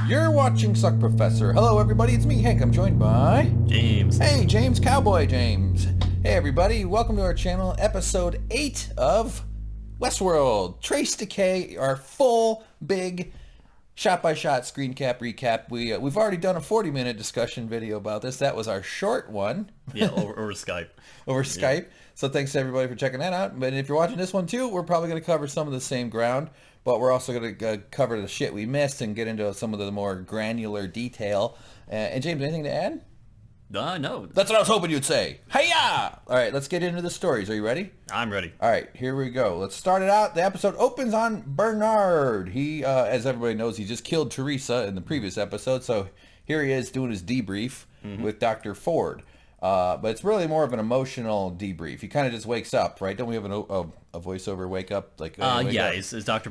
You're watching Suckprofessor. Hello, everybody. It's me, Hank. I'm joined by... James. Hey, James. Cowboy James. Hey, everybody. Welcome to our channel, episode 8 of Westworld. Trace Decay, our full, big, shot-by-shot screen cap recap. We've already done a 40-minute discussion video about this. That was our short one. Yeah, over Skype. Over Skype. So thanks to everybody for checking that out. But if you're watching this one, too, we're probably going to cover some of the same ground. But we're also going to cover the shit we missed and get into some of the more granular detail. And James, anything to add? No. That's what I was hoping you'd say. Hi-ya! All right, let's get into the stories. Are you ready? I'm ready. All right, here we go. Let's start it out. The episode opens on Bernard. He, as everybody knows, he just killed Teresa in the previous episode. So here he is doing his debrief with Dr. Ford. But it's really more of an emotional debrief. He kind of just wakes up, right? Don't we have a voiceover wake up? Like yeah, it's Dr.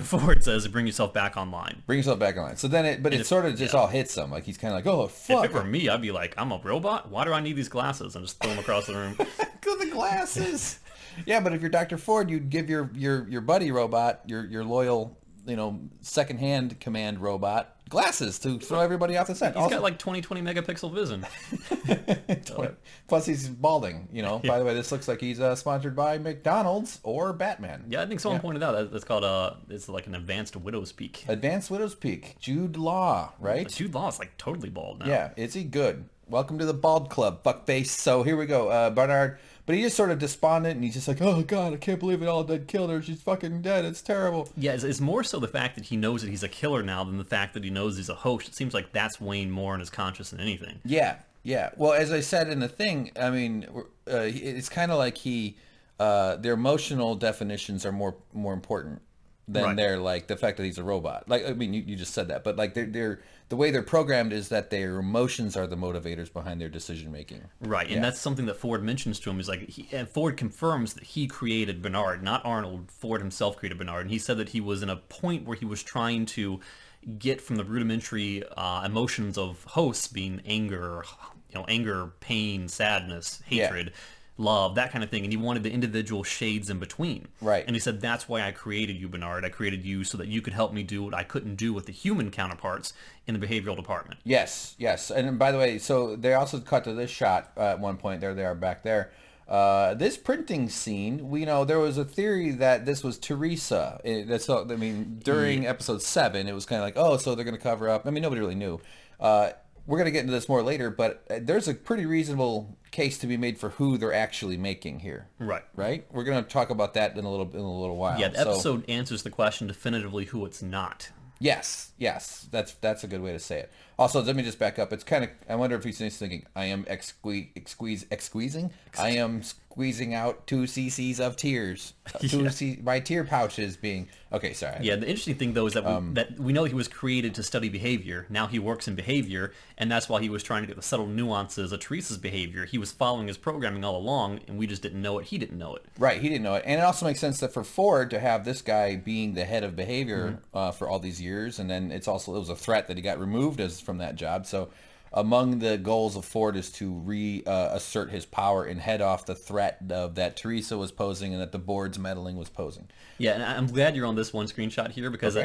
Ford says, bring yourself back online. Bring yourself back online. So then it sort of just all hits him. Like he's kind of like, oh, fuck. If it were me, I'd be like, I'm a robot? Why do I need these glasses? And just throw them across the room. Go the glasses. Yeah, but if you're Dr. Ford, you'd give your buddy robot, your loyal, second-hand command robot, glasses to throw everybody off the set. He's got like 20 megapixel vision. Plus he's balding, By the way, this looks like he's sponsored by McDonald's or Batman. Yeah, I think someone pointed out that's called it's like an advanced widow's peak. Advanced widow's peak. Jude Law, right? Jude Law is like totally bald now. Yeah, is he good? Welcome to the bald club, fuckface. So here we go, Bernard. But he's just sort of despondent, and he's just like, oh, God, I can't believe it all did killed her. She's fucking dead. It's terrible. Yeah, it's more so the fact that he knows that he's a killer now than the fact that he knows he's a host. It seems like that's weighing more on his conscience than anything. Yeah. Well, as I said in the thing, I mean, it's kind of like their emotional definitions are more important than their, like, the fact that he's a robot. Like, I mean, you just said that, but, like, they're the way they're programmed is that their emotions are the motivators behind their decision making. Right, and that's something that Ford mentions to him. Is like, and Ford confirms that he created Bernard, not Arnold. Ford himself created Bernard, and he said that he was in a point where he was trying to get from the rudimentary emotions of hosts, being anger, pain, sadness, hatred. Love, that kind of thing, and he wanted the individual shades in between. Right. And he said, that's why I created you, Bernard. I created you so that you could help me do what I couldn't do with the human counterparts in the behavioral department. Yes. And by the way, so they also cut to this shot at one point. There they are back there. This printing scene, we know there was a theory that this was Teresa. During episode 7, it was kind of like, oh, so they're going to cover up. I mean, nobody really knew. We're going to get into this more later, but there's a pretty reasonable case to be made for who they're actually making here. Right? We're going to talk about that in a little while. Yeah, the episode answers the question definitively who it's not. Yes. That's a good way to say it. Also, let me just back up. It's kind of, I wonder if he's thinking, I am squeezing? I am squeezing out 2 cc's of tears. My tear pouches being... Okay, sorry. Yeah, the interesting thing, though, is that we know he was created to study behavior. Now he works in behavior, and that's why he was trying to get the subtle nuances of Teresa's behavior. He was following his programming all along, and we just didn't know it. He didn't know it. Right, he didn't know it. And it also makes sense that for Ford to have this guy being the head of behavior for all these years, and then it was a threat that he got removed from that job. So among the goals of Ford is to reassert his power and head off the threat that Teresa was posing and that the board's meddling was posing. Yeah, and I'm glad you're on this one screenshot here because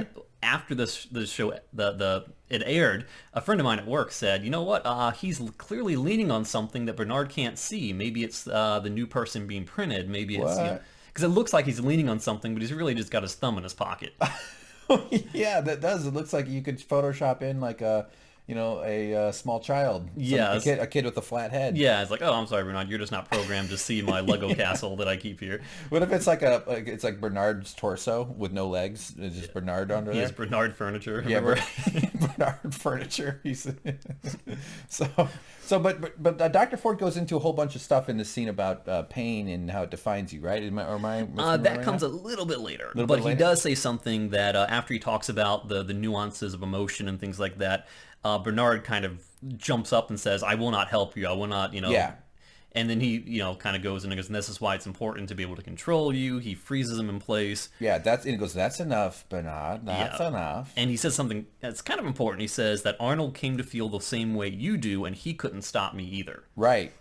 after the show, it aired, a friend of mine at work said, you know what, he's clearly leaning on something that Bernard can't see. Maybe it's the new person being printed. Maybe it's... because it looks like he's leaning on something, but he's really just got his thumb in his pocket. Yeah, that does. It looks like you could Photoshop in like a small child. Yeah. A kid with a flat head. Yeah, it's like, oh, I'm sorry, Bernard, you're just not programmed to see my Lego castle that I keep here. What if it's like Bernard's torso with no legs? It's just Bernard under there? He has Bernard furniture. Yeah, Bernard furniture. But Dr. Ford goes into a whole bunch of stuff in the scene about pain and how it defines you, right? That comes a little bit later. But he does say something that after he talks about the nuances of emotion and things like that, Bernard kind of jumps up and says, I will not help you. I will not, Yeah. And then he, kind of goes and goes, and this is why it's important to be able to control you. He freezes him in place. Yeah, he goes, that's enough, Bernard. That's enough. And he says something that's kind of important. He says that Arnold came to feel the same way you do, and he couldn't stop me either. Right.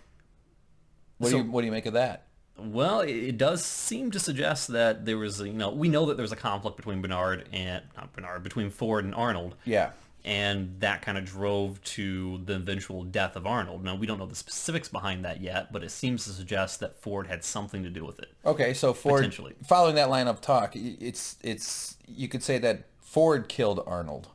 What do you make of that? Well, it does seem to suggest that there was, we know that there's a conflict between between Ford and Arnold. Yeah. And that kind of drove to the eventual death of Arnold. Now, we don't know the specifics behind that yet, but it seems to suggest that Ford had something to do with it. Okay, so Ford, potentially. Following that line of talk, it's you could say that Ford killed Arnold.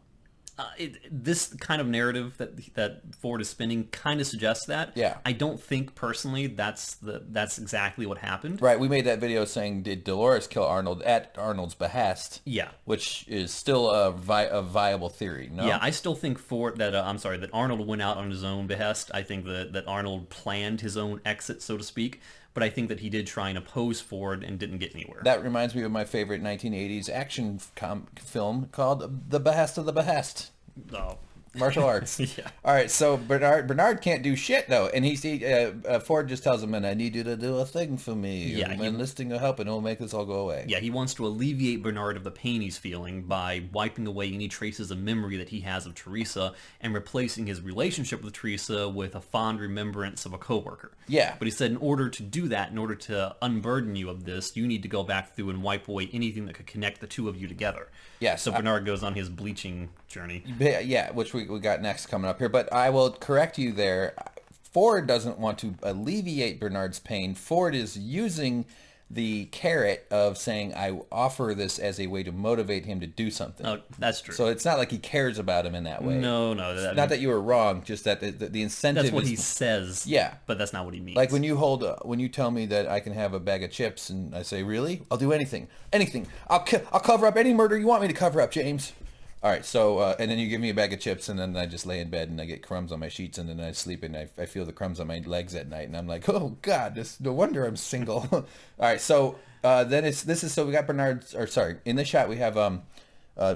This kind of narrative that Ford is spinning kind of suggests that. Yeah. I don't think personally that's exactly what happened. Right. We made that video saying, did Dolores kill Arnold at Arnold's behest? Yeah. Which is still a viable theory. No. Yeah, I still think that Arnold went out on his own behest. I think that Arnold planned his own exit, so to speak. But I think that he did try and oppose Ford and didn't get anywhere. That reminds me of my favorite 1980s action film called The Behest of the Behest. Oh. Martial arts. Yeah. All right, so Bernard can't do shit, though. And Ford just tells him, and I need you to do a thing for me. Yeah, I'm enlisting your help, and it'll make this all go away. Yeah, he wants to alleviate Bernard of the pain he's feeling by wiping away any traces of memory that he has of Teresa and replacing his relationship with Teresa with a fond remembrance of a coworker. Yeah. But he said in order to do that, in order to unburden you of this, you need to go back through and wipe away anything that could connect the two of you together. Yeah. So Bernard goes on his bleaching journey. Yeah, which we got next coming up here. But I will correct you there. Ford doesn't want to alleviate Bernard's pain. Ford is using the carrot of saying, I offer this as a way to motivate him to do something. Oh, that's true. So it's not like he cares about him in that way. No. Not that you were wrong, just that the incentive That's what is, he says. Yeah. But that's not what he means. Like when you tell me that I can have a bag of chips and I say, really? I'll do anything. I'll cover up any murder you want me to cover up, James. All right, so, and then you give me a bag of chips, and then I just lay in bed, and I get crumbs on my sheets, and then I sleep, and I feel the crumbs on my legs at night, and I'm like, oh, God, no wonder I'm single. All right, so so we got in this shot, we have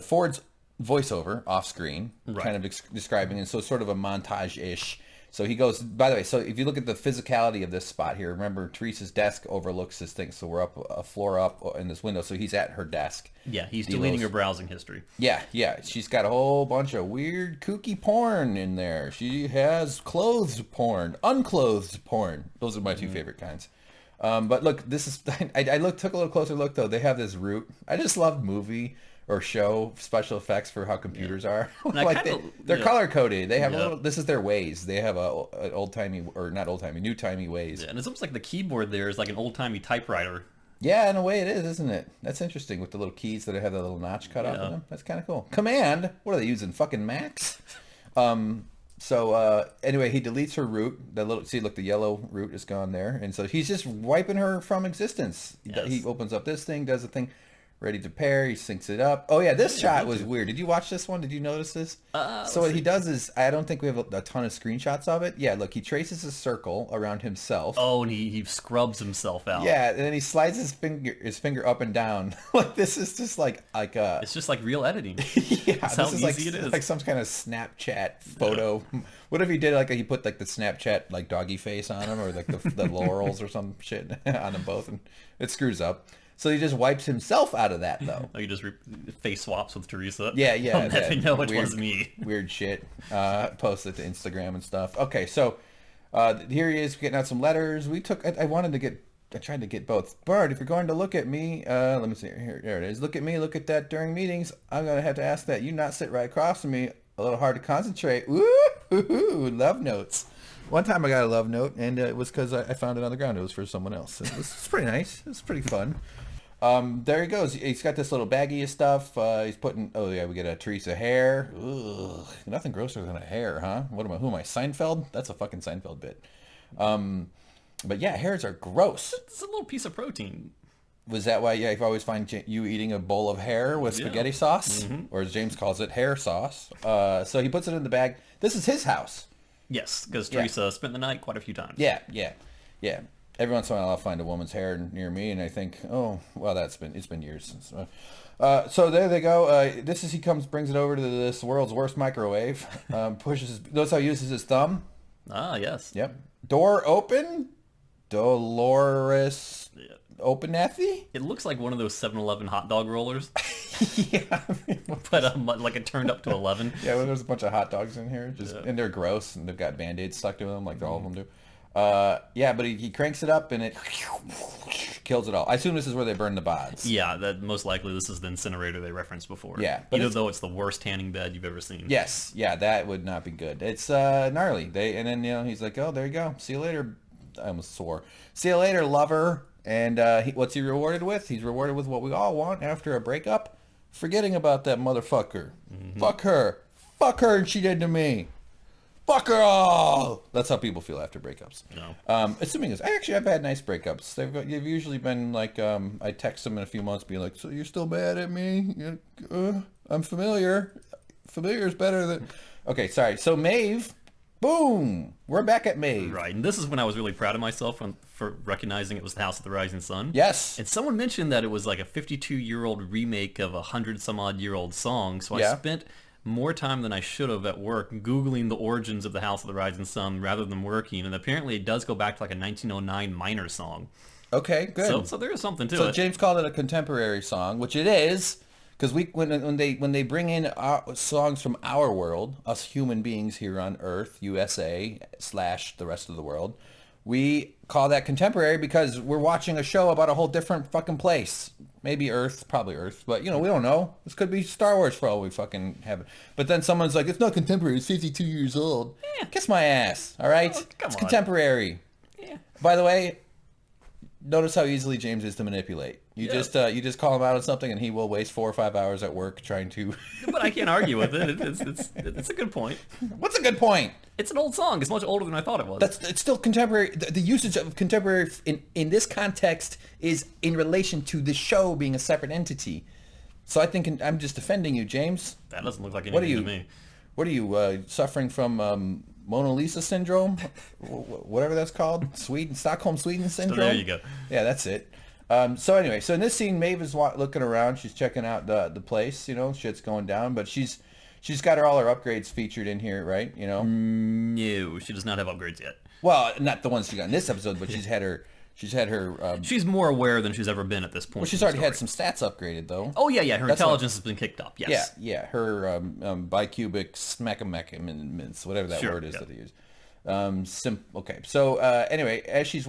Ford's voiceover off screen, right, kind of describing, and so sort of a montage-ish. So he goes, by the way, so if you look at the physicality of this spot here, remember Teresa's desk overlooks this thing. So we're up a floor up in this window. So he's at her desk. Yeah, he's deleting her browsing history. Yeah. She's got a whole bunch of weird, kooky porn in there. She has clothes porn, unclothed porn. Those are my two favorite kinds. But look, this is, took a little closer look though. They have this root. I just love movie or show special effects for how computers are. Like they're color coded. They have this is their ways. They have an old timey, or not old timey, new timey ways. Yeah, and it's almost like the keyboard there is like an old timey typewriter. Yeah, in a way it is, isn't it? That's interesting with the little keys that have the little notch cut off of them. That's kind of cool. Command. What are they using? Fucking Macs. So anyway, he deletes her root. The yellow root is gone there, and so he's just wiping her from existence. Yes. He opens up this thing, does the thing. Ready to pair, he syncs it up. Oh yeah, this shot was weird. Did you watch this one? Did you notice this? So what he does is, I don't think we have a ton of screenshots of it. Yeah, look, he traces a circle around himself. Oh, and he scrubs himself out. Yeah, and then he slides his finger up and down. Like this is just like it's just like real editing. Yeah, that's how easy it is. Like some kind of Snapchat photo. Yeah. What if he did he put like the Snapchat like doggy face on him, or like the laurels or some shit on them both, and it screws up. So he just wipes himself out of that, though. Oh, he just face swaps with Teresa. Yeah. I'll never know which one's me. Weird shit. Post it to Instagram and stuff. Okay, so here he is getting out some letters. I tried to get both. Bart, if you're going to look at me, let me see. Here it is. Look at me. Look at that during meetings. I'm going to have to ask that you not sit right across from me. A little hard to concentrate. Woo! Love notes. One time I got a love note, and it was because I found it on the ground. It was for someone else. It's pretty nice. It's pretty fun. There he goes. He's got this little baggie of stuff. He's putting, we get a Teresa hair. Ugh, nothing grosser than a hair, huh? Who am I, Seinfeld? That's a fucking Seinfeld bit. But yeah, hairs are gross. It's a little piece of protein. Was that why you always find you eating a bowl of hair with spaghetti sauce? Mm-hmm. Or as James calls it, hair sauce. So he puts it in the bag. This is his house. Yes, because Teresa spent the night quite a few times. Yeah. Every once in a while I'll find a woman's hair near me, and I think, oh, well, it's been years since. So there they go. He brings it over to this world's worst microwave. Notice how he uses his thumb. Ah, yes. Yep. Door open. Dolores Abernathy. It looks like one of those 7-Eleven hot dog rollers. Yeah. But like it turned up to 11. Yeah, well, there's a bunch of hot dogs in here, and they're gross, and they've got Band-Aids stuck to them, like all of them do. Yeah, but he cranks it up and it kills it all. I assume this is where they burn the bods. Yeah, that most likely this is the incinerator they referenced before. Yeah, but even though it's the worst tanning bed you've ever seen. Yes, yeah, that would not be good. It's gnarly. And then he's like, oh, there you go. See you later. I almost swore. See you later, lover. And what's he rewarded with? He's rewarded with what we all want after a breakup. Forgetting about that motherfucker. Mm-hmm. Fuck her. Fuck her and she did to me. Fuck her all. That's how people feel after breakups. No. Assuming this. I've had nice breakups. They've usually been like, I text them in a few months being like, so you're still mad at me? I'm familiar. Familiar is better than... Okay, sorry. So Maeve... Boom! We're back at Maeve. Right, and this is when I was really proud of myself for recognizing it was the House of the Rising Sun. Yes. And someone mentioned that it was like a 52-year-old remake of a 100-some-odd-year-old song, so I spent more time than I should have at work Googling the origins of the House of the Rising Sun rather than working, and apparently it does go back to like a 1909 minor song. Okay, good. So there is something to it. So James called it a contemporary song, which it is. Because when they bring in songs from our world, us human beings here on Earth, USA / the rest of the world, we call that contemporary because we're watching a show about a whole different fucking place. Maybe Earth, probably Earth, but we don't know. This could be Star Wars for all we fucking have it. But then someone's like, it's not contemporary, it's 52 years old. Kiss my ass, all right? It's contemporary. Yeah. By the way, notice how easily James is to manipulate. You just call him out on something, and he will waste 4 or 5 hours at work trying to. But I can't argue with it. It's a good point. What's a good point? It's an old song. It's much older than I thought it was. It's still contemporary. The usage of contemporary in this context is in relation to the show being a separate entity. So I think I'm just defending you, James. That doesn't look like anything to me. What are you suffering from? Mona Lisa syndrome, whatever that's called, Stockholm Sweden syndrome. So there you go. Yeah, that's it. So anyway, so in this scene, Maeve is looking around. She's checking out the place. Shit's going down, but she's got all her upgrades featured in here, right? No, she does not have upgrades yet. Well, not the ones she got in this episode, but she's had her. She's more aware than she's ever been at this point. Well, she's already had some stats upgraded, though. Oh yeah. Her intelligence has been kicked up. Yes. Yeah. Her bicubic smackamacamins, whatever that word is that they use. Okay. So anyway, as she's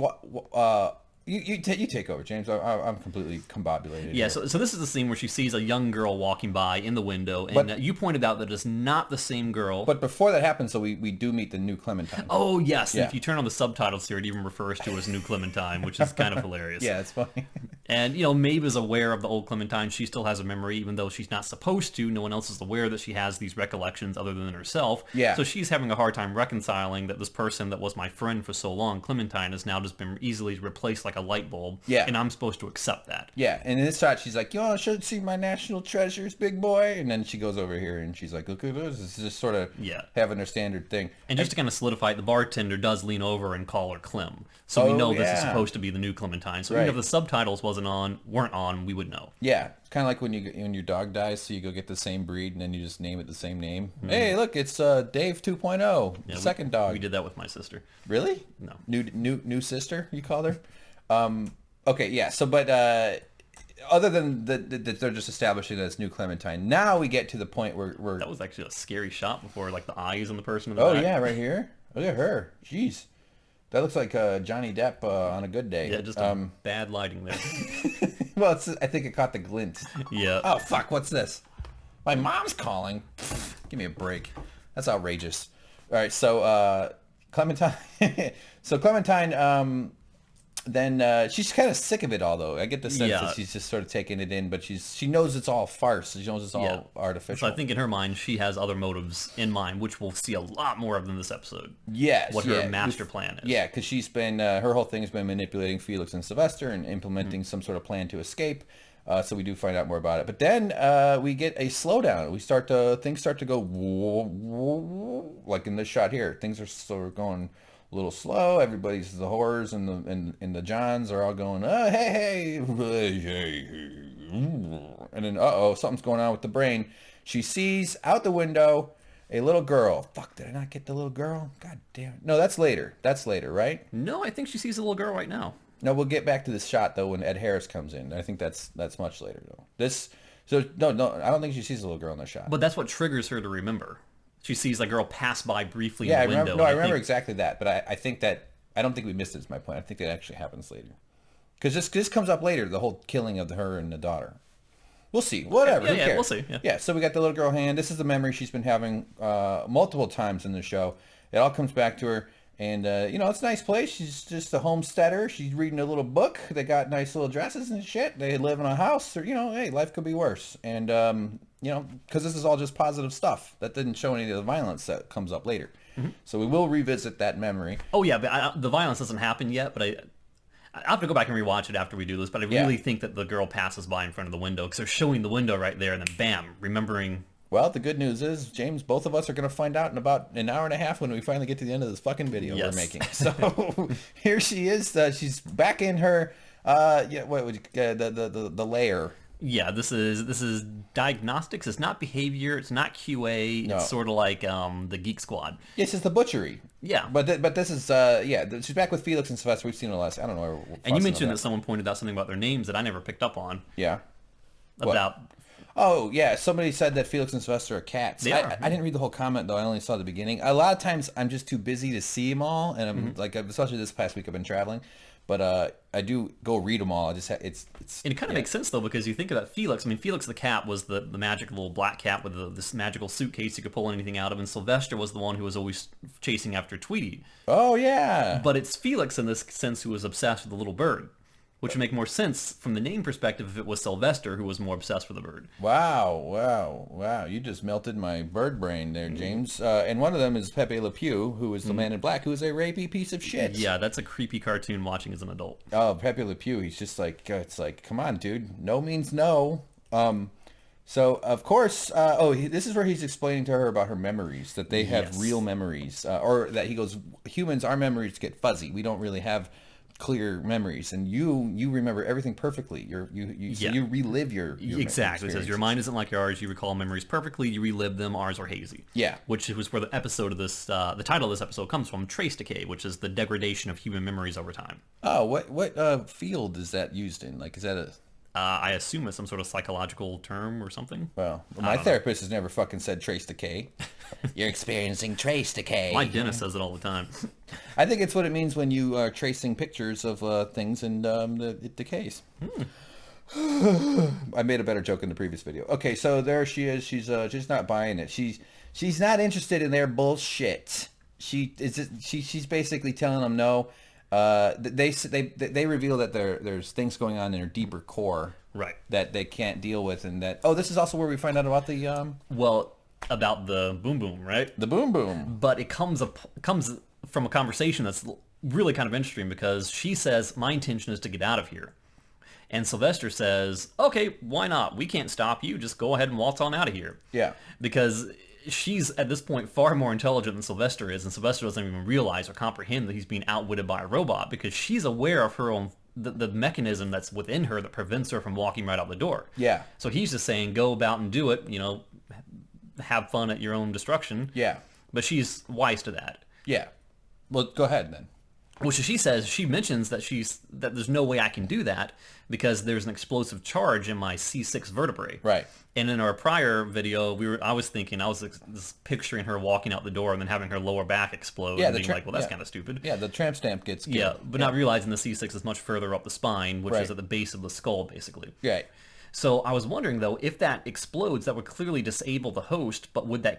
you take over, James. I'm completely combobulated. Yeah. So this is the scene where she sees a young girl walking by in the window, and you pointed out that it's not the same girl. But before that happens, so we do meet the new Clementine. Oh yes. Yeah. If you turn on the subtitles here, it even refers to as new Clementine, which is kind of hilarious. Yeah, it's funny. And Maeve is aware of the old Clementine. She still has a memory, even though she's not supposed to. No one else is aware that she has these recollections other than herself. Yeah. So she's having a hard time reconciling that this person that was my friend for so long, Clementine, has now just been easily replaced like a light bulb. Yeah. And I'm supposed to accept that. Yeah. And in this shot, she's like, I should see my national treasures, big boy. And then she goes over here and she's like, look at this. This is just sort of having her standard thing. And just to kind of solidify it, the bartender does lean over and call her Clem. So we know this is supposed to be the new Clementine. So even if the subtitles weren't on, we would know. Yeah. Kind of like when your dog dies, so you go get the same breed and then you just name it the same name. Mm-hmm. Hey, look, it's Dave 2.0, second dog. We did that with my sister. Really? No. New sister, you called her? Okay, yeah. So, but other than that, they're just establishing that it's new Clementine. Now we get to the point where that was actually a scary shot before, like the eyes on the person in the back. Oh yeah, right here. Look at her. Jeez. That looks like Johnny Depp on a good day. Yeah, just bad lighting there. Well, I think it caught the glint. Yeah. Oh, fuck, what's this? My mom's calling. Give me a break. That's outrageous. All right, so Clementine... then she's kind of sick of it all, though. I get the sense that she's just sort of taking it in, but she knows it's all farce. She knows it's all artificial. So I think in her mind, she has other motives in mind, which we'll see a lot more of in this episode. Yes. What her master plan is. Yeah, because she's been, her whole thing has been manipulating Felix and Sylvester and implementing some sort of plan to escape. So we do find out more about it. But then we get a slowdown. Things start to go, like in this shot here. Things are sort of going a little slow. Everybody's, the horrors and the Johns are all going, hey, and then something's going on with the brain. She sees out the window a little girl. Fuck, did I not get the little girl? God damn. No, that's later, right? No, I think she sees a little girl right now. No, we'll get back to this shot though when Ed Harris comes in. I think that's much later though. No, I don't think she sees a little girl in the shot. But that's what triggers her to remember. She sees a girl pass by briefly in the window. I remember exactly that, but I think that I don't think we missed it, is my point. I think it actually happens later. Because this comes up later, the whole killing of her and the daughter. We'll see. Whatever. Who cares? We'll see. Yeah. So we got the little girl hand. This is the memory she's been having multiple times in the show. It all comes back to her. And, it's a nice place. She's just a homesteader. She's reading a little book. They got nice little dresses and shit. They live in a house. Or, hey, life could be worse. And, because this is all just positive stuff. That didn't show any of the violence that comes up later. Mm-hmm. So we will revisit that memory. Oh, yeah, but the violence hasn't happened yet, but I have to go back and rewatch it after we do this, but I really think that the girl passes by in front of the window, because they're showing the window right there, and then bam, remembering... Well, the good news is, James, both of us are going to find out in about an hour and a half when we finally get to the end of this fucking video we're making. So here she is. She's back in her, the lair. Yeah, this is diagnostics. It's not behavior. It's not QA. No. It's sort of like the Geek Squad. Yes, it's the butchery. Yeah. But this is, she's back with Felix and Sylvester. We've seen her last, I don't know. And you mentioned that someone pointed out something about their names that I never picked up on. Yeah. About... Oh, yeah. Somebody said that Felix and Sylvester are cats. They are. I didn't read the whole comment, though. I only saw the beginning. A lot of times, I'm just too busy to see them all. And I'm like, especially this past week, I've been traveling. But I do go read them all. I just it's and it kind of makes sense, though, because you think about Felix. I mean, Felix the cat was the magic little black cat with this magical suitcase you could pull anything out of. And Sylvester was the one who was always chasing after Tweety. Oh, yeah. But it's Felix, in this sense, who was obsessed with the little bird. Which would make more sense from the name perspective if it was Sylvester who was more obsessed with the bird. Wow. You just melted my bird brain there, James. And one of them is Pepe Le Pew, who is the man in black, who is a rapey piece of shit. Yeah, that's a creepy cartoon watching as an adult. Oh, Pepe Le Pew, he's just like, it's like, come on, dude. No means no. So, of course, this is where he's explaining to her about her memories, that they have real memories. Or that he goes, humans, our memories get fuzzy. We don't really have clear memories, and you remember everything perfectly. You relive your exactly. It says your mind isn't like ours. You recall memories perfectly. You relive them. Ours are hazy. Yeah, which was where the episode of this, the title of this episode comes from. Trace Decay, which is the degradation of human memories over time. Oh, what field is that used in? Like, is that a? I assume it's some sort of psychological term or something. Well, my therapist has never fucking said trace decay. You're experiencing trace decay. My dentist says it all the time. I think it's what it means when you are tracing pictures of things and it decays. I made a better joke in the previous video. Okay, so there she is. She's just not buying it. She's not interested in their bullshit. She's basically telling them no. They reveal that there's things going on in her deeper core, right? That they can't deal with, and that this is also where we find out about the about the boom boom, right? The boom boom. But it comes from a conversation that's really kind of interesting, because she says, "My intention is to get out of here," and Sylvester says, "Okay, why not? We can't stop you. Just go ahead and waltz on out of here." Yeah, because she's at this point far more intelligent than Sylvester is, and Sylvester doesn't even realize or comprehend that he's being outwitted by a robot, because she's aware of her own the mechanism that's within her that prevents her from walking right out the door. Yeah. So he's just saying, go about and do it, have fun at your own destruction. Yeah. But she's wise to that. Yeah. Well, go ahead then. Well, she mentions that there's no way I can do that because there's an explosive charge in my C6 vertebrae. Right. And in our prior video, I was just picturing her walking out the door and then having her lower back explode and being like, well, that's kind of stupid. Yeah, the tramp stamp gets killed. Yeah, but not realizing the C6 is much further up the spine, which is at the base of the skull, basically. Right. So I was wondering, though, if that explodes, that would clearly disable the host, but would the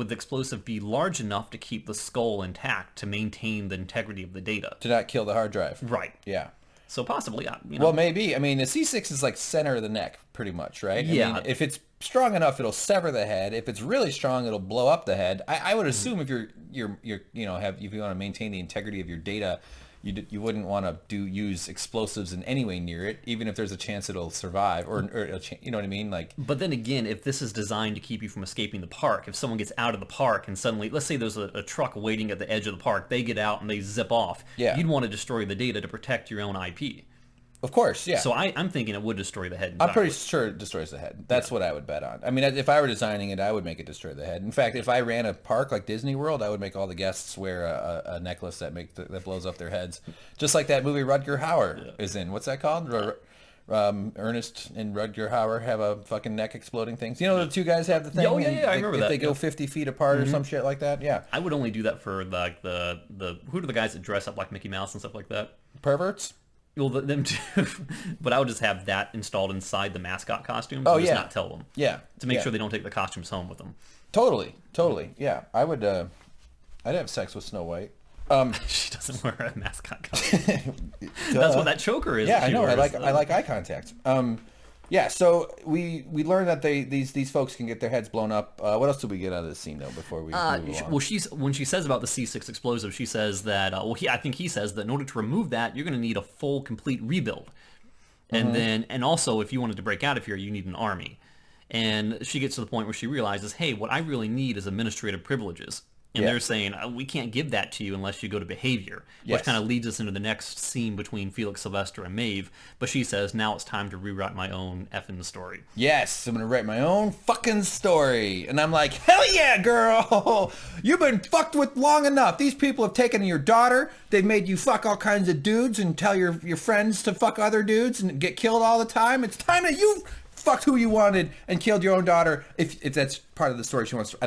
explosive be large enough to keep the skull intact to maintain the integrity of the data? To not kill the hard drive. Right. Yeah. So possibly, yeah. Well, maybe. I mean, the C6 is like center of the neck, pretty much, right? Yeah. I mean, if it's strong enough, it'll sever the head. If it's really strong, it'll blow up the head. I would assume if if you want to maintain the integrity of your data, you wouldn't want to use explosives in any way near it, even if there's a chance it'll survive or it'll you know what I mean? Like. But then again, if this is designed to keep you from escaping the park, if someone gets out of the park and suddenly, let's say there's a truck waiting at the edge of the park, they get out and they zip off. Yeah. You'd want to destroy the data to protect your own IP. Of course, yeah. So I'm thinking it would destroy the head entirely. I'm pretty sure it destroys the head. That's what I would bet on. I mean, if I were designing it, I would make it destroy the head. In fact, if I ran a park like Disney World, I would make all the guests wear a necklace that blows up their heads. Just like that movie Rutger Hauer is in. What's that called? Ernest and Rutger Hauer have a fucking neck exploding thing. You know, the two guys have the thing. Oh, yeah, I remember that. If they go 50 feet apart or some shit like that, yeah. I would only do that for like the who are the guys that dress up like Mickey Mouse and stuff like that? Perverts? Well, them too. But I would just have that installed inside the mascot costumes. Oh, and yeah. just not tell them. Yeah. To make sure they don't take the costumes home with them. Totally. Yeah. I would, I'd have sex with Snow White. She doesn't wear a mascot costume. That's what that choker is. Yeah, I know. I like eye contact. Yeah. So we learned that these folks can get their heads blown up. What else did we get out of this scene though before we move along? Well, when she says about the C6 explosive, she says that I think he says that in order to remove that, you're going to need a full, complete rebuild, and also if you wanted to break out of here, you need an army. And she gets to the point where she realizes, hey, what I really need is administrative privileges. And they're saying, we can't give that to you unless you go to behavior, which kind of leads us into the next scene between Felix, Sylvester, and Maeve. But she says, now it's time to rewrite my own effing story. Yes, I'm going to write my own fucking story. And I'm like, hell yeah, girl. You've been fucked with long enough. These people have taken your daughter. They've made you fuck all kinds of dudes and tell your friends to fuck other dudes and get killed all the time. It's time that you fucked who you wanted and killed your own daughter. If that's part of the story she wants to,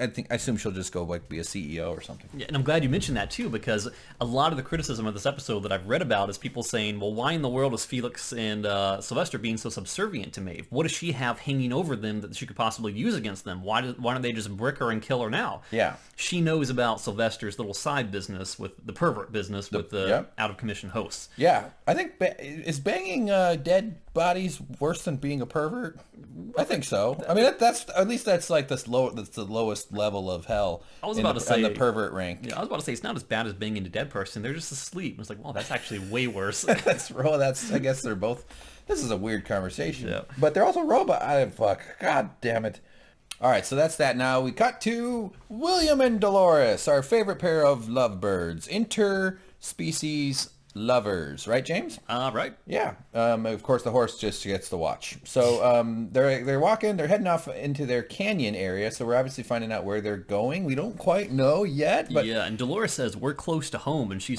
I assume she'll just go like be a CEO or something. Yeah, and I'm glad you mentioned that too, because a lot of the criticism of this episode that I've read about is people saying, well, why in the world is Felix and Sylvester being so subservient to Maeve? What does she have hanging over them that she could possibly use against them? Why don't they just brick her and kill her now? Yeah. She knows about Sylvester's little side business with the pervert business with the out of commission hosts. Yeah. I think is banging dead bodies worse than being a pervert? I think so. I mean, that's at least that's like that's the lowest level of hell. I was about to say on the pervert rank. Yeah, I was about to say it's not as bad as banging a dead person. They're just asleep. It's like, well, that's actually way worse. That's I guess they're both. This is a weird conversation. Yeah. But they're also robot. Fuck. God damn it. All right, so that's that. Now we cut to William and Dolores, our favorite pair of lovebirds, interspecies lovers, right, James? Right. Yeah. Of course, the horse just gets the watch. So they're walking. They're heading off into their canyon area. So we're obviously finding out where they're going. We don't quite know yet. But yeah, and Dolores says we're close to home, and she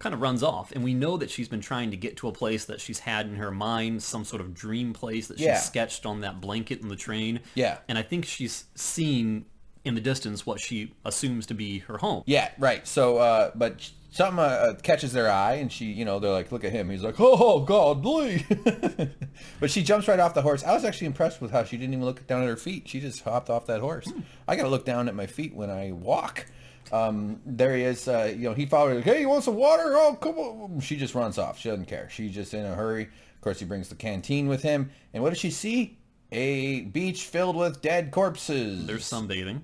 kind of runs off, and we know that she's been trying to get to a place that she's had in her mind, some sort of dream place that she's sketched on that blanket in the train. Yeah. And I think she's seen in the distance what she assumes to be her home. Yeah, right. So, but something catches their eye, and she, they're like, look at him. He's like, oh, God, Lee. But she jumps right off the horse. I was actually impressed with how she didn't even look down at her feet. She just hopped off that horse. I got to look down at my feet when I walk. There he is. He followed her. Like, hey, you want some water? Oh, come on. She just runs off. She doesn't care. She's just in a hurry. Of course, he brings the canteen with him. And what does she see? A beach filled with dead corpses. There's sunbathing.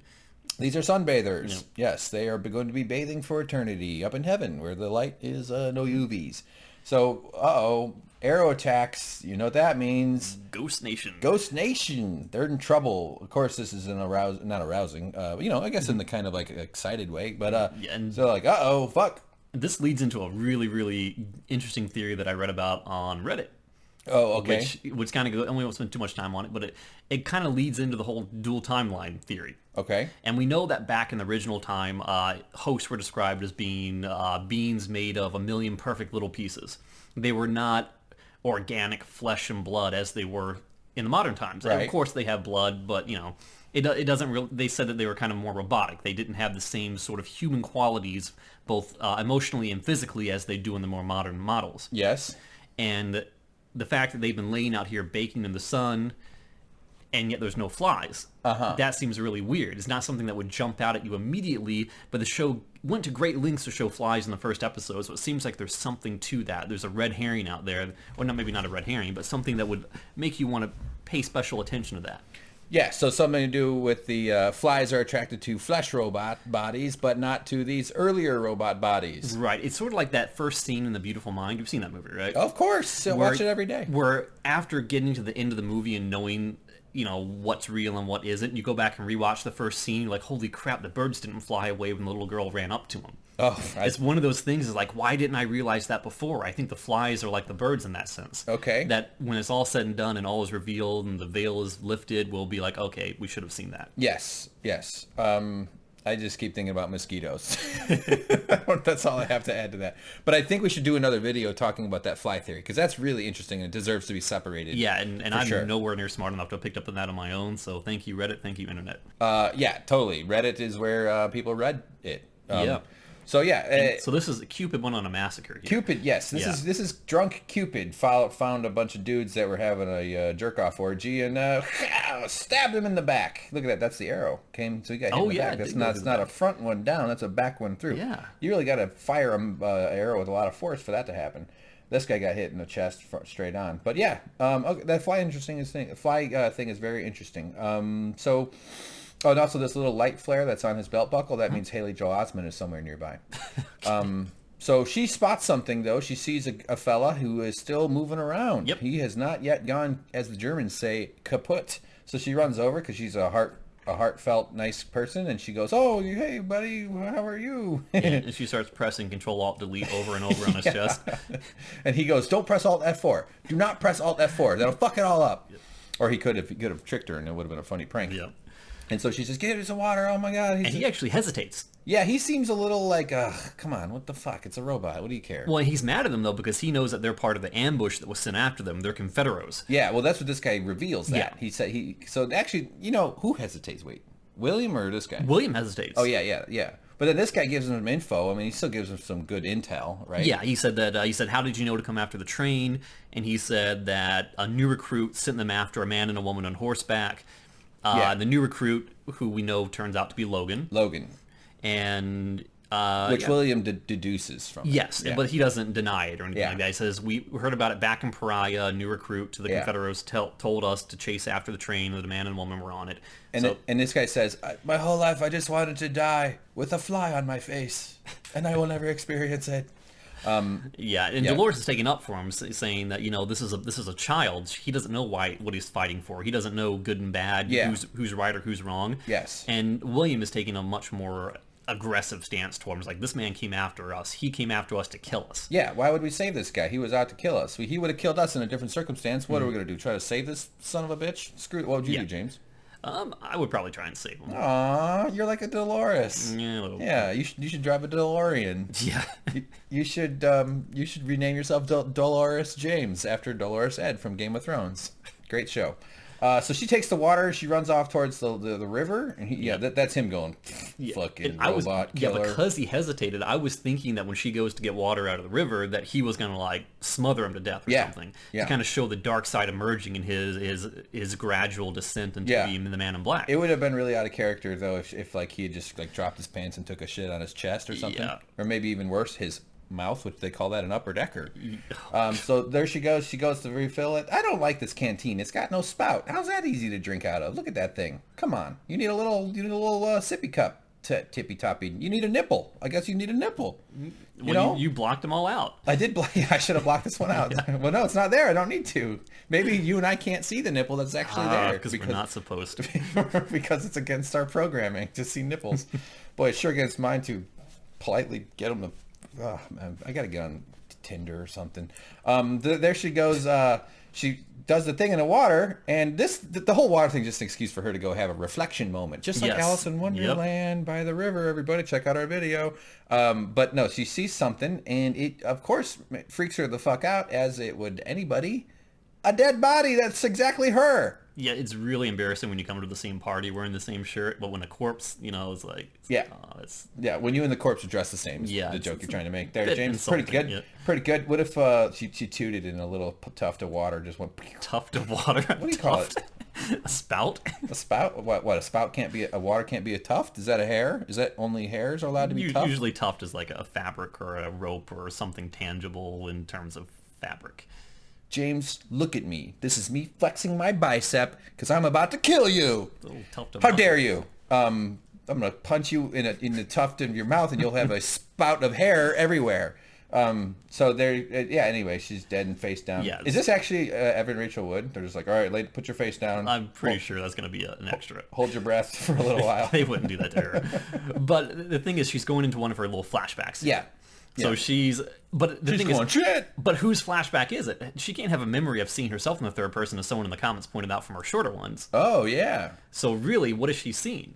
These are sunbathers. Yep. Yes, they are going to be bathing for eternity up in heaven where the light is no UVs. So, arrow attacks. You know what that means. Ghost Nation. Ghost Nation. They're in trouble. Of course, this is not arousing. I guess in the kind of like excited way. But so like, fuck. This leads into a really, really interesting theory that I read about on Reddit. Oh, okay. Which kind of go, and we won't spend too much time on it, but it kind of leads into the whole dual timeline theory. Okay. And we know that back in the original time, hosts were described as being beings made of a million perfect little pieces. They were not organic flesh and blood as they were in the modern times. Right. And of course they have blood, but it doesn't really. They said that they were kind of more robotic. They didn't have the same sort of human qualities, both emotionally and physically, as they do in the more modern models. Yes. And the fact that they've been laying out here baking in the sun, and yet there's no flies. That seems really weird. It's not something that would jump out at you immediately, but the show went to great lengths to show flies in the first episode, so it seems like there's something to that. There's a red herring out there, or maybe not a red herring, but something that would make you want to pay special attention to that. Yeah, so something to do with the flies are attracted to flesh robot bodies, but not to these earlier robot bodies. Right. It's sort of like that first scene in The Beautiful Mind. You've seen that movie, right? Of course. I watch it every day. Where after getting to the end of the movie and knowing, what's real and what isn't, you go back and rewatch the first scene, you're like, holy crap, the birds didn't fly away when the little girl ran up to him. It's one of those things is like, why didn't I realize that before? I think the flies are like the birds in that sense. Okay. That when it's all said and done and all is revealed and the veil is lifted, we'll be like, okay, we should have seen that. Yes. I just keep thinking about mosquitoes. That's all I have to add to that. But I think we should do another video talking about that fly theory, because that's really interesting and it deserves to be separated. Yeah, and I'm nowhere near smart enough to have picked up on that on my own, so thank you, Reddit. Thank you, Internet. Yeah, totally. Reddit is where people read it. Yeah. So yeah, so this is Cupid went on a massacre here. Cupid, yes, this is drunk Cupid found a bunch of dudes that were having a jerk off orgy and stabbed him in the back. Look at that, that's the arrow came. So he got hit in the back. That's not a front one down. That's a back one through. Yeah, you really got to fire an arrow with a lot of force for that to happen. This guy got hit in the chest straight on. But yeah, okay, that fly thing is very interesting. So. Oh, and also this little light flare that's on his belt buckle, that means Haley Joel Osment is somewhere nearby. So she spots something, though. She sees a fella who is still moving around. Yep. He has not yet gone, as the Germans say, kaput. So she runs over because she's a heartfelt, nice person, and she goes, "Oh, hey, buddy, how are you?" And she starts pressing Control-Alt-Delete over and over on his chest. And he goes, "Don't press Alt-F4. Do not press Alt-F4. That'll fuck it all up." Yep. Or he could have tricked her, and it would have been a funny prank. Yeah. And so she says, "Get us some water." Oh my God! And he actually hesitates. Yeah, he seems a little like, come on, what the fuck? It's a robot. What do you care? Well, he's mad at them, though, because he knows that they're part of the ambush that was sent after them. They're Confederos. Yeah, well, that's what this guy reveals. That Yeah. he said So actually, who hesitates? Wait, William or this guy? William hesitates. Oh yeah. But then this guy gives him info. I mean, he still gives him some good intel, right? Yeah, he said that. He said, "How did you know to come after the train?" And he said that a new recruit sent them after a man and a woman on horseback. The new recruit, who we know turns out to be Logan. And which William deduces from. Yes, but he doesn't deny it or anything like that. He says, "We heard about it back in Pariah. A new recruit to the Confederates told us to chase after the train. The man and woman were on it." And this guy says, "My whole life I just wanted to die with a fly on my face, and I will never experience it." Dolores is taking up for him, saying that this is a child. He doesn't know what he's fighting for. He doesn't know good and bad, who's right or who's wrong. Yes. And William is taking a much more aggressive stance toward him. It's like, this man came after us. He came after us to kill us. Yeah, why would we save this guy? He was out to kill us. He would have killed us in a different circumstance. What are we going to do? Try to save this son of a bitch? Screw it. What would you do, James? I would probably try and save him. Aw, you're like a Dolores. Yeah, you should drive a DeLorean. Yeah. you should rename yourself Dolores James after Dolores Ed from Game of Thrones. Great show. So she takes the water. She runs off towards the river, and that's him going, fucking robot killer. Yeah, because he hesitated, I was thinking that when she goes to get water out of the river, that he was gonna like smother him to death or something to kind of show the dark side emerging in his gradual descent into being the Man in Black. It would have been really out of character though if like he had just like dropped his pants and took a shit on his chest or something, or maybe even worse, his mouth, which they call that an upper decker. So there she goes to refill it. I don't like this canteen. It's got no spout. How's that easy to drink out of? Look at that thing. Come on, you need a little sippy cup, tippy toppy. You need a nipple. I guess you need a nipple. You blocked them all out. I did block. I should have blocked this one out. Well, no, it's not there. I don't need to. Maybe you and I can't see the nipple that's actually there because we're not supposed to. Because it's against our programming to see nipples. Boy, it sure gets mine to politely get them to. Oh, man, I gotta get on Tinder or something. There she goes. She does the thing in the water, and the whole water thing is just an excuse for her to go have a reflection moment, just like Alice in Wonderland by the river. Everybody, check out our video. But no, she sees something, and it, of course, freaks her the fuck out, as it would anybody. A dead body. That's exactly her. Yeah, it's really embarrassing when you come to the same party wearing the same shirt, but when a corpse, is like... when you and the corpse are dressed the same is the joke you're trying to make there, James. Pretty good. Yeah. Pretty good. What if she tooted in a little tuft of water, just went... Tuft of water? What do you call it? A spout? A spout? What, a spout can't be... A water can't be a tuft? Is that a hair? Is that only hairs are allowed to be tuft? Usually tuft is like a fabric or a rope or something tangible in terms of fabric. James, look at me. This is me flexing my bicep because I'm about to kill you. How dare you? I'm gonna punch you in the tuft of your mouth, and you'll have a spout of hair everywhere. So there. Anyway, she's dead and face down. Yeah. Is this actually Evan and Rachel Wood? They're just like, all right, lady, put your face down. I'm pretty sure that's gonna be an extra. Hold your breath for a little while. They wouldn't do that to her. But the thing is, she's going into one of her little flashbacks. Yeah. So she's thing going, is, shit! But whose flashback is it? She can't have a memory of seeing herself in the third person, as someone in the comments pointed out from her shorter ones. Oh, yeah. So really, what has she seen?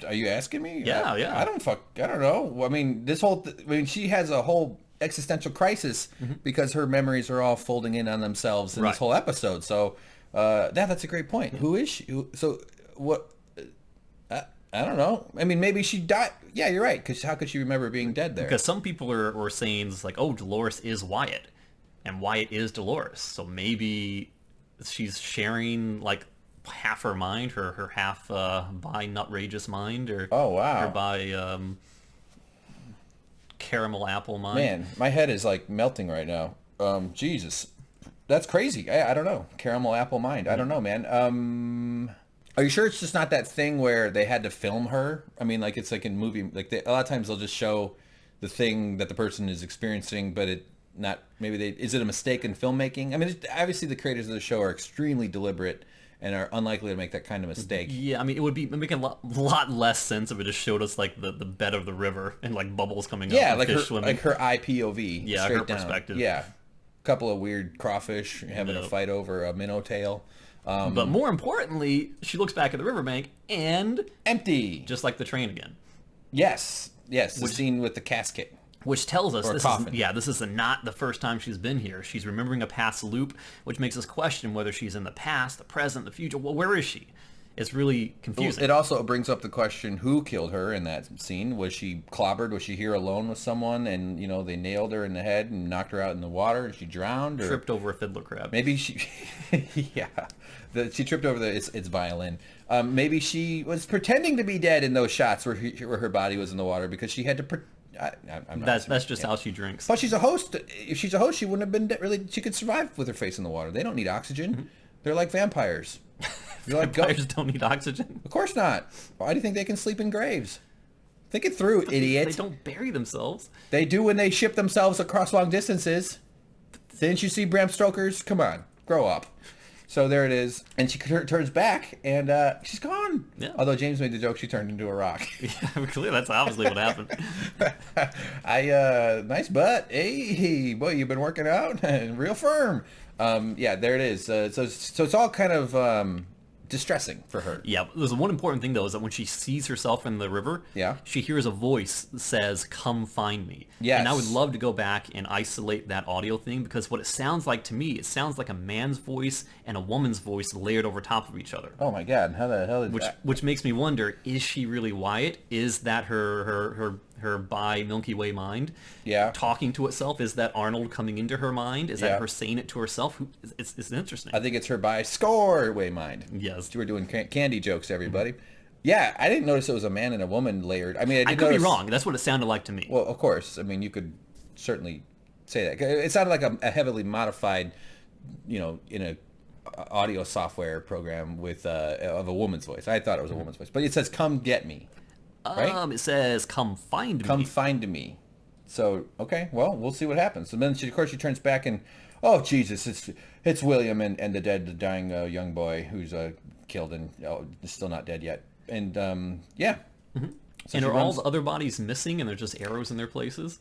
Are you asking me? Yeah. I don't know. I mean, she has a whole existential crisis because her memories are all folding in on themselves in this whole episode. So, that's a great point. Who is she? So, what? I don't know. I mean, maybe she died. Yeah, you're right. Because how could she remember being dead there? Because some people were saying it's like, oh, Dolores is Wyatt, and Wyatt is Dolores. So maybe she's sharing like half her mind, her half by nutrageous mind, or her by caramel apple mind. Man, my head is like melting right now. Jesus, that's crazy. I don't know. Caramel apple mind. I don't know, man. Are you sure it's just not that thing where they had to film her? I mean, like it's like in movie, like a lot of times they'll just show the thing that the person is experiencing, but is it a mistake in filmmaking? I mean, obviously the creators of the show are extremely deliberate and are unlikely to make that kind of mistake. Yeah, I mean, it would make a lot less sense if it just showed us like the bed of the river and like bubbles coming up. Yeah, and like fish swimming. her IPOV. Yeah, straight her down. perspective. Yeah, a couple of weird crawfish having a fight over a minnow tail. But more importantly, she looks back at the riverbank and empty, just like the train again. Yes, the scene with the casket. Which tells us this is not the first time she's been here. She's remembering a past loop, which makes us question whether she's in the past, the present, the future. Well, where is she? It's really confusing. It also brings up the question, who killed her in that scene? Was she clobbered? Was she here alone with someone and, they nailed her in the head and knocked her out in the water and she drowned? Or tripped over a fiddler crab. Maybe she... she tripped over its violin. Maybe she was pretending to be dead in those shots where her body was in the water because she had to... That's just how she drinks. But she's a host. If she's a host, she wouldn't have been she could survive with her face in the water. They don't need oxygen. They're like vampires. Vampires don't need oxygen? Of course not. Why do you think they can sleep in graves? Think it through, idiot. They don't bury themselves. They do when they ship themselves across long distances. Didn't you see Bram Stoker's? Come on, grow up. So there it is. And she turns back, and she's gone. Yeah. Although James made the joke she turned into a rock. Yeah, clearly that's obviously what happened. Nice butt. Hey, boy, you've been working out? Real firm. Yeah, there it is. So it's all kind of distressing for her. Yeah, there's one important thing, though, is that when she sees herself in the river, she hears a voice that says, "Come find me." Yes. And I would love to go back and isolate that audio thing, because what it sounds like to me, it sounds like a man's voice and a woman's voice layered over top of each other. Oh my God, how the hell is that? Which makes me wonder, is she really Wyatt? Is that her by Milky Way mind talking to itself? Is that Arnold coming into her mind? Is that her saying it to herself? It's interesting. I think it's her by score way mind. Yes. We're doing candy jokes, everybody. Yeah, I didn't notice it was a man and a woman layered. I mean, I could be wrong. That's what it sounded like to me. Well, of course. I mean, you could certainly say that. It sounded like a heavily modified, in a audio software program with of a woman's voice. I thought it was a woman's voice, but it says "Come get me." Right? It says, "Come find me." Come find me. So, okay, well, we'll see what happens. So then, of course, she turns back and, oh, Jesus, it's William and the dying young boy who's killed and is still not dead yet. And, yeah. Mm-hmm. So and are all the other bodies missing and they're just arrows in their places?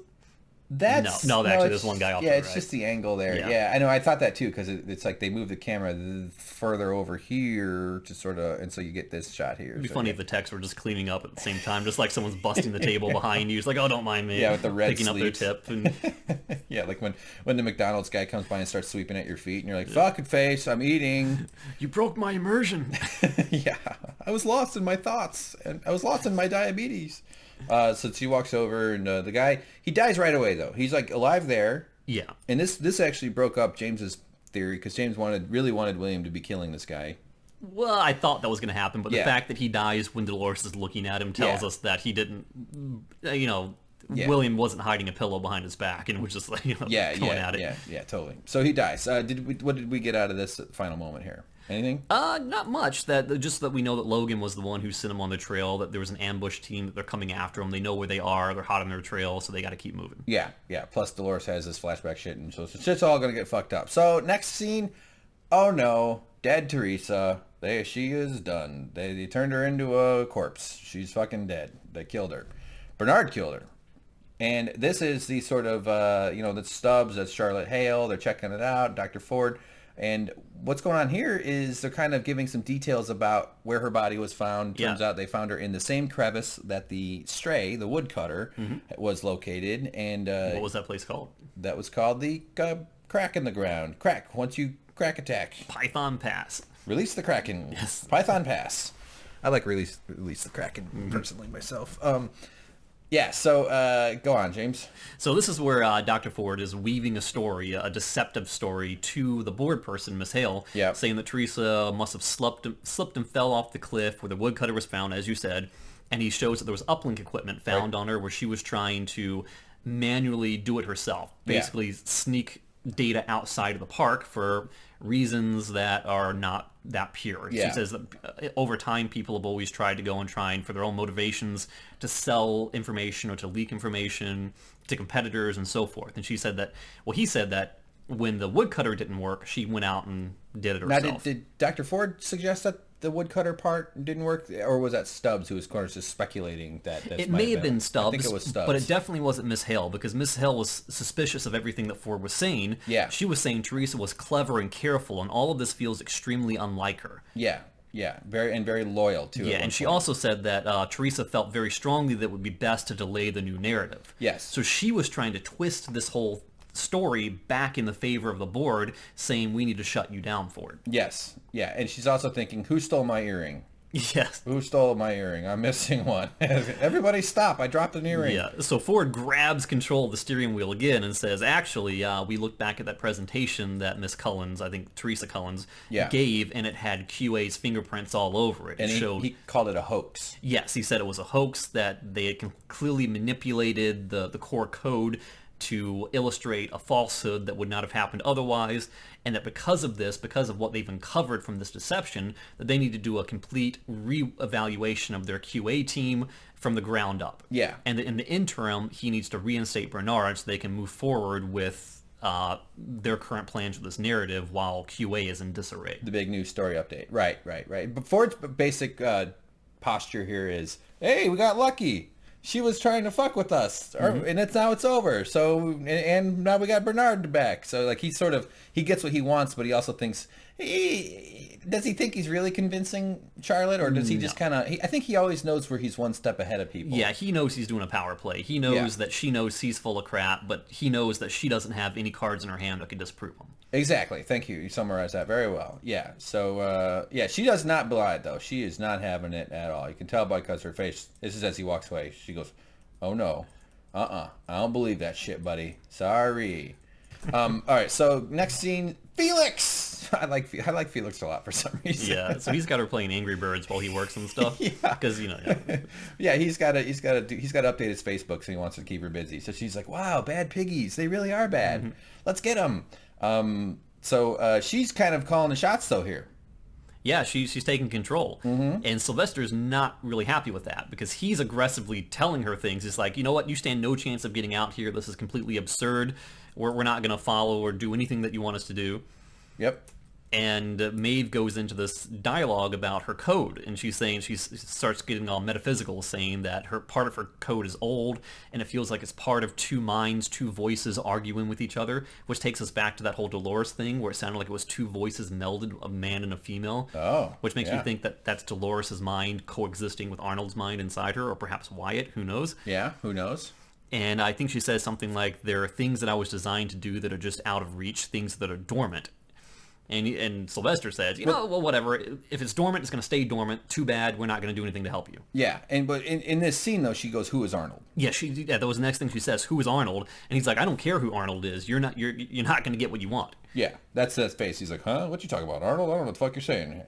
Actually, there's one guy off to the right. Yeah, it's just the angle there. Yeah, I know. I thought that too, because it's like they move the camera further over here to sort of, and so you get this shot here. It'd be funny if the techs were just cleaning up at the same time, just like someone's busting the table behind you. It's like, oh, don't mind me. Yeah, with the red picking sleeves. up their tip. And... yeah, like when the McDonald's guy comes by and starts sweeping at your feet, and you're like, fucking face, I'm eating. You broke my immersion. Yeah, I was lost in my thoughts, and I was lost in my diabetes. So she walks over, and the guy, he dies right away, though. He's like alive there. Yeah. And this actually broke up James's theory, because James really wanted William to be killing this guy. Well, I thought that was going to happen, but the fact that he dies when Dolores is looking at him tells us that he didn't, William wasn't hiding a pillow behind his back and was just like, going at it. Yeah, totally. So he dies. What did we get out of this final moment here? Anything? Not much. Just that we know that Logan was the one who sent him on the trail, that there was an ambush team, that they're coming after him. They know where they are. They're hot on their trail, so they got to keep moving. Yeah. Plus Dolores has this flashback shit, and so shit's all going to get fucked up. So next scene, oh no, dead Teresa. She is done. They turned her into a corpse. She's fucking dead. They killed her. Bernard killed her. And this is the sort of, the Stubbs, that's Charlotte Hale. They're checking it out. Dr. Ford. And what's going on here is they're kind of giving some details about where her body was found. Turns out they found her in the same crevice that the stray, the woodcutter, was located. And what was that place called? That was called the Crack in the Ground. Crack. Once you crack attack. Python Pass. Release the Kraken. Yes. Python Pass. I like release the Kraken personally myself. Yeah, so go on, James. So this is where Dr. Ford is weaving a story, a deceptive story, to the board person, Miss Hale, saying that Teresa must have slipped and fell off the cliff where the woodcutter was found, as you said, and he shows that there was uplink equipment found on her where she was trying to manually do it herself, basically sneak data outside of the park for reasons that are not that pure. She says that over time people have always tried to go and try and for their own motivations to sell information or to leak information to competitors and so forth. And she said that, well, he said that when the woodcutter didn't work, she went out and did it herself. Now, did Dr. Ford suggest that the woodcutter part didn't work, or was that Stubbs who was, of course, just speculating that? It may have been Stubbs. I think it was Stubbs, but it definitely wasn't Miss Hale, because Miss Hale was suspicious of everything that Ford was saying. Yeah, she was saying Teresa was clever and careful, and all of this feels extremely unlike her. Yeah, very loyal to it. Yeah, and she also said that Teresa felt very strongly that it would be best to delay the new narrative. Yes. So she was trying to twist this whole story back in the favor of the board, saying we need to shut you down, Ford. Yes, yeah, and she's also thinking, who stole my earring? Yes. Who stole my earring? I'm missing one. Everybody stop, I dropped an earring. Yeah, so Ford grabs control of the steering wheel again and says, actually, we looked back at that presentation that Miss Cullens, I think Teresa Cullens, gave, and it had QA's fingerprints all over it. And he called it a hoax. Yes, he said it was a hoax, that they had clearly manipulated the core code to illustrate a falsehood that would not have happened otherwise, and that because of this, because of what they've uncovered from this deception, that they need to do a complete re-evaluation of their QA team from the ground up. Yeah. And in the interim, he needs to reinstate Bernard so they can move forward with their current plans for this narrative while QA is in disarray. The big news story update. Right. But Ford's basic posture here is, hey, we got lucky. She was trying to fuck with us, and now it's over. So, and now we got Bernard back. So, like, he gets what he wants, but he also thinks, does he think he's really convincing Charlotte, or does he just kind of? I think he always knows where he's one step ahead of people. Yeah, he knows he's doing a power play. He knows that she knows he's full of crap, but he knows that she doesn't have any cards in her hand that can disprove him. Exactly. Thank you. You summarized that very well. Yeah. So, she does not blind, though. She is not having it at all. You can tell because her face, this is as he walks away. She goes, oh, no. I don't believe that shit, buddy. Sorry. All right. So, next scene, Felix. I like Felix a lot for some reason. Yeah. So he's got her playing Angry Birds while he works and stuff. Because, Yeah, he's got to update his Facebook, so he wants to keep her busy. So she's like, wow, bad piggies. They really are bad. Let's get them. So she's kind of calling the shots though here. Yeah, she's taking control. And Sylvester's not really happy with that, because he's aggressively telling her things. He's like, you know what, you stand no chance of getting out here. This is completely absurd. We're not going to follow or do anything that you want us to do. Yep. And Maeve goes into this dialogue about her code, and she's saying, she starts getting all metaphysical, saying that part of her code is old, and it feels like it's part of two minds, two voices arguing with each other, which takes us back to that whole Dolores thing, where it sounded like it was two voices melded, a man and a female. Which makes me think that that's Dolores' mind coexisting with Arnold's mind inside her, or perhaps Wyatt, who knows? Yeah, who knows? And I think she says something like, there are things that I was designed to do that are just out of reach, things that are dormant. And Sylvester says, well, whatever. If it's dormant, it's going to stay dormant. Too bad. We're not going to do anything to help you. Yeah, but in this scene, though, she goes, who is Arnold? Yeah, that was the next thing she says, who is Arnold? And he's like, I don't care who Arnold is. You're not going to get what you want. Yeah, that's that face. He's like, huh? What you talking about, Arnold? I don't know what the fuck you're saying.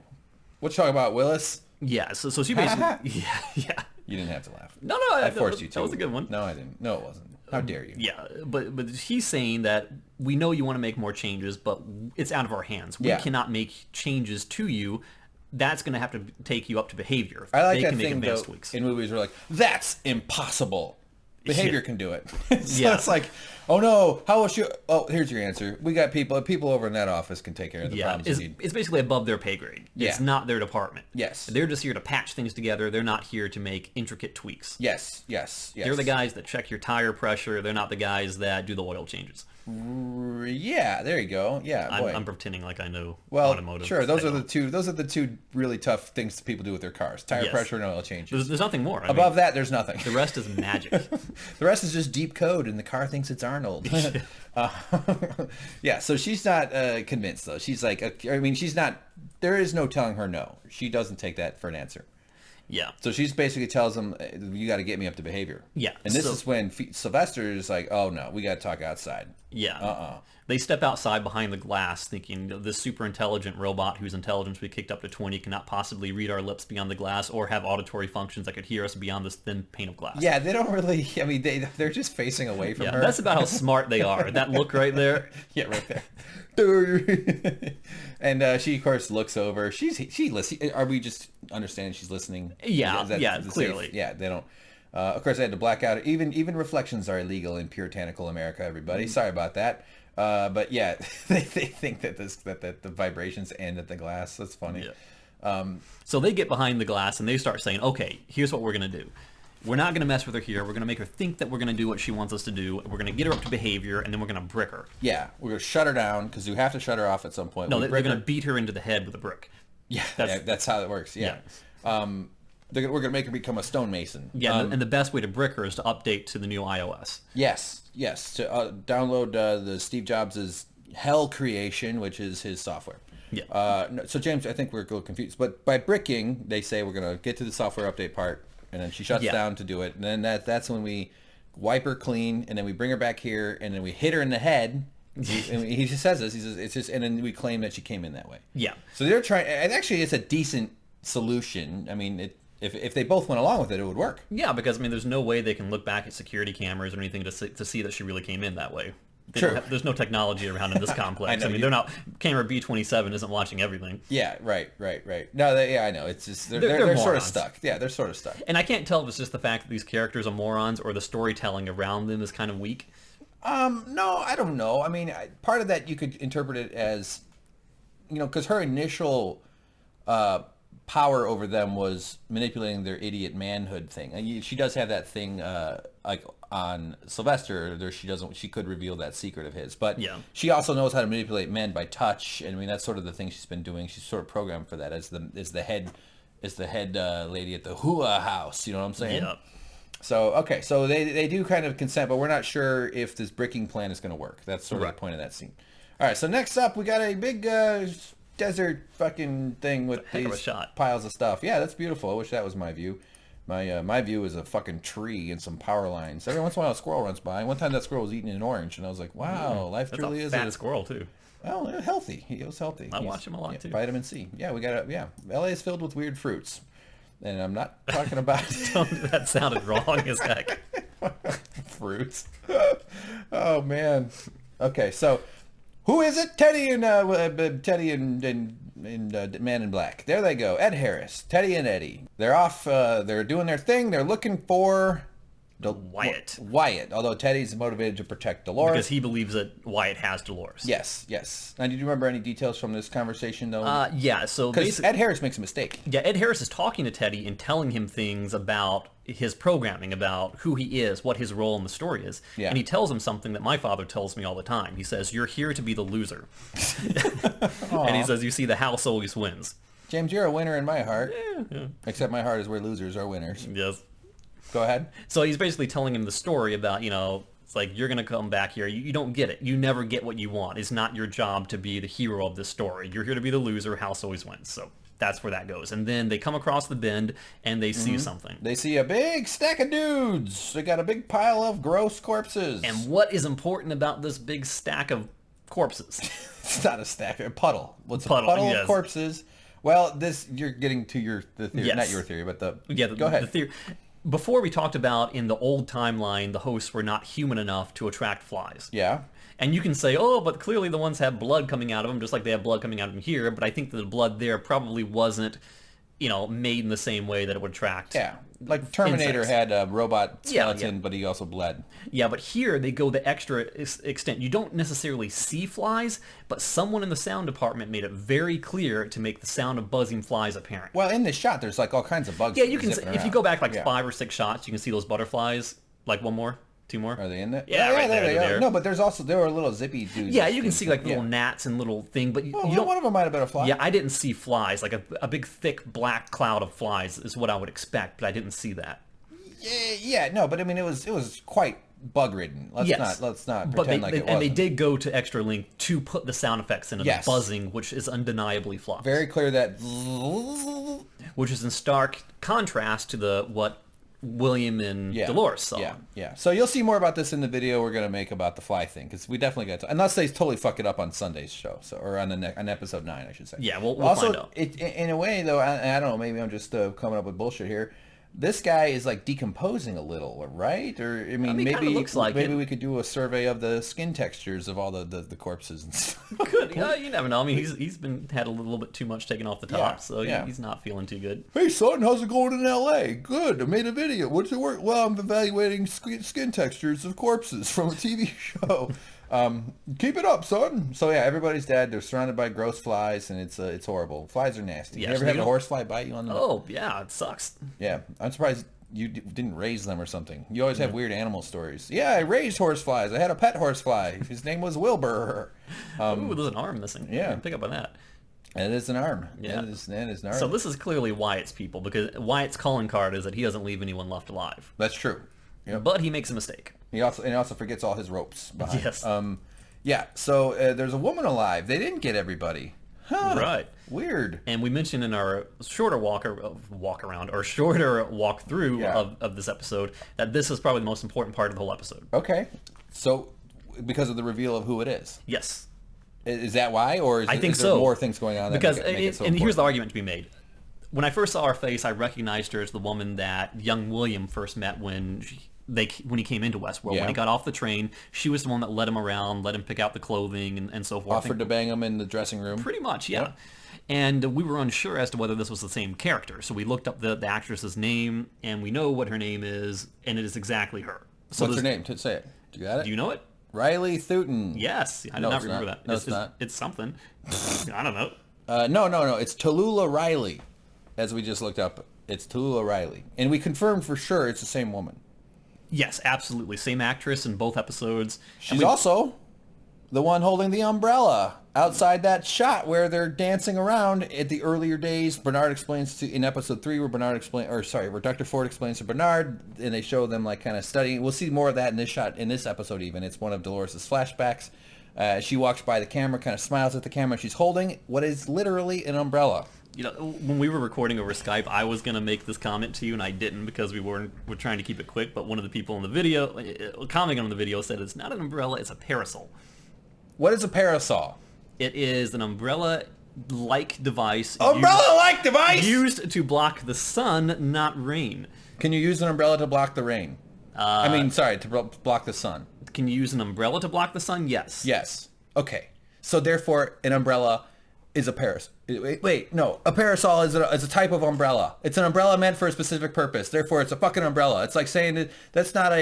What you talking about, Willis? Yeah, so she basically... yeah. You didn't have to laugh. No, I forced you to. That was a good one. No, I didn't. No, it wasn't. How dare you? Yeah, but he's saying that we know you want to make more changes, but it's out of our hands. We cannot make changes to you. That's going to have to take you up to behavior. I like that thing, though, in movies where like, that's impossible. Behavior can do it. So Yeah. it's like, oh no, how will she? Oh, here's your answer. We got people over in that office can take care of the problems you need. It's basically above their pay grade. It's Yeah. not their department. Yes. They're just here to patch things together. They're not here to make intricate tweaks. Yes. They're the guys that check your tire pressure. They're not the guys that do the oil changes. Yeah, there you go. Yeah, boy. I'm pretending like I know Well, automotive. sure. Those are the two really tough things that people do with their cars: tire Yes. pressure and oil changes. There's nothing more. I Above mean, that, there's nothing. the rest is magic. The rest is just deep code, and the car thinks it's Arnold. uh, yeah. So she's not convinced, though. She's like, I mean, she's not. There is no telling her no. She doesn't take that for an answer. Yeah. So she's basically tells him, "You got to get me up to behavior." Yeah. And this is when Sylvester is like, "Oh no, we got to talk outside." Yeah. They step outside behind the glass thinking this super intelligent robot whose intelligence we kicked up to 20 cannot possibly read our lips beyond the glass or have auditory functions that could hear us beyond this thin pane of glass. Yeah, they don't really, I mean, they're just facing away from her. That's about how smart they are. That look right there. Yeah, right there. And she, of course, looks over. She listens. Are we just understanding she's listening? Yeah, Is that the clearly. safe? Yeah, they don't. Of course, I had to black out. Even reflections are illegal in puritanical America, everybody. Sorry about that. But yeah, they think that the vibrations end at the glass. That's funny. Yeah. So they get behind the glass and they start saying, okay, here's what we're going to do. We're not going to mess with her here. We're going to make her think that we're going to do what she wants us to do. We're going to get her up to behavior, and then we're going to brick her. Yeah, we're going to shut her down because you have to shut her off at some point. No, they're going to beat her into the head with a brick. Yeah, that's how it works. Yeah. We're going to make her become a stonemason. Yeah, and the best way to brick her is to update to the new iOS. Yes. To download the Steve Jobs' Hell creation, which is his software. Yeah. So James, I think we're a little confused. But by bricking, they say we're going to get to the software update part, and then she shuts down to do it. And then that's when we wipe her clean, and then we bring her back here, and then we hit her in the head. And he just says this. He says it's just, and then we claim that she came in that way. Yeah. So they're trying. And actually, it's a decent solution. I mean, if they both went along with it, it would work. Yeah, because I mean, there's no way they can look back at security cameras or anything to see that she really came in that way. There's no technology around in this complex. I mean, they're not. Camera B27 isn't watching everything. Yeah, right. No, I know. It's just they're sort of stuck. Yeah, they're sort of stuck. And I can't tell if it's just the fact that these characters are morons or the storytelling around them is kind of weak. No, I don't know. I mean, part of that you could interpret it as, because her initial power over them was manipulating their idiot manhood thing. And she does have that thing, like on Sylvester. She could reveal that secret of his, but she also knows how to manipulate men by touch. And I mean, that's sort of the thing she's been doing. She's sort of programmed for that as the head lady at the Hua house. You know what I'm saying? Yeah. So, okay, so they do kind of consent, but we're not sure if this bricking plan is going to work. That's sort of the point of that scene. All right, so next up, we got a big desert fucking thing with these piles of stuff. Yeah, that's beautiful. I wish that was my view. My view is a fucking tree and some power lines. Every once in a while, a squirrel runs by. One time, that squirrel was eating an orange, and I was like, wow, life truly is a squirrel, too. Well, healthy. He was healthy. I watch him a lot, too. Vitamin C. Yeah, LA is filled with weird fruits. And I'm not talking about... That sounded wrong as heck. Fruits. Oh, man. Okay, so who is it? Teddy and Man in Black. There they go. Ed Harris. Teddy and Eddie. They're off. They're doing their thing. They're looking for... Wyatt, although Teddy's motivated to protect Dolores. Because he believes that Wyatt has Dolores. Yes. Now, did you remember any details from this conversation, though? Yeah, so because Ed Harris makes a mistake. Yeah, Ed Harris is talking to Teddy and telling him things about his programming, about who he is, what his role in the story is. Yeah. And he tells him something that my father tells me all the time. He says, you're here to be the loser. And he says, you see, the house always wins. James, you're a winner in my heart. Yeah. Except my heart is where losers are winners. Yes. Go ahead. So he's basically telling him the story about, it's like, you're going to come back here. You don't get it. You never get what you want. It's not your job to be the hero of this story. You're here to be the loser. House always wins. So that's where that goes. And then they come across the bend and they see something. They see a big stack of dudes. They got a big pile of gross corpses. And what is important about this big stack of corpses? It's not a stack. A puddle. What's a puddle of corpses? Well, you're getting to the theory. Yes. Not your theory, but go ahead. The theory. Before we talked about in the old timeline, the hosts were not human enough to attract flies. Yeah. And you can say, but clearly the ones have blood coming out of them, just like they have blood coming out of them here. But I think that the blood there probably wasn't made in the same way that it would attract. Yeah. Like Terminator insects. had a robot skeleton, yeah. but he also bled. Yeah, but here they go the extra extent. You don't necessarily see flies, but someone in the sound department made it very clear to make the sound of buzzing flies apparent. Well, in this shot, there's like all kinds of bugs. Yeah, you can. zipping If you around. go back like Yeah. 5 or 6 shots, you can see those butterflies. Like one more, 2 more. Are they in there? Yeah, Oh, right there, they they're are. there. No, but there were little zippy dudes. Yeah, you can things see like little yeah. gnats and little thing, but Well, you don't. one of them might have been a fly. Yeah, I didn't see flies. Like a big thick black cloud of flies is what I would expect, but I didn't see that. Yeah, no, but I mean, it was quite bug ridden. Let's not But pretend like it wasn't. and they did go to extra length to put the sound effects into Yes. the buzzing, which is undeniably flawless. Very clear that. Which is in stark contrast to what William and Dolores saw. Yeah. So you'll see more about this in the video we're gonna make about the fly thing, because we definitely got to, unless they totally fuck it up on Sunday's show, or on on episode 9, I should say. Yeah, we'll also, find out. In a way, though, I don't know. Maybe I'm just coming up with bullshit here. This guy is like decomposing a little, right? Or I mean maybe looks like maybe it. we could do a survey of the skin textures of all the corpses and stuff. Good. Yeah, you never know. I mean, he's had a little bit too much taken off the top, Yeah, so yeah. he's not feeling too good. Hey son, how's it going in LA? Good, I made a video. What's it work? Well, I'm evaluating skin textures of corpses from a TV show. Keep it up, son. So yeah, everybody's dead. They're surrounded by gross flies, and it's horrible. Flies are nasty. Yeah, you ever so had you a don't- horsefly bite you on the? Oh, yeah, it sucks. Yeah, I'm surprised you didn't raise them or something. You always have weird animal stories. Yeah, I raised horseflies. I had a pet horsefly. His name was Wilbur. Ooh, there's an arm missing. yeah. I didn't pick up on that. And it is an arm. Yeah. It is an arm. So this is clearly Wyatt's people, because Wyatt's calling card is that he doesn't leave anyone left alive. That's true. Yep. But he makes a mistake. He also forgets all his ropes behind. Yes. Yeah. So there's a woman alive. They didn't get everybody. Huh. Right. Weird. And we mentioned in our shorter walk around or shorter walkthrough Yeah. of this episode that this is probably the most important part of the whole episode. Okay. So because of the reveal of who it is. Yes. Is that why, or is, I think is there so. more things going on? That Because, make it so and here's the important? argument to be made. When I first saw her face, I recognized her as the woman that young William first met when he came into Westworld. Yeah. When he got off the train, she was the one that led him around, let him pick out the clothing and so forth. Offered to bang him in the dressing room. Pretty much, yeah. Yep. And we were unsure as to whether this was the same character. So we looked up the actress's name, and we know what her name is, and it is exactly her. So What's her name? Say it. Do you got it? Do you know it? Riley Thutton. Yes. I did No, not it's remember not. that. No, it's not. It's something. I don't know. No. It's Tallulah Riley. As we just looked up, it's Tallulah Riley. And we confirmed for sure it's the same woman. Yes, absolutely. Same actress in both episodes. She's also the one holding the umbrella outside that shot where they're dancing around at the earlier days. Bernard explains in episode 3 where where Dr. Ford explains to Bernard, and they show them like kind of studying. We'll see more of that in this episode even. It's one of Dolores' flashbacks. She walks by the camera, kind of smiles at the camera. She's holding what is literally an umbrella. You know, when we were recording over Skype, I was going to make this comment to you, and I didn't because we're trying to keep it quick. But one of the people in the video, commenting on the video, said it's not an umbrella, it's a parasol. What is a parasol? It is an umbrella-like device. Umbrella-like device? Used to block the sun, not rain. Can you use an umbrella to block the rain? To block the sun. Can you use an umbrella to block the sun? Yes. Yes. Okay. So therefore, an umbrella is a parasol. Wait, no. A parasol is a type of umbrella. It's an umbrella meant for a specific purpose. Therefore, it's a fucking umbrella. It's like saying that's not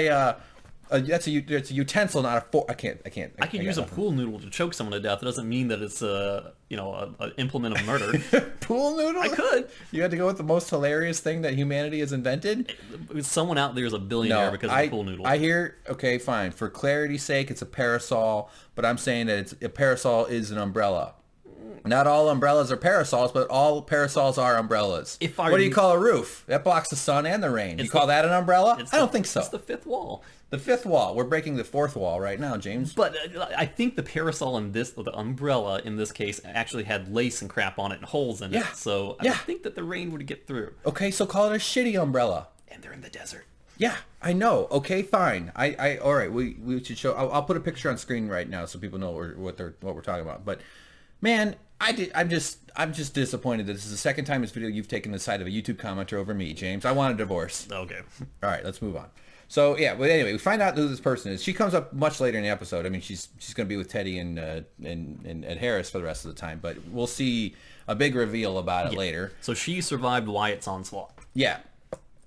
it's a utensil, not a fork. I can use a pool noodle to choke someone to death. It doesn't mean that it's an implement of murder. Pool noodle? I could. You had to go with the most hilarious thing that humanity has invented? Someone out there is a billionaire because of the pool noodle. I hear, okay, fine. For clarity's sake, it's a parasol, but I'm saying that a parasol is an umbrella. Not all umbrellas are parasols, but all parasols are umbrellas. What do you call a roof? That blocks the sun and the rain. You call that an umbrella? I don't think so. It's the fifth wall. The fifth wall. We're breaking the fourth wall right now, James. But I think the parasol the umbrella in this case, actually had lace and crap on it and holes in it. So I think that the rain would get through. Okay, so call it a shitty umbrella. And they're in the desert. Yeah, I know. Okay, fine. All right. We should show. I'll put a picture on screen right now so people know what we're talking about. But man, I'm just disappointed that this is the second time in this video you've taken the side of a YouTube commenter over me, James. I want a divorce. Okay. All right, let's move on. So yeah, but anyway, we find out who this person is. She comes up much later in the episode. I mean, she's going to be with Teddy and Harris for the rest of the time. But we'll see a big reveal about it later. So she survived Wyatt's onslaught. Yeah,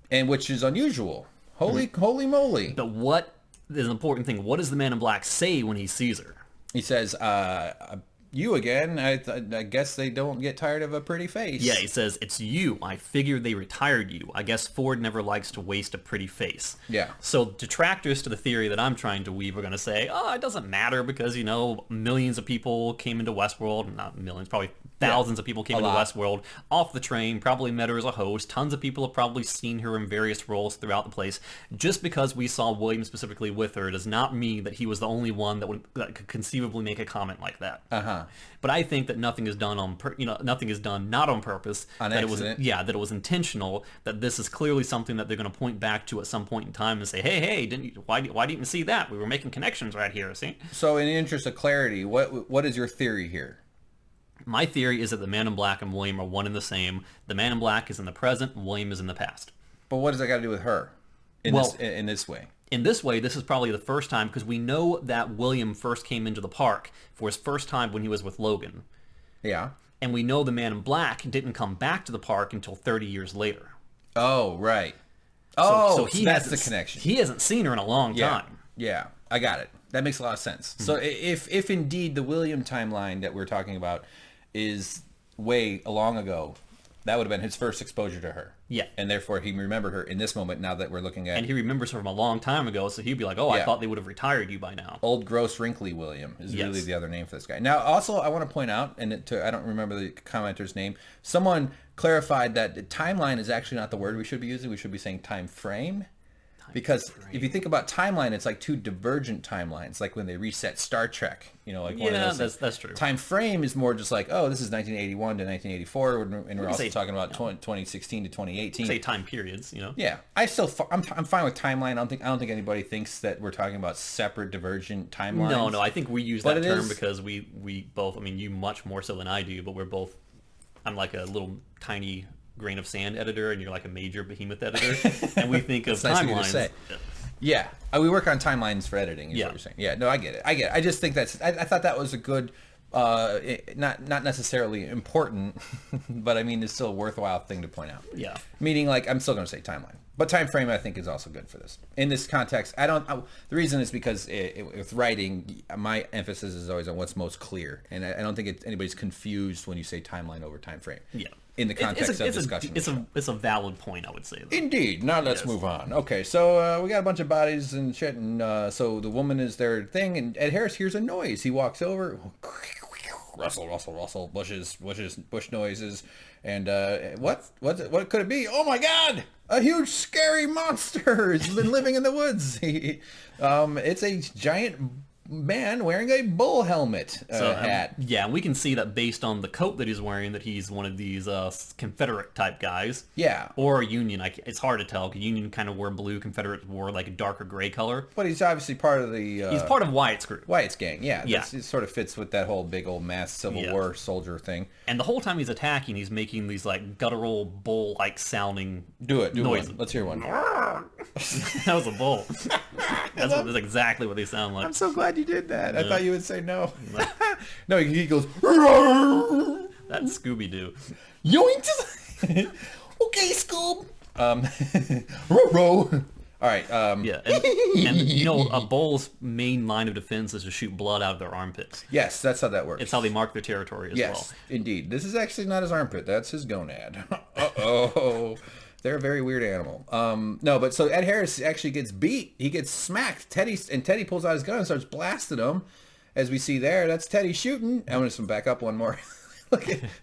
and which is unusual. Holy moly! But what is an important thing? What does the Man in Black say when he sees her? He says, you again? I guess they don't get tired of a pretty face. Yeah, he says, it's you. I figured they retired you. I guess Ford never likes to waste a pretty face. Yeah. So detractors to the theory that I'm trying to weave are going to say, oh, it doesn't matter because, you know, millions of people came into Westworld. Not millions, probably thousands of people came into Westworld off the train, probably met her as a host. Tons of people have probably seen her in various roles throughout the place. Just because we saw William specifically with her does not mean that he was the only one that could conceivably make a comment like that. But I think that nothing is done nothing is done not on purpose. On that accident. That it was intentional. That this is clearly something that they're going to point back to at some point in time and say, hey, why didn't you see that? We were making connections right here. See. So, in the interest of clarity, what is your theory here? My theory is that the Man in Black and William are one and the same. The Man in Black is in the present, William is in the past. But what does that got to do with her? In this way. In this way, this is probably the first time, because we know that William first came into the park for his first time when he was with Logan. Yeah. And we know the Man in Black didn't come back to the park until 30 years later. Oh, right. So That's the connection. He hasn't seen her in a long time. Yeah, I got it. That makes a lot of sense. So if indeed the William timeline that we're talking about is way long ago, that would have been his first exposure to her. Yeah. And therefore he remembered her in this moment now that we're looking at... And he remembers her from a long time ago, so he'd be like, I thought they would have retired you by now. Old, gross, wrinkly William is really the other name for this guy. Now, also, I want to point out, and I don't remember the commenter's name, someone clarified that the timeline is actually not the word we should be using. We should be saying time frame. Because if you think about timeline, it's like two divergent timelines, like when they reset Star Trek, one of those. That's true. Time frame is more just like, this is 1981 to 1984, and we're also talking about 2016 to 2018. Say time periods, Yeah, I'm fine with timeline. I don't think anybody thinks that we're talking about separate divergent timelines. No, I think we use that term because we both. I mean, you much more so than I do, but we're both. I'm like a little tiny grain of sand editor and you're like a major behemoth editor, and we think of timelines. Yeah, we work on timelines for editing is what you're saying. Yeah, no, I get it. I just think I thought that was a good not necessarily important, but I mean it's still a worthwhile thing to point out. Yeah, meaning like I'm still going to say timeline, but time frame I think is also good for this in this context. The reason is because with writing, my emphasis is always on what's most clear, and I don't think anybody's confused when you say timeline over time frame. Yeah. In the context of discussion. It's a valid point, I would say. Though. Indeed. Now let's move on. Okay, so we got a bunch of bodies and shit, and so the woman is their thing, and Ed Harris hears a noise. He walks over, rustle, bush noises, and what could it be? Oh my God! A huge scary monster has been living in the woods. It's a giant man wearing a bull helmet hat. Yeah, we can see that based on the coat that he's wearing that he's one of these Confederate type guys. Yeah. Or Union. It's hard to tell because Union kind of wore blue. Confederates wore like a darker gray color. But he's obviously part of the... he's part of Wyatt's group. Wyatt's gang, yeah. It sort of fits with that whole big old mass Civil War soldier thing. And the whole time he's attacking, he's making these like guttural bull-like sounding noises. One. Let's hear one. That was a bull. That's exactly what they sound like. I'm so glad you did that. I thought you would say no. No, he goes... That's Scooby-Doo. Yoink! Okay, Scoob. Row. All right. Yeah, and a bull's main line of defense is to shoot blood out of their armpits. Yes, that's how that works. It's how they mark their territory as well. Yes, indeed. This is actually not his armpit. That's his gonad. Uh-oh. They're a very weird animal. No, but so Ed Harris actually gets beat. He gets smacked. Teddy pulls out his gun and starts blasting him. As we see there, that's Teddy shooting. I'm going to back up one more.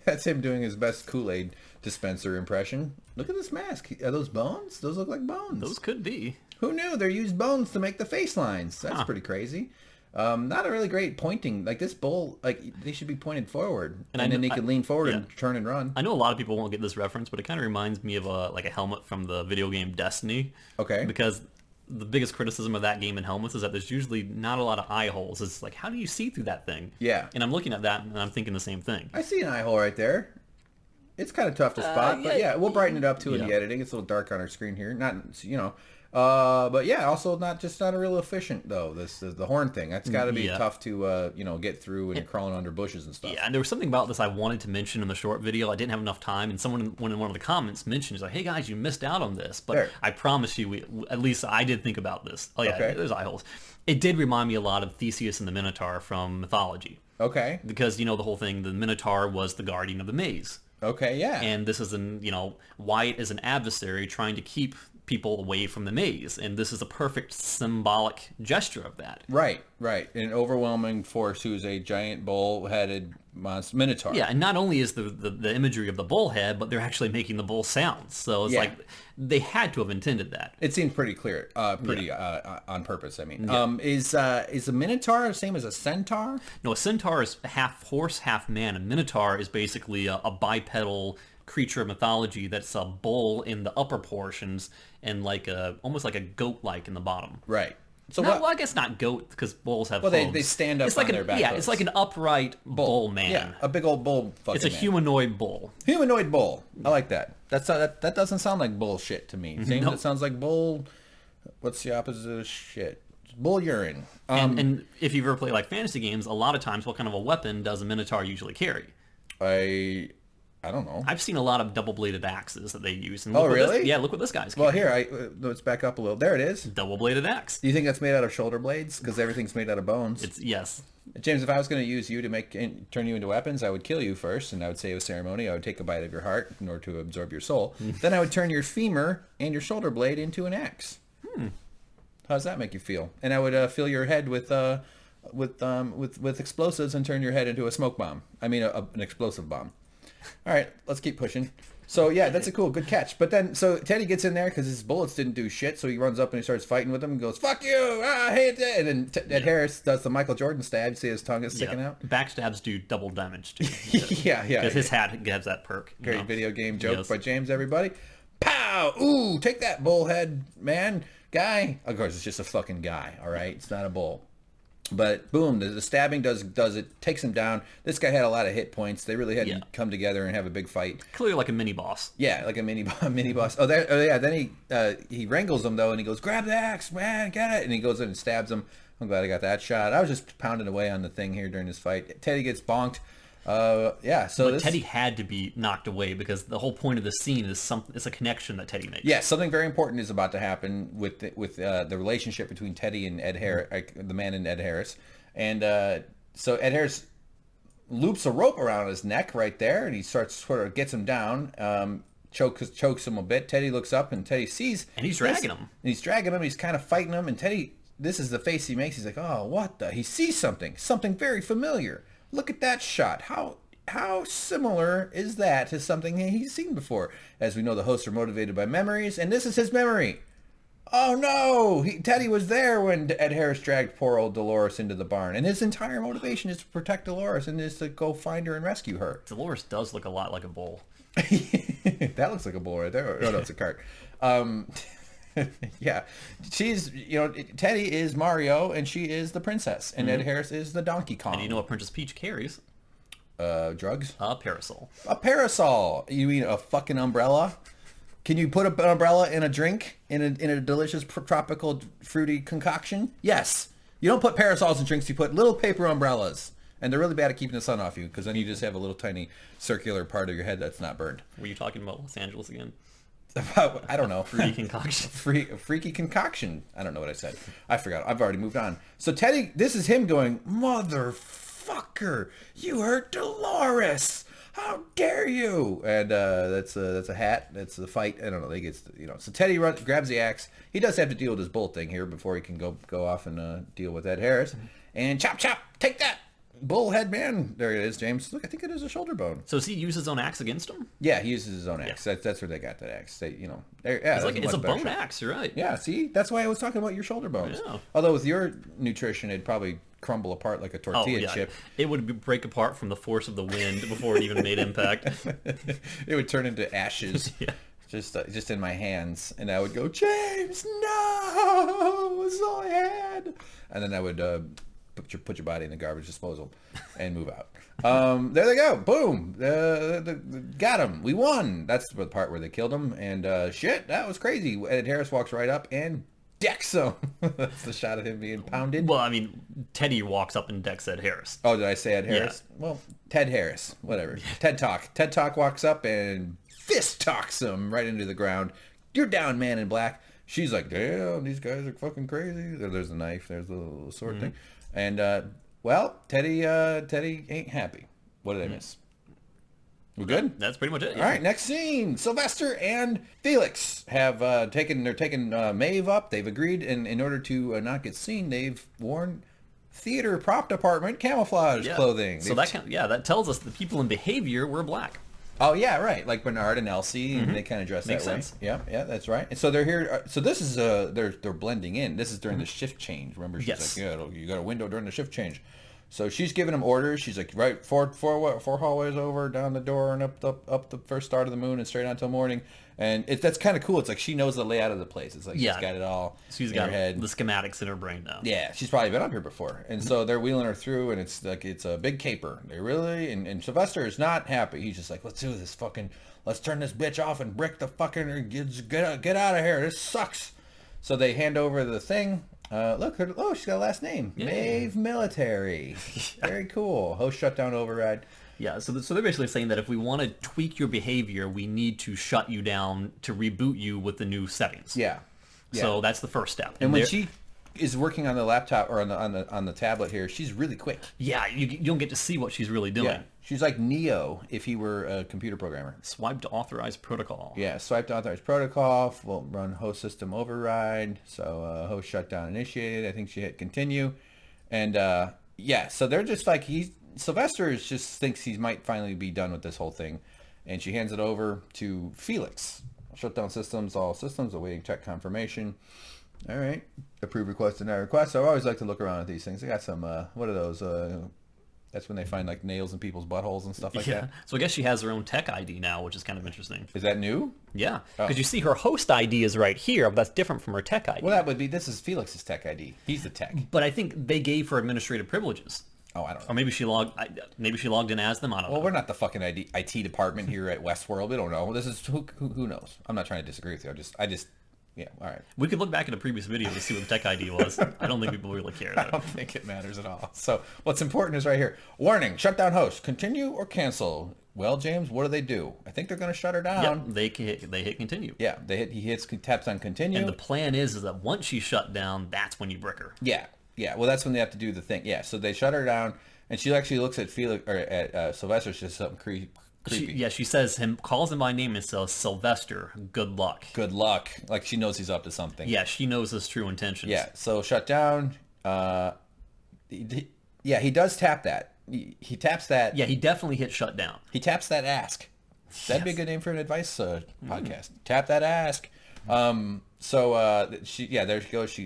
That's him doing his best Kool-Aid dispenser impression. Look at this mask. Are those bones? Those look like bones. Those could be. Who knew? They used bones to make the face lines. That's pretty crazy. Not a really great pointing. Like this bull, like they should be pointed forward, and then he could lean forward and turn and run. I know a lot of people won't get this reference, but it kind of reminds me of a helmet from the video game Destiny. Okay. Because the biggest criticism of that game in helmets is that there's usually not a lot of eye holes. It's like, how do you see through that thing? Yeah. And I'm looking at that and I'm thinking the same thing. I see an eye hole right there. It's kind of tough to spot, but we'll brighten it up too in the editing. It's a little dark on our screen here. Not, But yeah, also not a real efficient though. This is the horn thing. That's got to be tough to get through and crawling under bushes and stuff. Yeah, and there was something about this I wanted to mention in the short video. I didn't have enough time, and someone in one of the comments mentioned, he's like, "Hey guys, you missed out on this." But There. I promise you, at least I did think about this. Oh yeah, Okay. there's eye holes. It did remind me a lot of Theseus and the Minotaur from mythology, Okay. because the whole thing, the Minotaur was the guardian of the maze. Okay. Yeah. And this is Wyatt is an adversary trying to keep people away from the maze, and this is a perfect symbolic gesture of that. Right. An overwhelming force who's a giant bull-headed monster minotaur. Yeah, and not only is the imagery of the bull head, but they're actually making the bull sounds. So it's like they had to have intended that. It seems pretty clear, on purpose. I mean, is a minotaur the same as a centaur? No, a centaur is half horse, half man. A minotaur is basically a bipedal creature of mythology that's a bull in the upper portions and almost like a goat-like in the bottom. Right. So Well, I guess not goat, because bulls have hooves. they stand up it's like on their back Yeah, hooves. it's like an upright bull man. Yeah, a big old bull fucking It's a man. humanoid bull. Humanoid bull. I like that. That doesn't sound like bullshit to me. James, Nope. It sounds like bull. What's the opposite of shit? Bull urine. And if you've ever played fantasy games, a lot of times what kind of a weapon does a minotaur usually carry? I don't know. I've seen a lot of double-bladed axes that they use. And Oh, look what really? Look what this guy's Well, carrying. here, let's back up a little. There it is. Double-bladed axe. Do you think that's made out of shoulder blades? Because everything's made out of bones. Yes. James, if I was going to use you to turn you into weapons, I would kill you first, and I would say a ceremony. I would take a bite of your heart in order to absorb your soul. Then I would turn your femur and your shoulder blade into an axe. How does that make you feel? And I would fill your head with explosives and turn your head into a smoke bomb. I mean, an explosive bomb. All right, let's keep pushing. So yeah, that's a good catch. But then, so Teddy gets in there because his bullets didn't do shit. So he runs up and he starts fighting with them and goes, "Fuck you! I hate it!" And then Ed Harris does the Michael Jordan stab. You see his tongue is sticking out. Backstabs do double damage too. Yeah. Because his hat has that perk. Great video game joke Yes. by James, everybody. Pow! Ooh, take that, bullhead man guy. Of course, it's just a fucking guy. All right, it's not a bull. But boom, the stabbing does it, takes him down. This guy had a lot of hit points. They really had to come together and have a big fight. Clearly like a mini boss. Yeah, like a mini boss. Oh yeah. Then he wrangles him though, and he goes, "Grab the axe, man, get it!" And he goes in and stabs him. I'm glad I got that shot. I was just pounding away on the thing here during this fight. Teddy gets bonked. So Teddy had to be knocked away because the whole point of the scene is it's a connection that Teddy makes. Yeah, something very important is about to happen with the relationship between Teddy and Ed Harris, the man and Ed Harris. And so Ed Harris loops a rope around his neck right there, and he gets him down, chokes him a bit. Teddy looks up, and Teddy sees... And he's dragging him. And he's dragging him, he's kind of fighting him, and Teddy, this is the face he makes. He's like, oh, what the... He sees something very familiar. Look at that shot. How similar is that to something he's seen before? As we know, the hosts are motivated by memories, and this is his memory. Oh no! Teddy was there when Ed Harris dragged poor old Dolores into the barn, and his entire motivation is to protect Dolores and is to go find her and rescue her. Dolores does look a lot like a bull. That looks like a bull right there. Oh no, it's a cart. Yeah, she's Teddy is Mario and she is the princess, and Ed Harris is the Donkey Kong. And you know what Princess Peach carries? Drugs. A parasol. A parasol. You mean a fucking umbrella? Can you put an umbrella in a drink in a delicious tropical fruity concoction? Yes. You don't put parasols in drinks. You put little paper umbrellas, and they're really bad at keeping the sun off you because then you just have a little tiny circular part of your head that's not burned. Were you talking about Los Angeles again? I don't know. Fruity concoction. Freaky concoction. I don't know what I said. I forgot. I've already moved on. So Teddy, this is him going, motherfucker, you hurt Dolores. How dare you? And that's a hat. That's the fight. I don't know. They get So Teddy grabs the axe. He does have to deal with his bull thing here before he can go off and deal with Ed Harris. And chop, take that. Bullhead man. There it is, James. Look, I think it is a shoulder bone. So does he use his own axe against him? Yeah, he uses his own axe. Yeah. That's where they got that axe. It's a bone axe, you're right. Yeah, see? That's why I was talking about your shoulder bones. Yeah. Although with your nutrition, it'd probably crumble apart like a tortilla chip. It would break apart from the force of the wind before it even made impact. It would turn into ashes. Yeah. Just in my hands, and I would go, James, no, it's all I had, and then I would put your body in the garbage disposal and move out. There they go. Boom. Got him. We won. That's the part where they killed him. And shit, that was crazy. Ed Harris walks right up and decks him. That's the shot of him being pounded. Well, I mean, Teddy walks up and decks Ed Harris. Oh, did I say Ed Harris? Yeah. Well, Ted Harris. Whatever. Ted Talk. Ted Talk walks up and fist talks him right into the ground. You're down, man in black. She's like, damn, these guys are fucking crazy. There's the knife. There's the little sword thing. And, well, Teddy ain't happy. What did I miss? We're good? That's pretty much it. Yeah. All right, next scene. Sylvester and Felix have taken Maeve up. They've agreed, and in order to not get seen, they've worn theater prop department camouflage clothing. So that tells us the people in behavior were black. Oh yeah, right. Like Bernard and Elsie, and they kind of dress Makes that sense. way. Yeah, that's right. And so they're here. So this is they're blending in. This is during the shift change. Remember, she's like, yeah, you got a window during the shift change. So she's giving them orders. She's like, right, four hallways over, down the door, and up the first star to the moon, and straight on till morning. And that's kind of cool. It's like she knows the layout of the place. It's like she's got it all. She's got her head. The schematics in her brain now. Yeah, she's probably been up here before. And so they're wheeling her through, and it's like it's a big caper. They really and Sylvester is not happy. He's just like, let's do this fucking. Let's turn this bitch off and brick the fucking get out of here. This sucks. So they hand over the thing. Look, she's got a last name. Yeah. Maeve Military. Very cool. Host shutdown override. Yeah, so they're basically saying that if we want to tweak your behavior, we need to shut you down to reboot you with the new settings. Yeah. So that's the first step. And when she is working on the laptop or on the tablet here, she's really quick. Yeah, you don't get to see what she's really doing. Yeah. She's like Neo if he were a computer programmer. Swipe to authorize protocol. Yeah, swipe to authorize protocol. We'll run host system override. So host shutdown initiated. I think she hit continue. And so they're just like Sylvester just thinks he might finally be done with this whole thing. And she hands it over to Felix. Shutdown systems, all systems, awaiting check confirmation. All right. Approve request, deny request. So I always like to look around at these things. I got some, what are those? That's when they find like nails in people's buttholes and stuff like that. So I guess she has her own tech ID now, which is kind of interesting. Is that new? Yeah, because you see her host ID is right here, but that's different from her tech ID. Well, this is Felix's tech ID. He's the tech. But I think they gave her administrative privileges. Oh, I don't know. Or maybe she logged in as them. I don't know. Well, we're not the fucking IT department here at Westworld. We don't know. This is who knows. I'm not trying to disagree with you. I just. Yeah, all right. We could look back at a previous video to see what the tech ID was. I don't think people really care, though. I don't think it matters at all. So what's important is right here. Warning, shutdown host. Continue or cancel. Well, James, what do? I think they're going to shut her down. Yeah, they hit continue. Yeah, he taps on continue. And the plan is that once she's shut down, that's when you brick her. Yeah. Well, that's when they have to do the thing. Yeah, so they shut her down, and she actually looks at Felix or at Sylvester. She says something creepy. She calls him by name and says, Sylvester, good luck. Good luck. Like she knows he's up to something. Yeah, she knows his true intentions. Yeah, so shut down. He does tap that. He taps that. Yeah, he definitely hit shut down. He taps that ask. That'd be a good name for an advice podcast. Tap that ask. There she goes.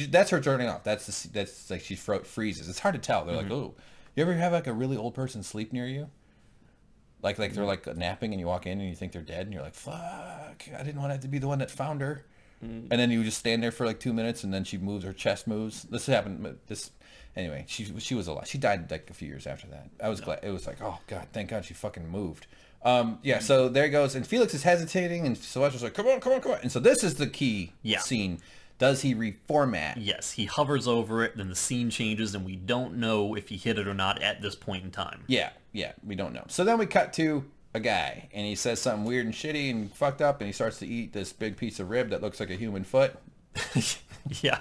That's her turning off. That's like she freezes. It's hard to tell. They're like, oh, you ever have like a really old person sleep near you? Like they're like napping and you walk in and you think they're dead and you're like, fuck, I didn't want to have to be the one that found her. And then you just stand there for like 2 minutes and then she moves, her chest moves. This happened. Anyway, she was alive. She died like a few years after that. I was glad. It was like, oh God, thank God she fucking moved. So there he goes. And Felix is hesitating and Sylvester's like, come on. And so this is the key scene. Does he reformat? Yes, he hovers over it, then the scene changes, and we don't know if he hit it or not at this point in time. Yeah, we don't know. So then we cut to a guy, and he says something weird and shitty and fucked up, and he starts to eat this big piece of rib that looks like a human foot. Yeah.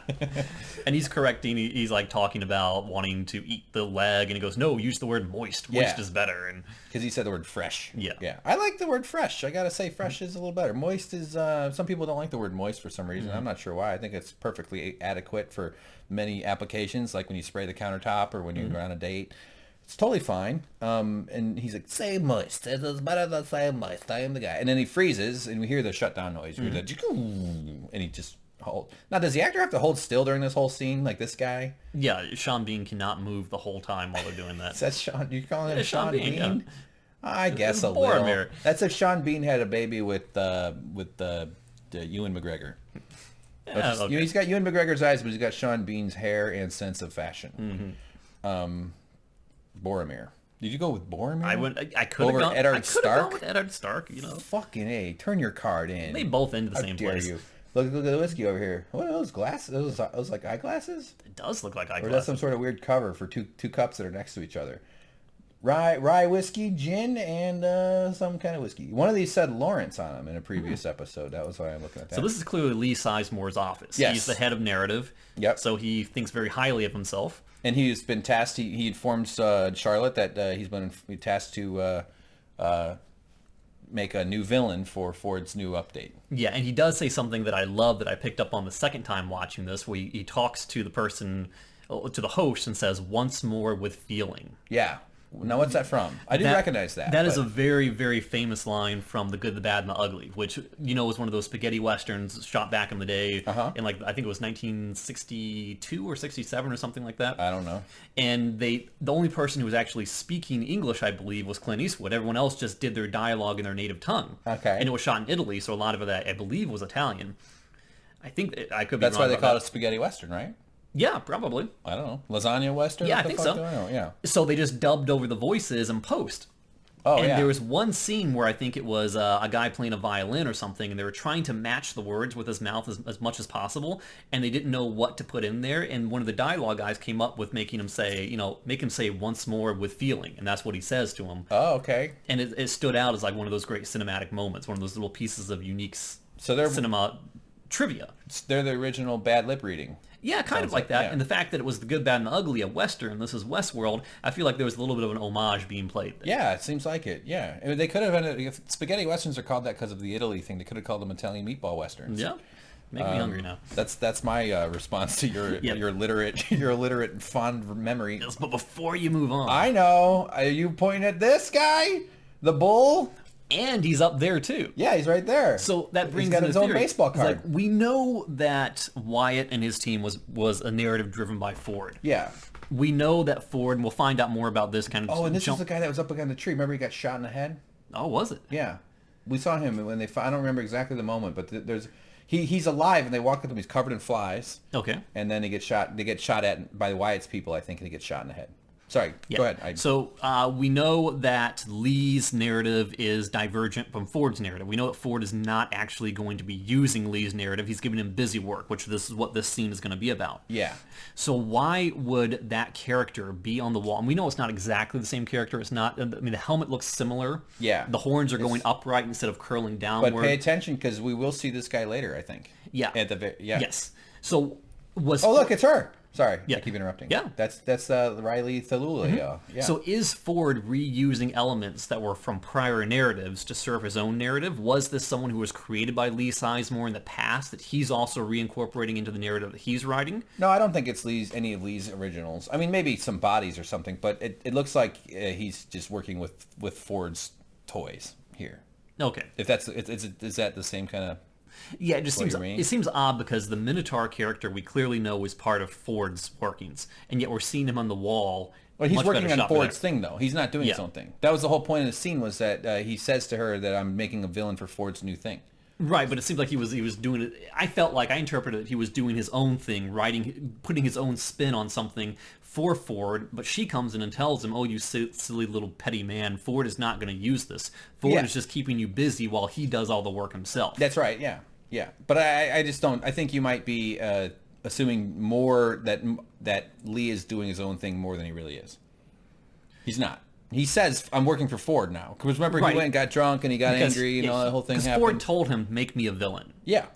And he's correcting, he's like talking about wanting to eat the leg, and he goes, no, use the word moist. Moist is better. And because he said the word fresh. Yeah. I like the word fresh. I gotta say fresh is a little better. Moist is, some people don't like the word moist for some reason. I'm not sure why. I think it's perfectly adequate for many applications, like when you spray the countertop or when you're on a date. It's totally fine. And he's like, say moist. It is better than say moist. I am the guy. And then he freezes, and we hear the shutdown noise. We hear the, and he just hold. Now, does the actor have to hold still during this whole scene, like this guy? Yeah, Sean Bean cannot move the whole time while they're doing that. That's Sean. You're calling him Sean Bean? Yeah. I guess a little. That's if Sean Bean had a baby with Ewan McGregor. Yeah, okay. He's got Ewan McGregor's eyes, but he's got Sean Bean's hair and sense of fashion. Boromir. Did you go with Boromir? I could have gone. Eddard Stark. With Eddard Stark. Fucking A. Turn your card in. They both end the How same dare place. you. Look at the whiskey over here. What are those glasses? Those like eyeglasses? It does look like eyeglasses. Or that's some sort of weird cover for two cups that are next to each other. Rye whiskey, gin, and some kind of whiskey. One of these said Lawrence on them in a previous episode. That was why I'm looking at that. So this is clearly Lee Sizemore's office. Yes. He's the head of narrative. Yep. So he thinks very highly of himself. And he's been tasked. He informs Charlotte that he's been tasked to make a new villain for Ford's new update. Yeah, and he does say something that I love that I picked up on the second time watching this, where he talks to the person, to the host, and says, "Once more with feeling." Yeah. Now, what's that from? I didn't recognize that. That is a very, very famous line from The Good, the Bad, and the Ugly, which, was one of those spaghetti westerns shot back in the day in, I think it was 1962 or 67 or something like that. I don't know. And the only person who was actually speaking English, I believe, was Clint Eastwood. Everyone else just did their dialogue in their native tongue. Okay. And it was shot in Italy, so a lot of that, I believe, was Italian. I think I could be That's wrong why they about call that. it spaghetti western, right? Yeah, probably. I don't know. Lasagna western? Yeah, What I think the fuck so. do I know? Yeah. So they just dubbed over the voices in post. Oh, and yeah. there was one scene where I think it was a guy playing a violin or something, and they were trying to match the words with his mouth as much as possible, and they didn't know what to put in there, and one of the dialogue guys came up with making him say, make him say "once more with feeling," and that's what he says to him. Oh, okay. And it stood out as like one of those great cinematic moments, one of those little pieces of unique cinema trivia. They're the original bad lip reading. Yeah, kind of like that. yeah. And the fact that it was The Good, Bad, and the Ugly, a Western, this is Westworld, I feel like there was a little bit of an homage being played there. Yeah, it seems like it. Yeah. I mean, they could have ended, if spaghetti westerns are called that because of the Italy thing, they could have called them Italian meatball westerns. Yeah. Make me hungry now. That's my response to your illiterate fond memory. Yes, but before you move on. I know. Are you pointing at this guy? The bull? And he's up there too. Yeah, he's right there. So that brings he's got in his a own theory. baseball It's card. like, we know that Wyatt and his team was a narrative driven by Ford. Yeah. We know that Ford, and we'll find out more about this kind of... Oh, and this is the guy that was up against the tree. Remember he got shot in the head? Oh, was it? Yeah. We saw him when I don't remember exactly the moment, but he's alive, and they walk with him. He's covered in flies. Okay. And then they get shot at by Wyatt's people, I think, and he gets shot in the head. Sorry, go ahead. So we know that Lee's narrative is divergent from Ford's narrative. We know that Ford is not actually going to be using Lee's narrative. He's giving him busy work, which this is what this scene is going to be about. Yeah. So why would that character be on the wall? And we know it's not exactly the same character. It's not. I mean, the helmet looks similar. Yeah. The horns are going upright instead of curling downward. But pay attention because we will see this guy later, I think. Yeah. Yes. So was. Oh, look, it's her. Sorry, Yeah. I keep interrupting. Yeah. That's Riley Thalula. Mm-hmm. Yeah. So is Ford reusing elements that were from prior narratives to serve his own narrative? Was this someone who was created by Lee Sizemore in the past that he's also reincorporating into the narrative that he's writing? No, I don't think it's any of Lee's originals. I mean, maybe some bodies or something, but it looks like he's just working with Ford's toys here. Okay. If is that the same kind of... Yeah, it seems odd because the Minotaur character we clearly know is part of Ford's workings, and yet we're seeing him on the wall. Well, he's Much working better on shot Ford's there. thing, though. He's not doing his own thing. That was the whole point of the scene, was that he says to her that I'm making a villain for Ford's new thing. Right, but it seems like he was doing it. I interpreted that he was doing his own thing, putting his own spin on something for Ford. But she comes in and tells him, "Oh, you silly little petty man! Ford is not going to use this. Ford is just keeping you busy while he does all the work himself." That's right. Yeah. Yeah, but I just don't. I think you might be assuming more that Lee is doing his own thing more than he really is. He's not. He says, "I'm working for Ford now." Because remember, he went and got drunk and he got angry and all that whole thing happened. Because Ford told him, "Make me a villain." Yeah.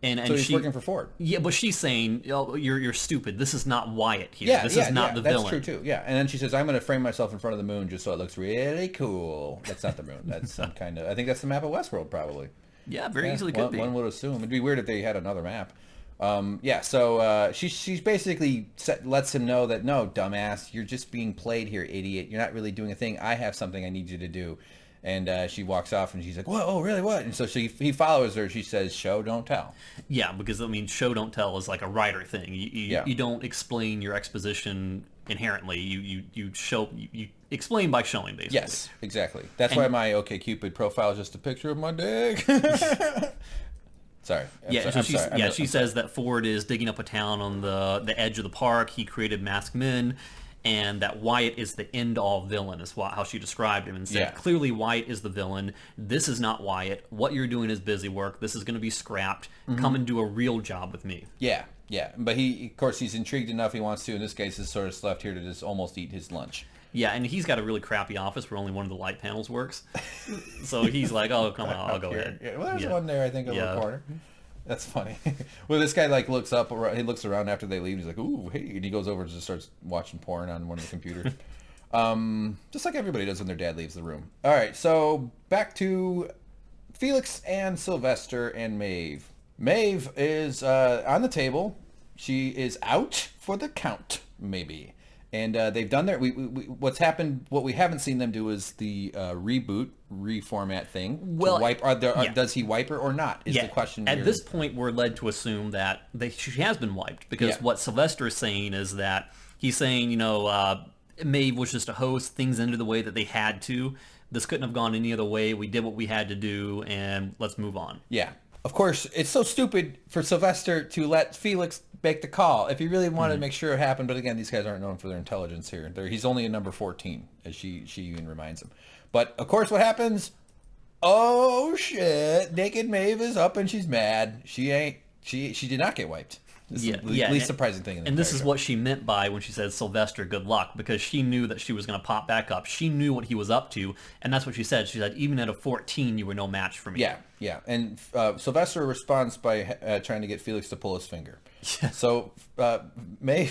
And so he's working for Ford. Yeah, but she's saying, "Oh, you're stupid. This is not Wyatt here. Yeah, this is not the villain." That's true too. Yeah, and then she says, "I'm going to frame myself in front of the moon just so it looks really cool." That's not the moon. That's some kind of. I think that's the map of Westworld, probably. Yeah, very easily could be. One would assume. It'd be weird if they had another map. So she's basically lets him know that, no, dumbass, you're just being played here, idiot. You're not really doing a thing. I have something I need you to do. And she walks off and she's like, whoa, oh, really, what? And so he follows her. She says, show, don't tell. Yeah, because, I mean, show, don't tell is like a writer thing. You don't explain your exposition inherently. You explain by showing, basically. Yes, exactly. That's why my OkCupid profile is just a picture of my dick. Sorry. She says that Ford is digging up a town on the edge of the park. He created masked men. and that Wyatt is the end-all villain, is how she described him, and said, clearly Wyatt is the villain. This is not Wyatt. What you're doing is busy work. This is going to be scrapped. Come and do a real job with me. Yeah, yeah. But of course, he's intrigued enough. He wants to, in this case, is sort of left here to just almost eat his lunch. Yeah, and he's got a really crappy office where only one of the light panels works. So he's like, oh, come on, I'll go ahead. Yeah, well, there's one there, I think, over the corner. That's funny. Well, this guy looks up, he looks around after they leave. He's like, "Ooh, hey!" And he goes over and just starts watching porn on one of the computers, just like everybody does when their dad leaves the room. All right, so back to Felix and Sylvester and Maeve. Maeve is on the table. She is out for the count, maybe. And they've done their. What's happened? What we haven't seen them do is the reboot, reformat thing. Well, does he wipe her or not? Is the question. At this point, we're led to assume that she has been wiped, because what Sylvester is saying is that he's saying, Maeve was just a host. Things ended the way that they had to. This couldn't have gone any other way. We did what we had to do, and let's move on. Yeah. Of course, it's so stupid for Sylvester to let Felix make the call if he really wanted to make sure it happened. But again, these guys aren't known for their intelligence here. He's only a number 14, as she even reminds him. But of course, what happens? Oh shit! Naked Maeve is up and she's mad. She did not get wiped. This is the least surprising thing in the And this is what she meant by when she said, Sylvester, good luck, because she knew that she was going to pop back up. She knew what he was up to, and that's what she said. She said, even at a 14, you were no match for me. Yeah. And Sylvester responds by trying to get Felix to pull his finger. So Maeve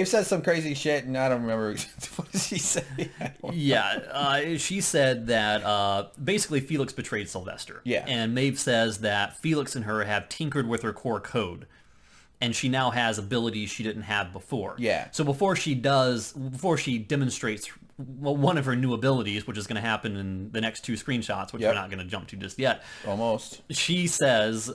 says some crazy shit, and I don't remember. What did she say? She said that basically Felix betrayed Sylvester. Yeah. And Maeve says that Felix and her have tinkered with her core code, and she now has abilities she didn't have before. Yeah. So before she demonstrates one of her new abilities, which is going to happen in the next 2 screenshots, which we're not going to jump to just yet. Almost. She says,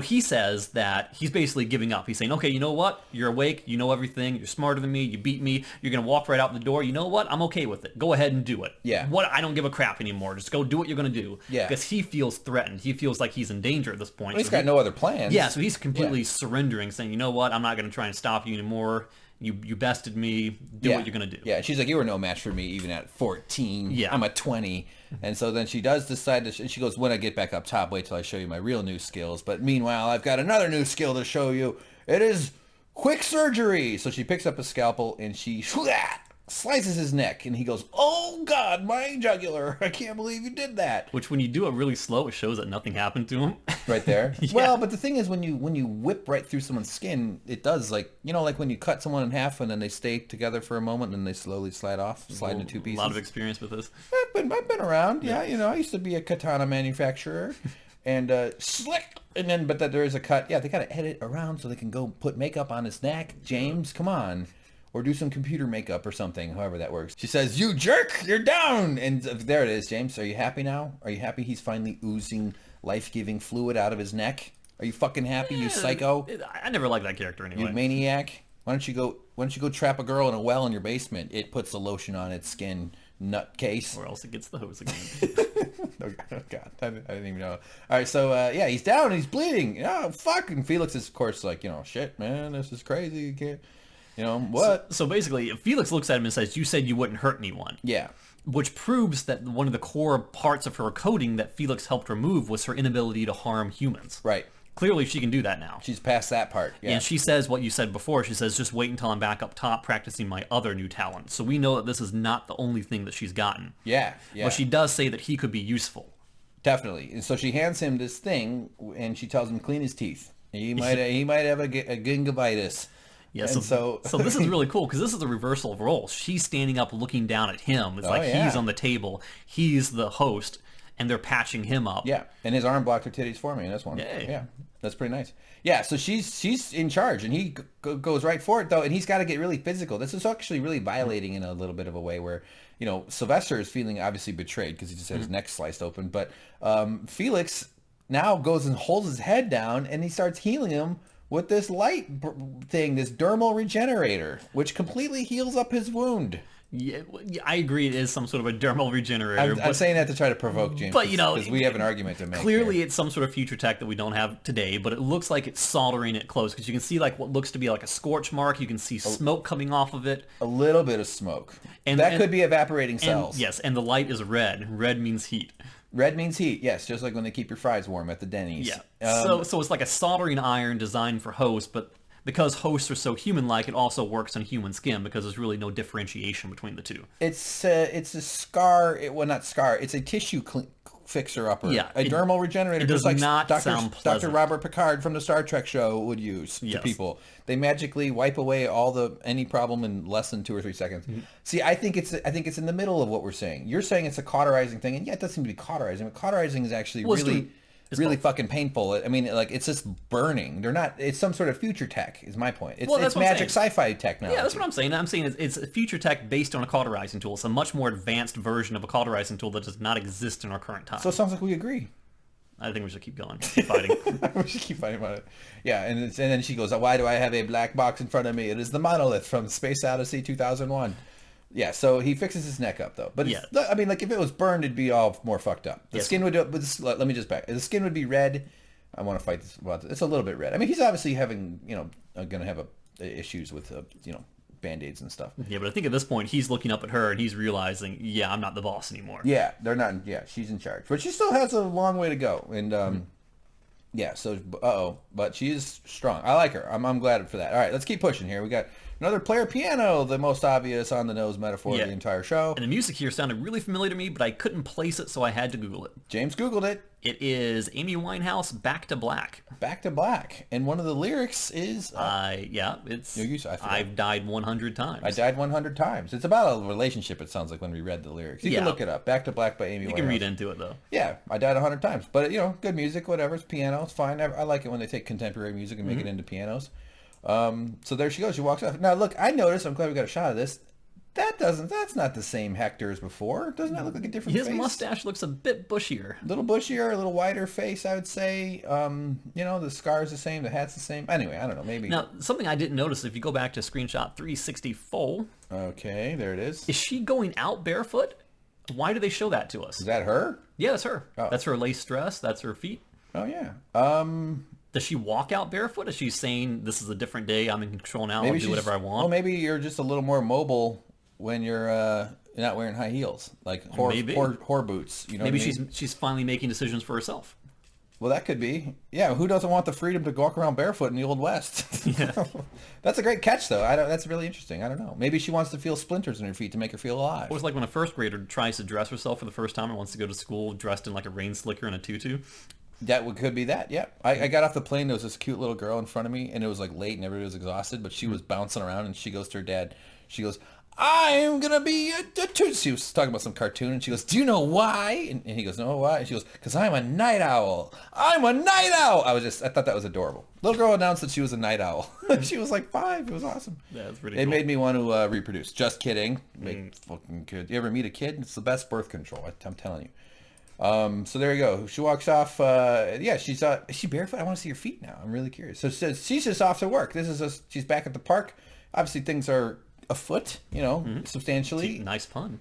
he says that he's basically giving up. He's saying, okay, you know what? You're awake. You know everything. You're smarter than me. You beat me. You're going to walk right out the door. You know what? I'm okay with it. Go ahead and do it. Yeah. I don't give a crap anymore. Just go do what you're going to do. Yeah. Because he feels threatened. He feels like he's in danger at this point. Well, he's got no other plans. Yeah, so he's completely surrendering, saying, you know what? I'm not going to try and stop you anymore. You bested me. Do what you're going to do. Yeah, she's like, you were no match for me even at 14. Yeah. I'm a 20. And so then she does decide to, she goes, when I get back up top, wait till I show you my real new skills. But meanwhile, I've got another new skill to show you. It is quick surgery. So she picks up a scalpel and she slices his neck. And he goes, oh God, my jugular. I can't believe you did that. Which when you do it really slow, it shows that nothing happened to him. Right there. Well, but the thing is, when you whip right through someone's skin, it does, like when you cut someone in half and then they stay together for a moment and they slowly slide into 2 pieces. A lot of experience with this. I've been around. Yeah, I used to be a katana manufacturer. And slick. And then, but that there is a cut. Yeah, they got to edit around so they can go put makeup on his neck. James, come on. Or do some computer makeup or something, however that works. She says, you jerk, you're down. And there it is, James. Are you happy now? Are you happy he's finally oozing life-giving fluid out of his neck? Are you fucking happy, you psycho? I never liked that character anyway. You maniac. Why don't you go trap a girl in a well in your basement? It puts the lotion on its skin, nutcase. Or else it gets the hose again. Oh God, I didn't even know. All right, so he's down and he's bleeding. Oh fuck! And Felix is of course like, shit, man, this is crazy. You can't, what? So basically, Felix looks at him and says, "You said you wouldn't hurt anyone." Yeah. Which proves that one of the core parts of her coding that Felix helped remove was her inability to harm humans. Right. Clearly, she can do that now. She's past that part. Yeah. And she says what you said before. She says, just wait until I'm back up top practicing my other new talent. So we know that this is not the only thing that she's gotten. Yeah. But she does say that he could be useful. Definitely. And so she hands him this thing, and she tells him to clean his teeth. He might have a gingivitis. Yeah, so this is really cool because this is a reversal of roles. She's standing up looking down at him. It's he's on the table. He's the host, and they're patching him up. Yeah, and his arm blocked her titties for me in this one. Yay. Yeah, that's pretty nice. Yeah, so she's in charge, and he goes right for it, though, and he's got to get really physical. This is actually really violating in a little bit of a way where, Sylvester is feeling obviously betrayed because he just had his neck sliced open, but Felix now goes and holds his head down, and he starts healing him with this light thing, this dermal regenerator, which completely heals up his wound. Yeah, I agree. It is some sort of a dermal regenerator. I'm saying that to try to provoke James, but you know, because we have an argument to make. Clearly, here. it's some sort of future tech that we don't have today, but it looks like it's soldering it close because you can see like what looks to be like a scorch mark. You can see smoke coming off of it. A little bit of smoke. That could be evaporating cells. Yes, and the light is red. Red means heat. Red means heat, yes, just like when they keep your fries warm at the Denny's. Yeah. So it's like a soldering iron designed for hosts, but because hosts are so human-like, it also works on human skin because there's really no differentiation between the two. It's a scar. Well, not scar. It's a tissue fixer-upper. Yeah, a dermal regenerator. It does just like not sound pleasant. Dr. Robert Picard from the Star Trek show would use to people. They magically wipe away any problem in less than 2 or 3 seconds. Mm-hmm. See, I think it's in the middle of what we're saying. You're saying it's a cauterizing thing, and yeah, it does seem to be cauterizing. But cauterizing is actually really fucking painful. I mean, like, it's just burning. It's some sort of future tech, is my point. It's magic sci-fi technology. Yeah, that's what I'm saying. I'm saying it's a future tech based on a cauterizing tool. It's a much more advanced version of a cauterizing tool that does not exist in our current time. So it sounds like we agree. I think we should keep going. Keep fighting. We should keep fighting about it. Yeah, and then she goes, why do I have a black box in front of me? It is the monolith from Space Odyssey 2001. Yeah, so he fixes his neck up, though. But, I mean, like, if it was burned, it'd be all more fucked up. The skin would do it, but let me just back. The skin would be red. I want to fight this. Well, it's a little bit red. I mean, he's obviously having, going to have issues with, Band-Aids and stuff. Yeah, but I think at this point, he's looking up at her, and he's realizing, yeah, I'm not the boss anymore. Yeah, they're not, she's in charge. But she still has a long way to go. And, yeah, so, but she is strong. I like her. I'm glad for that. All right, let's keep pushing here. We got another player piano, the most obvious on-the-nose metaphor of the entire show. And the music here sounded really familiar to me, but I couldn't place it, so I had to Google it. James Googled it. It is Amy Winehouse, Back to Black. Back to Black. And one of the lyrics is... I've died 100 times. I died 100 times. It's about a relationship, it sounds like, when we read the lyrics. You can look it up. Back to Black by Amy Winehouse. You can read into it, though. Yeah, I died 100 times. But, good music, whatever. It's piano. It's fine. I like it when they take contemporary music and make it into pianos. So there she goes. She walks off. Now, look, I noticed, I'm glad we got a shot of this. That's not the same Hector as before. Doesn't that look like a different face? His mustache looks a bit bushier. A little bushier, a little wider face, I would say. The scar's the same, the hat's the same. Anyway, I don't know, maybe. Now, something I didn't notice, if you go back to screenshot 364. Okay, there it is. Is she going out barefoot? Why do they show that to us? Is that her? Yeah, that's her. Oh. That's her lace dress. That's her feet. Oh, yeah. Does she walk out barefoot? Is she saying, this is a different day, I'm in control now, I'll do whatever I want? Well, maybe you're just a little more mobile when you're not wearing high heels, like whore boots. Maybe she's finally making decisions for herself. Well, that could be. Yeah, who doesn't want the freedom to walk around barefoot in the Old West? Yeah. That's a great catch, though. That's really interesting. I don't know. Maybe she wants to feel splinters in her feet to make her feel alive. It was like when a first grader tries to dress herself for the first time and wants to go to school dressed in like a rain slicker and a tutu. Could be that, yeah. I got off the plane, there was this cute little girl in front of me, and it was like late and everybody was exhausted, but she was bouncing around, and she goes to her dad, she goes, I'm going to be a tutu. She was talking about some cartoon, and she goes, do you know why? And he goes, no, why? And she goes, because I'm a night owl. I'm a night owl. I thought that was adorable. Little girl announced that she was a night owl. She was like 5. It was awesome. Yeah, that's pretty cool. It made me want to reproduce. Just kidding. Make fucking kid. You ever meet a kid? It's the best birth control, I'm telling you. So there you go. She walks off. Is she barefoot? I want to see her feet now. I'm really curious. So she's just off to work. She's back at the park. Obviously things are afoot, substantially. Nice pun.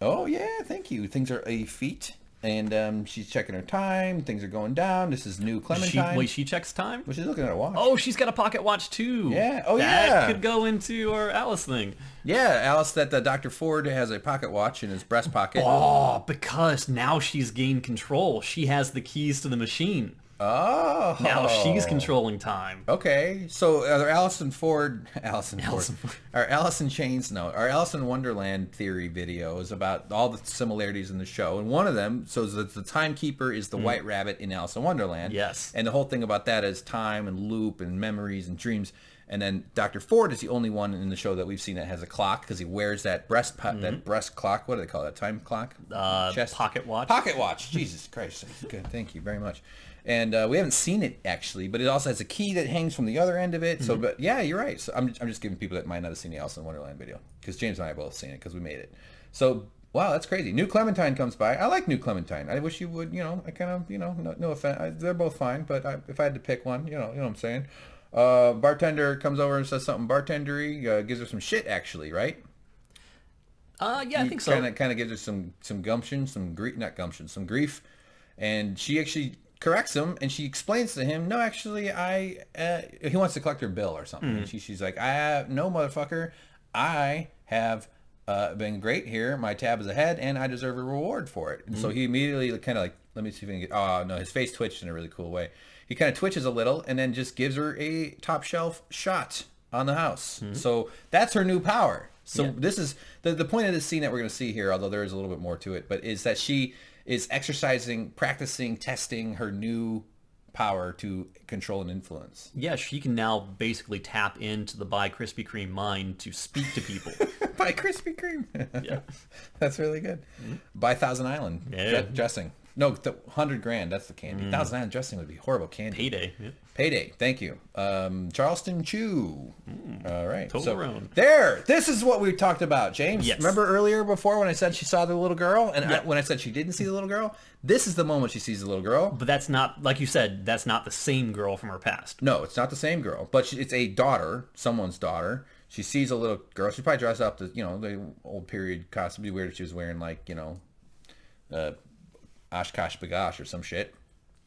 Oh yeah, thank you. Things are afoot. And she's checking her time. Things are going down. This is new Clementine. She checks time? Well, she's looking at her watch. Oh, she's got a pocket watch too. Yeah. Oh, that could go into our Alice thing. Yeah, Alice, that Dr. Ford has a pocket watch in his breast pocket. Oh, because now she's gained control. She has the keys to the machine. Oh. Now she's controlling time. Okay. So our Alice in Wonderland theory video is about all the similarities in the show. And one of them, so the timekeeper is the white rabbit in Alice in Wonderland. Yes. And the whole thing about that is time and loop and memories and dreams. And then Dr. Ford is the only one in the show that we've seen that has a clock because he wears that breast clock. What do they call that? Time clock? Pocket watch. Pocket watch. Jesus Christ. Good. Thank you very much. And we haven't seen it actually, but it also has a key that hangs from the other end of it. So, but yeah, you're right. So I'm just giving people that might not have seen the Alice in Wonderland video because James and I have both seen it because we made it. So wow, that's crazy. New Clementine comes by. I like New Clementine. I wish you would. I kind of no offense. They're both fine, but if I had to pick one, you know what I'm saying. Bartender comes over and says something bartendery, gives her some shit actually, right? Yeah, I think so. Kind of gives her some gumption, some grief, and she actually corrects him, and she explains to him, no, actually, he wants to collect her bill or something. And she's like, no, motherfucker, I have been great here. My tab is ahead, and I deserve a reward for it. And so he immediately kind of like, let me see if I can get, oh no, his face twitched in a really cool way. He kind of twitches a little, and then just gives her a top shelf shot on the house. So that's her new power. So this is the point of this scene that we're going to see here, although there is a little bit more to it, but is that she is exercising, practicing, testing her new power to control and influence. Yeah, she can now basically tap into the Buy Krispy Kreme mind to speak to people. Buy Krispy Kreme. Yeah. That's really good. Buy Thousand Island dressing. No, $100,000. That's the candy. Thousand Island dressing would be horrible candy. Payday. Yeah. Payday. Thank you. Charleston Chew. All right. Toblerone. There. This is what we talked about, James. Yes. Remember earlier before when I said she saw the little girl, and when I said she didn't see the little girl? This is the moment she sees the little girl. But that's not, like you said, that's not the same girl from her past. No, it's not the same girl, but it's a daughter, someone's daughter. She sees a little girl. She probably dressed up the old period costume. It'd be weird if she was wearing Oshkosh Bagosh or some shit.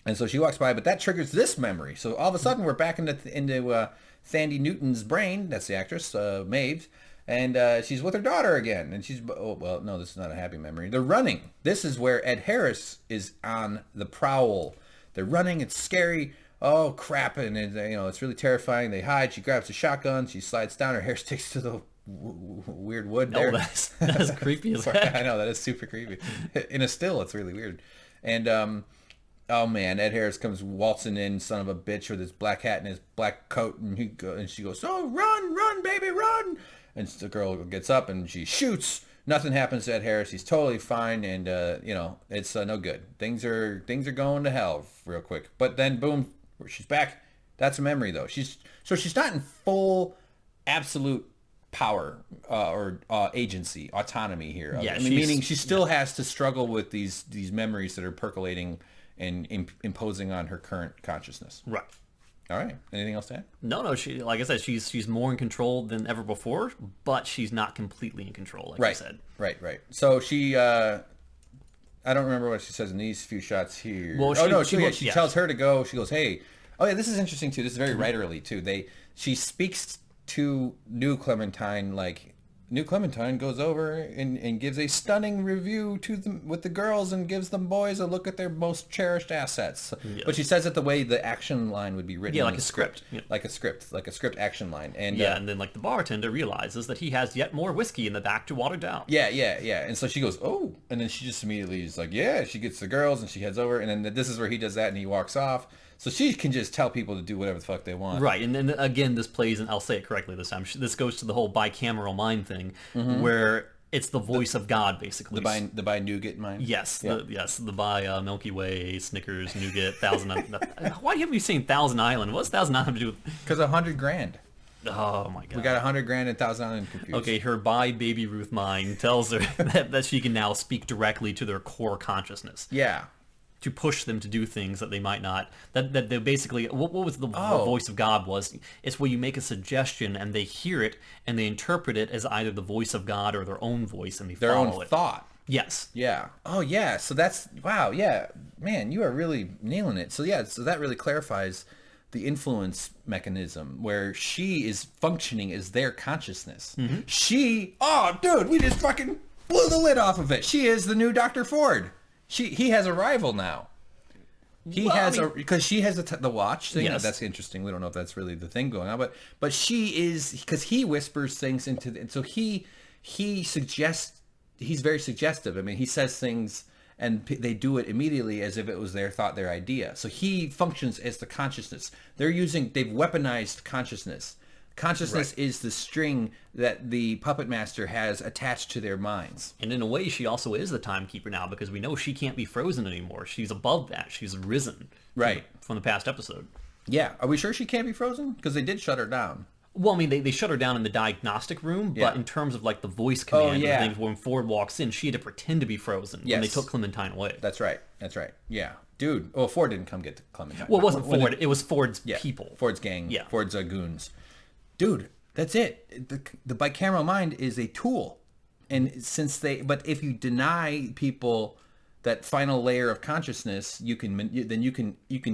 And so she walks by, but that triggers this memory. So all of a sudden we're back into Thandie Newton's brain. That's the actress, Maeve. And she's with her daughter again. And she's, oh, well, no, this is not a happy memory. They're running. This is where Ed Harris is on the prowl. They're running. It's scary. Oh, crap. And it's really terrifying. They hide. She grabs a shotgun. She slides down. Her hair sticks to the weird wood there. That's creepy as heck. I know, that is super creepy. In a still, it's really weird. And oh man, Ed Harris comes waltzing in, son of a bitch, with his black hat and his black coat, and she goes, "Oh, run, baby, run!" And the girl gets up and she shoots. Nothing happens to Ed Harris. He's totally fine, and it's no good. Things are going to hell real quick. But then, boom, she's back. That's a memory though. She's not in full, absolute power or agency, autonomy here. Yeah, meaning she still has to struggle with these memories that are percolating and imposing on her current consciousness. Right. All right. Anything else to add? No. She, like I said, she's more in control than ever before, but she's not completely in control, like I said. Right. So she, I don't remember what she says in these few shots here. Well, she tells her to go. She goes, "Hey, oh yeah, this is interesting too. This is very writerly too. She speaks to New Clementine, like New Clementine goes over and gives a stunning review to them with the girls and gives them boys a look at their most cherished assets." Yeah. But she says it the way the action line would be written. Yeah, like a script. Yeah. Like a script action line. And and then like the bartender realizes that he has yet more whiskey in the back to water down. Yeah. And so she goes, "Oh," and then she just immediately is like, "Yeah." She gets the girls and she heads over, and then this is where he does that and he walks off. So she can just tell people to do whatever the fuck they want. Right, and then again, this plays, and I'll say it correctly this time, this goes to the whole bicameral mind thing, where it's the voice of God, basically. The by nougat mind? Yes, yeah. The by Milky Way, Snickers, nougat, Thousand Why do you have me saying Thousand Island? What's Thousand Island to do with... Because $100,000. Oh my god. We got $100,000 and Thousand Island confused. Okay, her by Baby Ruth mind tells her that she can now speak directly to their core consciousness. Yeah. To push them to do things that they might not, that they basically, what was the voice of God was? It's where you make a suggestion and they hear it and they interpret it as either the voice of God or their own voice, and they follow it. Their own thought. Yes. Yeah. Oh yeah. So that's, wow. Yeah. Man, you are really nailing it. So yeah, so that really clarifies the influence mechanism where she is functioning as their consciousness. Oh dude, we just fucking blew the lid off of it. She is the new Dr. Ford. He has a rival now. Because she has the watch thing. Yes. That's interesting. We don't know if that's really the thing going on, but she is, because he whispers things and so he suggests, he's very suggestive. I mean, he says things and they do it immediately as if it was their thought, their idea. So he functions as the consciousness. They've weaponized consciousness. Consciousness is the string that the puppet master has attached to their minds. And in a way, she also is the timekeeper now, because we know she can't be frozen anymore. She's above that. She's risen. Right. From the past episode. Yeah. Are we sure she can't be frozen? Because they did shut her down. Well, I mean, they shut her down in the diagnostic room, but in terms of like the voice command and things, when Ford walks in, she had to pretend to be frozen when they took Clementine away. That's right. Yeah. Dude. Well, Ford didn't come get Clementine. Well, it wasn't Ford. It was Ford's people. Ford's gang. Yeah. Ford's goons. Dude, that's it. The bicameral mind is a tool. And but if you deny people that final layer of consciousness, you can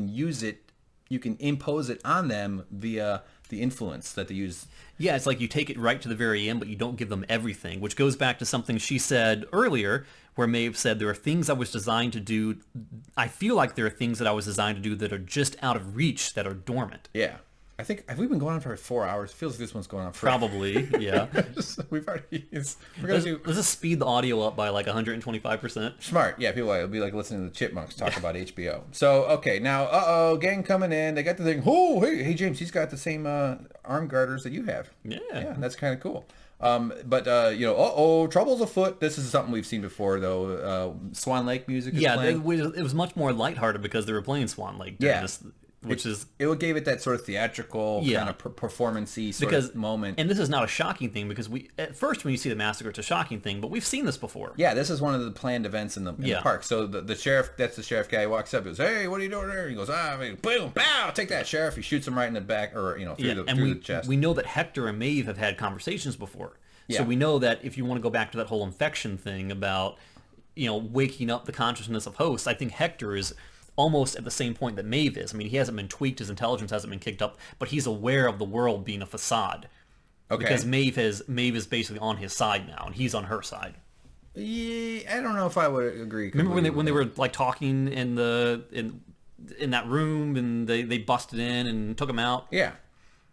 use it, you can impose it on them via the influence that they use. Yeah, it's like you take it right to the very end, but you don't give them everything, which goes back to something she said earlier, where Maeve said, there are things I was designed to do. I feel like there are things that I was designed to do that are just out of reach, that are dormant. Yeah. I think, have we been going on for 4 hours? It feels like this one's going on for... Probably, yeah. We've already... Let's just speed the audio up by like 125%. Smart. Yeah, people, it'll be like listening to the Chipmunks talk about HBO. So, okay, now, gang coming in. They got the thing. Oh, hey, James, he's got the same arm garters that you have. Yeah, that's kind of cool. But trouble's afoot. This is something we've seen before, though. Swan Lake music is playing. It was much more lighthearted because they were playing Swan Lake during this... It gave it that sort of theatrical kind of performance-y sort of moment. And this is not a shocking thing because at first when you see the massacre, it's a shocking thing, but we've seen this before. Yeah, this is one of the planned events in the park. So the sheriff, that's the sheriff guy, walks up and goes, "Hey, what are you doing there?" He goes, boom, pow, take that, sheriff. He shoots him right in the back, or through the chest. We know that Hector and Maeve have had conversations before. So we know that if you want to go back to that whole infection thing about, waking up the consciousness of hosts, I think Hector is almost at the same point that Maeve is. I mean, he hasn't been tweaked, his intelligence hasn't been kicked up, but he's aware of the world being a facade. Okay. Because Maeve is basically on his side now, and he's on her side. Yeah, I don't know if I would agree. Remember when they were like talking in that room, and they busted in and took him out? Yeah,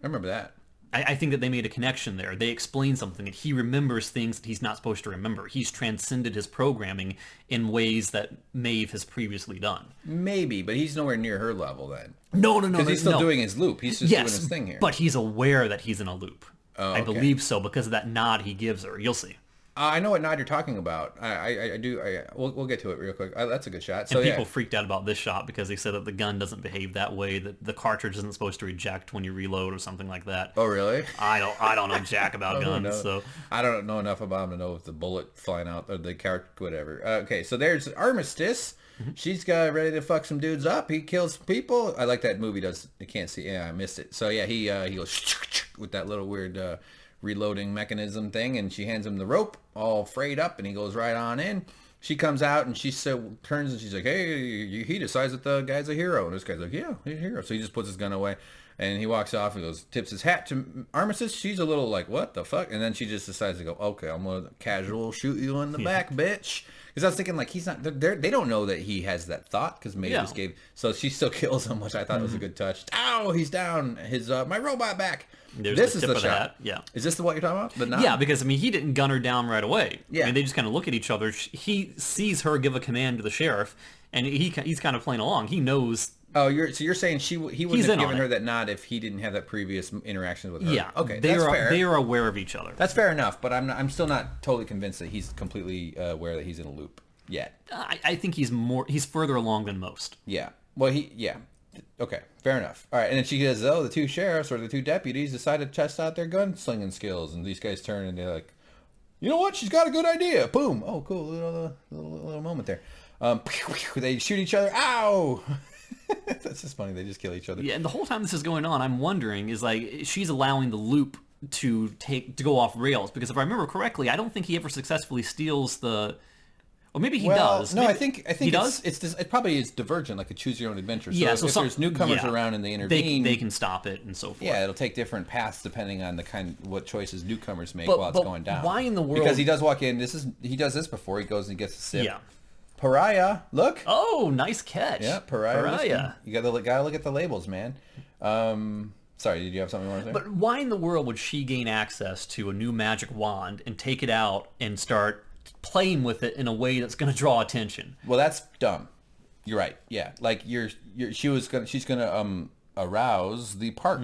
I remember that. I think that they made a connection there. They explained something, that he remembers things that he's not supposed to remember. He's transcended his programming in ways that Maeve has previously done. Maybe, but he's nowhere near her level then. No. Because he's still doing his loop. He's just doing his thing here. But he's aware that he's in a loop. Oh, okay. I believe so, because of that nod he gives her. You'll see. I know what nod you're talking about. I do. We'll get to it real quick. That's a good shot. So, and people freaked out about this shot because they said that the gun doesn't behave that way. That the cartridge isn't supposed to eject when you reload or something like that. Oh, really? I don't know jack about guns. So I don't know enough about them to know if the bullet flying out or the cartridge, whatever. Okay, so there's Armistice. Mm-hmm. She's got ready to fuck some dudes up. He kills people. I like that movie. Does you can't see? Yeah, I missed it. So yeah, he goes with that little weird. Reloading mechanism thing, and she hands him the rope all frayed up, and he goes right on in. She comes out and she turns and she's like, "Hey," he decides that the guy's a hero, and this guy's like, "Yeah, he's a hero." So he just puts his gun away and he walks off and goes, tips his hat to Armistice. She's a little like, "What the fuck?" And then she just decides to go, "Okay, I'm gonna casual shoot you in the back, bitch." Because I was thinking, like, he's not, they don't know that he has that thought, because Maeve just gave, so she still kills him, which I thought was a good touch. Ow, he's down, his, my robot back. This is the shot. Yeah. Is this what you're talking about? But not. Yeah, because, I mean, he didn't gun her down right away. Yeah. I mean, they just kind of look at each other. He sees her give a command to the sheriff, and he's kind of playing along. He knows. Oh, so you're saying he wouldn't have given her that nod if he didn't have that previous interactions with her? Yeah. Okay, that's fair. They are aware of each other. That's fair enough, but I'm still not totally convinced that he's completely aware that he's in a loop yet. I think he's further along than most. Yeah. Well, okay, fair enough. All right, and then she goes, the two sheriffs or the two deputies decided to test out their gunslinging skills, and these guys turn and they're like, "You know what? She's got a good idea." Boom. Oh, cool. Little moment there. They shoot each other. Ow! That's just funny. They just kill each other. Yeah, and the whole time this is going on, I'm wondering, is like, she's allowing the loop to go off rails, because if I remember correctly, I don't think he ever successfully steals the... Or maybe he does. No, maybe, I think he does. It probably is divergent, like a choose your own adventure. So if there's newcomers around and they intervene, they can stop it and so forth. Yeah, it'll take different paths depending on what choices newcomers make while it's going down. Why in the world? Because he does walk in. He does this before. He goes and gets a sip. Yeah. Pariah, look. Oh, nice catch. Yeah, Pariah. You gotta look at the labels, man. Sorry, did you have something you want to say? But why in the world would she gain access to a new magic wand and take it out and start playing with it in a way that's going to draw attention? Well, that's dumb. You're right. Yeah, like she's gonna arouse the park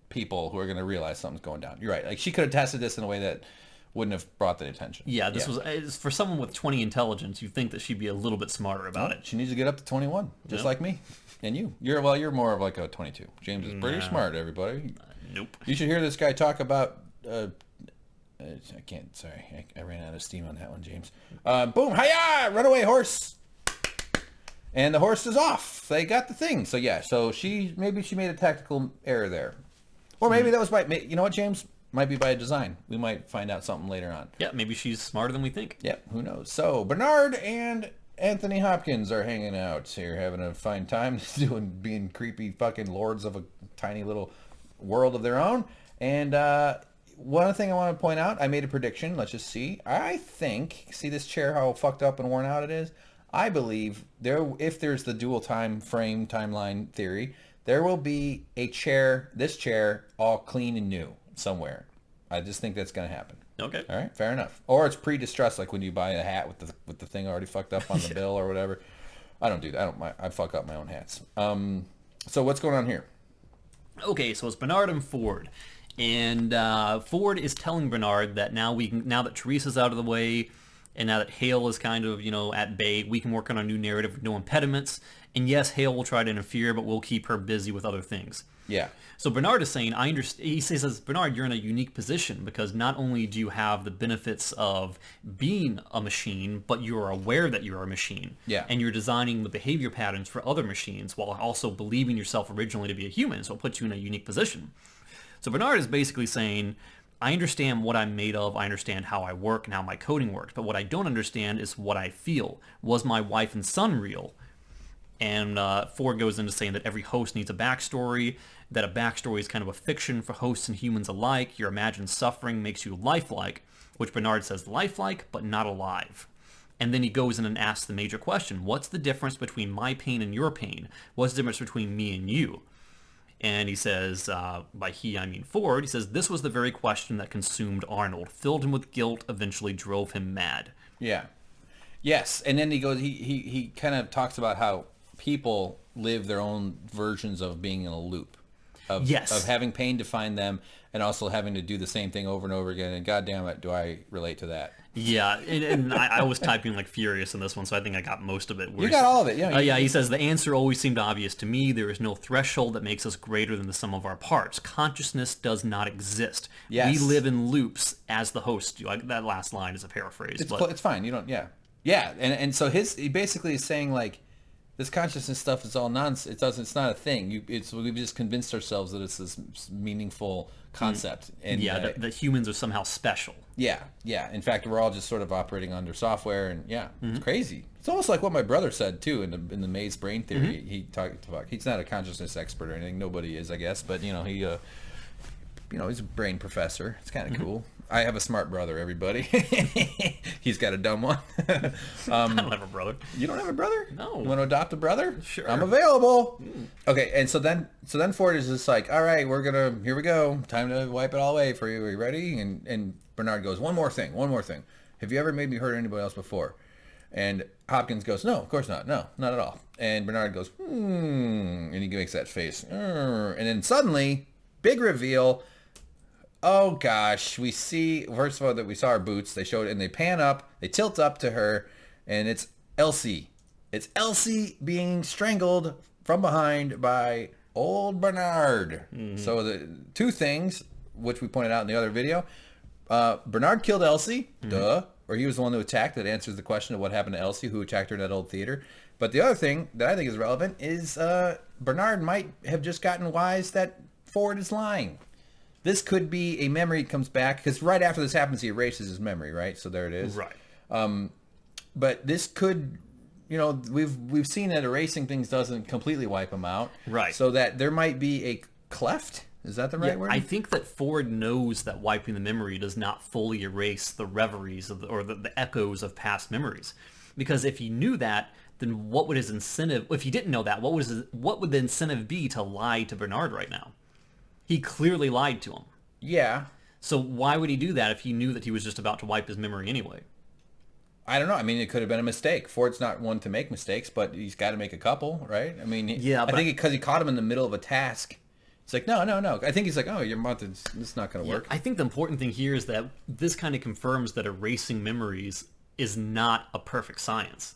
people who are gonna realize something's going down. You're right. Like, she could have tested this in a way that wouldn't have brought the attention. Yeah, was for someone with 20 intelligence. You'd think that she'd be a little bit smarter about it. She needs to get up to 21, just like me and you. You're more of like a 22. James is pretty smart. Everybody. Nope. You should hear this guy talk about. I can't. Sorry, I ran out of steam on that one, James. Boom! Hiya! Runaway horse. And the horse is off. They got the thing. So yeah. So maybe she made a tactical error there, or maybe that was you know what, James? might be by design. We might find out something later on. Yeah, maybe she's smarter than we think. Yep, who knows? So Bernard and Anthony Hopkins are hanging out here, having a fine time, being creepy fucking lords of a tiny little world of their own. And one thing I want to point out, I made a prediction. Let's just see. I think, see this chair, how fucked up and worn out it is? I believe if there's the dual timeline theory, there will be this chair, all clean and new somewhere. I just think that's going to happen. Okay. All right, fair enough. Or it's pre-distressed, like when you buy a hat with the thing already fucked up on the bill or whatever. I don't do that. I fuck up my own hats. So what's going on here? Okay, so it's Bernard and Ford. And Ford is telling Bernard that now that Teresa's out of the way, and now that Hale is kind of, at bay, we can work on a new narrative with no impediments. And yes, Hale will try to interfere, but we'll keep her busy with other things. Yeah. So Bernard is saying, I understand. He says, Bernard, you're in a unique position because not only do you have the benefits of being a machine, but you're aware that you're a machine. Yeah. And you're designing the behavior patterns for other machines while also believing yourself originally to be a human. So it puts you in a unique position. So Bernard is basically saying, I understand what I'm made of, I understand how I work and how my coding works, but what I don't understand is what I feel. Was my wife and son real? And Ford goes into saying that every host needs a backstory, that a backstory is kind of a fiction for hosts and humans alike. Your imagined suffering makes you lifelike, which Bernard says lifelike, but not alive. And then he goes in and asks the major question, what's the difference between my pain and your pain? What's the difference between me and you? And he says, by he, I mean Ford, he says, this was the very question that consumed Arnold, filled him with guilt, eventually drove him mad. Yeah. Yes. And then he goes, he kind of talks about how people live their own versions of being in a loop. Of having pain define them and also having to do the same thing over and over again. And goddamn it, do I relate to that? Yeah, and I was typing like furious in this one, so I think I got most of it. You got all of it, yeah. Yeah, he says, the answer always seemed obvious to me. There is no threshold that makes us greater than the sum of our parts. Consciousness does not exist. Yes. We live in loops as the hosts do. That last line is a paraphrase. It's fine. You don't, yeah. Yeah, and so he basically is saying, like, this consciousness stuff is all nonsense. It's not a thing. We've just convinced ourselves that it's this meaningful concept. And that humans are somehow special. Yeah. In fact, we're all just sort of operating under software, and it's crazy. It's almost like what my brother said too in the Maze brain theory. He talked about. He's not a consciousness expert or anything. Nobody is, I guess. But he's a brain professor. It's kind of cool. I have a smart brother, everybody. He's got a dumb one. I don't have a brother. You don't have a brother? No. You want to adopt a brother? Sure. I'm available. Okay, and so then Ford is just like, all right, here we go. Time to wipe it all away for you. Are you ready? And Bernard goes, one more thing. Have you ever made me hurt anybody else before? And Hopkins goes, no, of course not. No, not at all. And Bernard goes, and he makes that face. And then suddenly, big reveal. Oh gosh, we see, first of all, that we saw her boots. They showed it, and they pan up, they tilt up to her, and it's Elsie. It's Elsie being strangled from behind by old Bernard. So the two things, which we pointed out in the other video, Bernard killed Elsie, duh, or he was the one who attacked. That answers the question of what happened to Elsie, who attacked her in that old theater. But the other thing that I think is relevant is Bernard might have just gotten wise that Ford is lying. This could be a memory that comes back, because right after this happens, he erases his memory, right? So there it is. Right. But this could, we've seen that erasing things doesn't completely wipe them out. Right. So that there might be a cleft. Is that the right word? I think that Ford knows that wiping the memory does not fully erase the reveries or the echoes of past memories. Because if he knew that, then what would his incentive? If he didn't know that, what would the incentive be to lie to Bernard right now? He clearly lied to him. Yeah. So why would he do that if he knew that he was just about to wipe his memory anyway? I don't know. I mean, it could have been a mistake. Ford's not one to make mistakes, but he's got to make a couple, right? I mean, I think because he caught him in the middle of a task. It's like, no. I think he's like, oh, this is not going to work. I think the important thing here is that this kind of confirms that erasing memories is not a perfect science.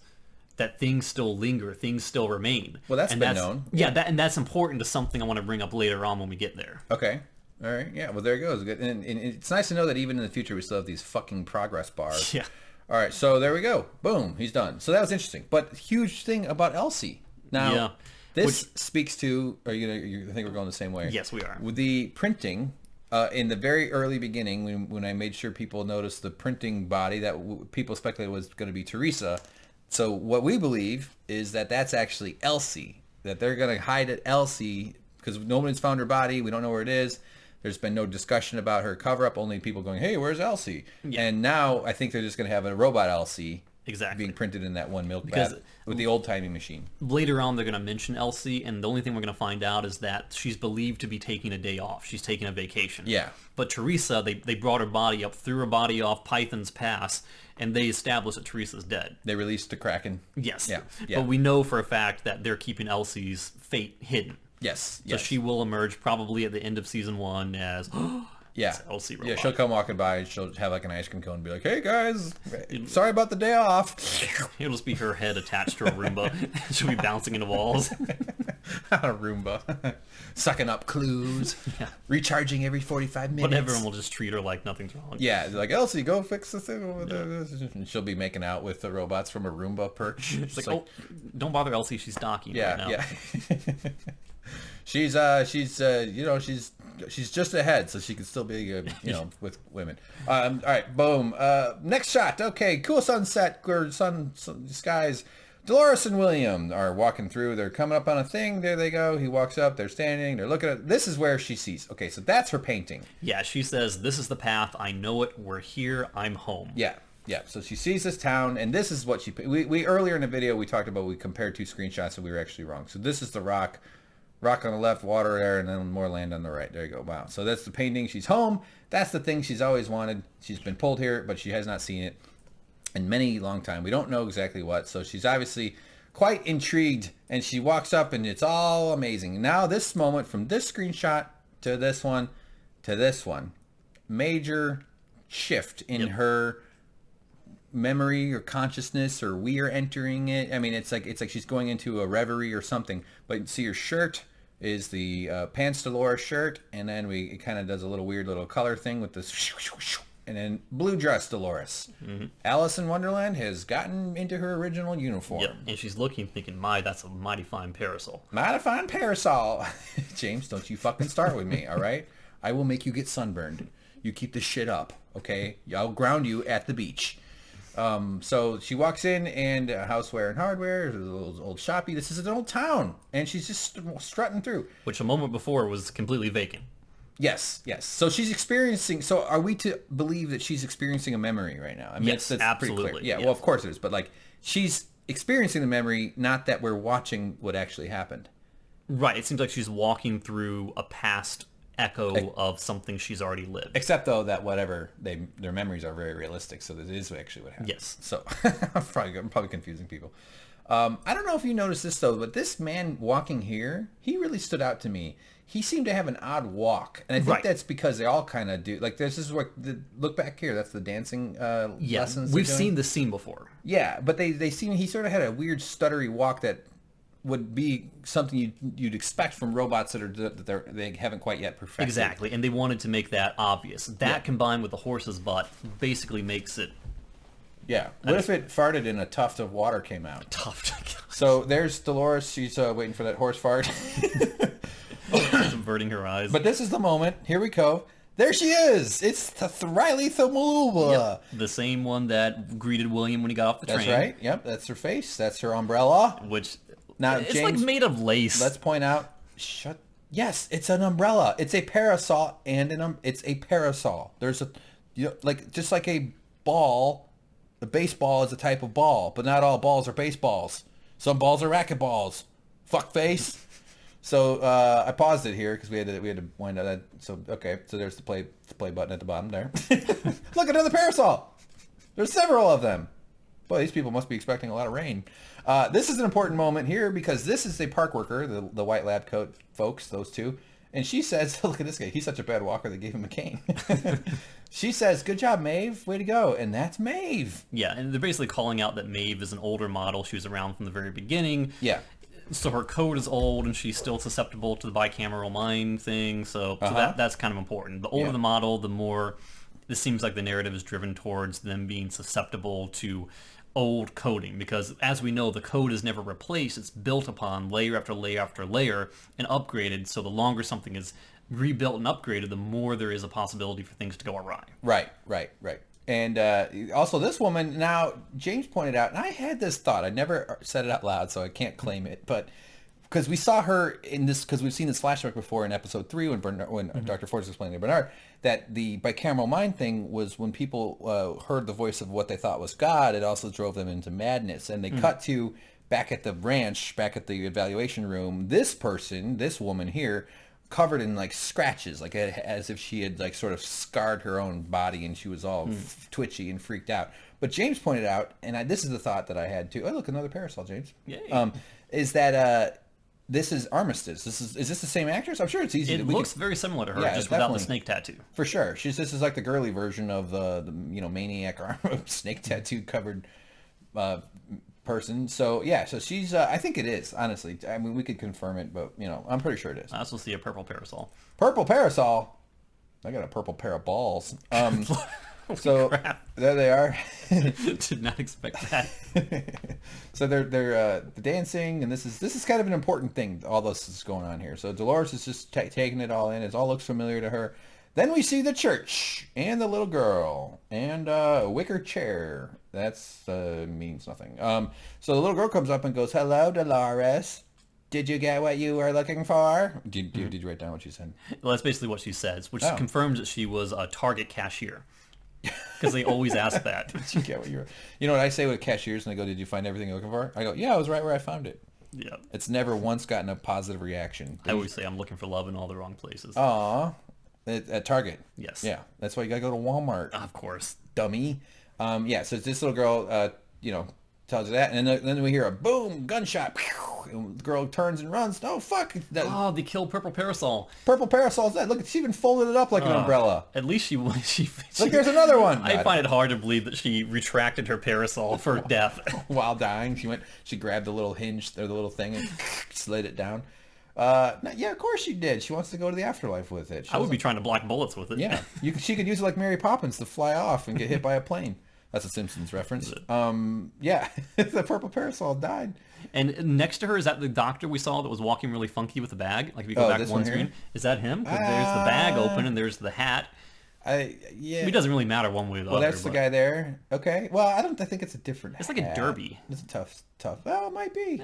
That things still linger, things still remain. Well, that's been known. Yeah, and that's important to something I want to bring up later on when we get there. Okay. All right. Yeah, well, there it goes. And it's nice to know that even in the future we still have these fucking progress bars. Yeah. All right, so there we go. Boom, he's done. So that was interesting. But huge thing about Elsie. Now, this speaks to... You think we're going the same way? Yes, we are. With the printing in the very early beginning, when I made sure people noticed the printing body that people speculated was going to be Teresa. So what we believe is that that's actually Elsie, that they're going to hide at Elsie because nobody's found her body. We don't know where it is. There's been no discussion about her cover-up, only people going, hey, where's Elsie? Yeah. And now I think they're just going to have a robot Elsie being printed in that one milk bath with the old-timey machine. Later on, they're going to mention Elsie, and the only thing we're going to find out is that she's believed to be taking a day off. She's taking a vacation. Yeah. But Teresa, they brought her body up, threw her body off Python's Pass, and they established that Teresa's dead. They released the Kraken. Yes. Yeah. But we know for a fact that they're keeping Elsie's fate hidden. Yes. So she will emerge probably at the end of season 1 as Elsie robot. Yeah, she'll come walking by and she'll have like an ice cream cone and be like, hey guys, sorry about the day off. It'll just be her head attached to a Roomba. She'll be bouncing into walls. A Roomba. Sucking up clues. Yeah. Recharging every 45 minutes. But everyone will just treat her like nothing's wrong. Yeah, like, Elsie, go fix the thing over there. And she'll be making out with the robots from a Roomba perch. It's like, oh, don't bother Elsie, she's docking right now. Yeah. She's just ahead, so she can still be, with women. All right, boom. Next shot. Okay, cool sunset or sun skies. Dolores and William are walking through. They're coming up on a thing. There they go. He walks up. They're standing. They're looking at. This is where she sees. Okay, so that's her painting. Yeah, she says, "This is the path. I know it. We're here. I'm home." Yeah. Yeah, so she sees this town, and this is what she... We earlier in the video, we talked about, we compared 2 screenshots, and we were actually wrong. So this is the rock on the left, water there, and then more land on the right. There you go. Wow. So that's the painting. She's home. That's the thing she's always wanted. She's been pulled here, but she has not seen it in many long time. We don't know exactly what. So she's obviously quite intrigued, and she walks up, and it's all amazing. Now this moment, from this screenshot to this one, major shift in her memory or consciousness, or we are entering it. I mean, it's like she's going into a reverie or something. But you see her shirt is the Pants Dolores shirt, and then it kind of does a little weird little color thing with this, and then blue dress Dolores. Mm-hmm. Alice in Wonderland has gotten into her original uniform. Yep, and she's looking, thinking, that's a mighty fine parasol. Mighty fine parasol. James, don't you fucking start with me, all right? I will make you get sunburned. You keep this shit up, okay? I'll ground you at the beach. So she walks in, and houseware and hardware, there's a little old shoppy. This is an old town, and she's just strutting through. Which a moment before was completely vacant. Yes. So she's experiencing... So are we to believe that she's experiencing a memory right now? I mean, yes, that's absolutely. Pretty clear. Yeah, well, of course it is. But, like, she's experiencing the memory, not that we're watching what actually happened. Right. It seems like she's walking through a past echo of something she's already lived. Except, though, that their memories are very realistic, so that is actually what happened. Yes. So I'm probably confusing people. I don't know if you noticed this, though, but this man walking here, he really stood out to me. He seemed to have an odd walk, and I think that's because they all kind of do. Like, this is what... Look back here. That's the dancing lessons. We've seen this scene before. Yeah, but they seem... He sort of had a weird stuttery walk that would be something you'd expect from robots that they haven't quite yet perfected. Exactly, and they wanted to make that obvious. That combined with the horse's butt basically makes it... Yeah. What if it farted and a tuft of water came out? So there's Dolores. She's waiting for that horse fart. She's averting her eyes. But this is the moment. Here we go. There she is. It's Riley Thumuba. Yep. The same one that greeted William when he got off the train. That's right. Yep. That's her face. That's her umbrella. Which... Now, it's James, like made of lace. Let's point out. Yes, it's an umbrella. It's a parasol it's a parasol. There's just like a ball. The baseball is a type of ball, but not all balls are baseballs. Some balls are racquet balls. Fuck face. So I paused it here because we had to wind up that. So okay, so there's the play button at the bottom there. Look, another parasol. There's several of them. Boy, these people must be expecting a lot of rain. This is an important moment here because this is a park worker, the white lab coat folks, those two. And she says, look at this guy. He's such a bad walker, they gave him a cane. She says, good job, Maeve. Way to go. And that's Maeve. Yeah, and they're basically calling out that Maeve is an older model. She was around from the very beginning. Yeah. So her code is old, and she's still susceptible to the bicameral mind thing. So that's kind of important. The older the model, the more... This seems like the narrative is driven towards them being susceptible to old coding, because as we know, the code is never replaced. It's built upon layer after layer after layer and upgraded. So the longer something is rebuilt and upgraded, the more there is a possibility for things to go awry. Right. And also this woman, now James pointed out, and I had this thought, I never said it out loud, so I can't claim it, but because we saw her in this, because we've seen this flashback before in episode 3 when Dr. Ford is explaining to Bernard that the bicameral mind thing was when people heard the voice of what they thought was God, it also drove them into madness. And they cut to back at the ranch, back at the evaluation room, this woman here, covered in like scratches, like as if she had like sort of scarred her own body and she was all twitchy and freaked out. But James pointed out, and this is the thought that I had too. Oh, look, another parasol, James. Yay. Is that this is Armistice? Is this the same actress? I'm sure it's easy. It looks very similar to her, just without the snake tattoo. For sure, this is like the girly version of the maniac snake tattoo covered person. So yeah, so she's I think it is, honestly. I mean, we could confirm it, but I'm pretty sure it is. I also see a purple parasol. Purple parasol. I got a purple pair of balls. So crap. There they are. Did not expect that. So they're dancing, and this is kind of an important thing. All this is going on here. So Dolores is just taking it all in. It all looks familiar to her. Then we see the church and the little girl and a wicker chair. That's means nothing. So the little girl comes up and goes, "Hello, Dolores. Did you get what you were looking for?" Did you write down what she said? Well, that's basically what she says, which confirms that she was a Target cashier. Because they always ask that. Did you get what you were? You know what I say with cashiers, and they go, "Did you find everything you're looking for?" I go, "Yeah, I was right where I found it." Yeah. It's never once gotten a positive reaction. I always say I'm looking for love in all the wrong places. Aw. At Target. Yes. Yeah. That's why you gotta go to Walmart. Of course. Dummy. Yeah, so this little girl, tells her that, and then we hear a boom, gunshot. And the girl turns and runs. Oh, fuck. They killed Purple Parasol. Purple Parasol's dead. Look, she even folded it up like an umbrella. At least she Look, there's another one. I find it hard to believe that she retracted her parasol for death. While dying, she grabbed the little hinge, or the little thing, and slid it down. Yeah, of course she did. She wants to go to the afterlife with it. I would be trying to block bullets with it. Yeah, she could use it like Mary Poppins to fly off and get hit by a plane. That's a Simpsons reference. Yeah, the purple parasol died. And next to her, is that the doctor we saw that was walking really funky with the bag? Like if you go back one screen, is that him? 'Cause there's the bag open and there's the hat. Yeah. It doesn't really matter one way or the other. Well, that's the guy there. Okay. Well, I think it's a different hat. It's like a derby. It's a tough. Well, it might be.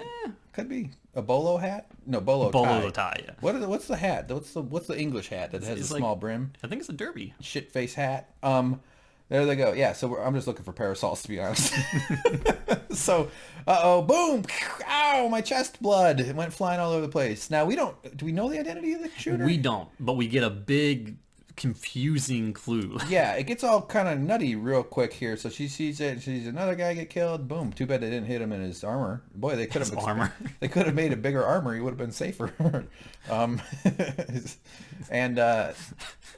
Could be a bolo hat. No, bolo tie. Yeah. What's the hat? What's the English hat that has a small brim? I think it's a derby. Shit face hat. There they go. Yeah. So I'm just looking for parasols, to be honest. So, boom! Ow! My chest blood. It went flying all over the place. Now do we know the identity of the shooter? We don't, but we get a big, confusing clue. Yeah, it gets all kind of nutty real quick here. So she sees it. She sees another guy get killed. Boom! Too bad they didn't hit him in his armor. Boy, they could have armor. They could have made a bigger armor. He would have been safer. And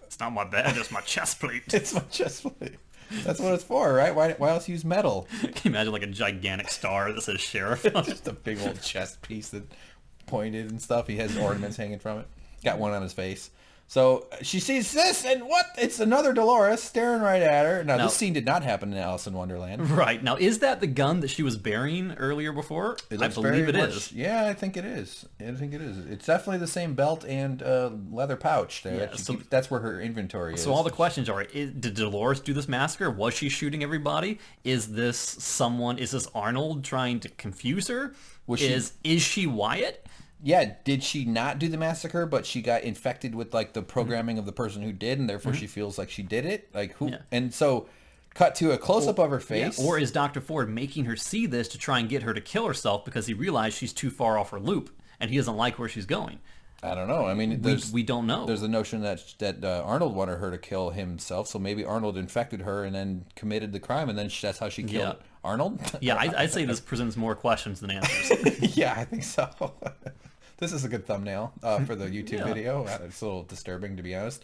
it's not my badge. It's my chest plate. It's my chest plate. That's what it's for, right? Why else use metal? Can you imagine like a gigantic star that says sheriff? Just a big old chest piece that pointed and stuff. He has ornaments hanging from it. Got one on his face. So she sees this, and what? It's another Dolores staring right at her. Now, this scene did not happen in Alice in Wonderland. Right. Now, is that the gun that she was burying earlier before? I believe it is. Yeah, I think it is. It's definitely the same belt and leather pouch there. Yeah, that's where her inventory is. So all the questions are, did Dolores do this massacre? Was she shooting everybody? Is this Arnold trying to confuse her? Is she Wyatt? Yeah, did she not do the massacre, but she got infected with like the programming of the person who did, and therefore she feels like she did it? Like who? Yeah. And so, cut to a close-up of her face. Yeah. Or is Dr. Ford making her see this to try and get her to kill herself because he realized she's too far off her loop and he doesn't like where she's going? I don't know. I mean, we don't know. There's the notion that Arnold wanted her to kill himself, so maybe Arnold infected her and then committed the crime, and then that's how she killed Arnold? Yeah, I'd say this presents more questions than answers. Yeah, I think so. This is a good thumbnail for the YouTube video. It's a little disturbing, to be honest.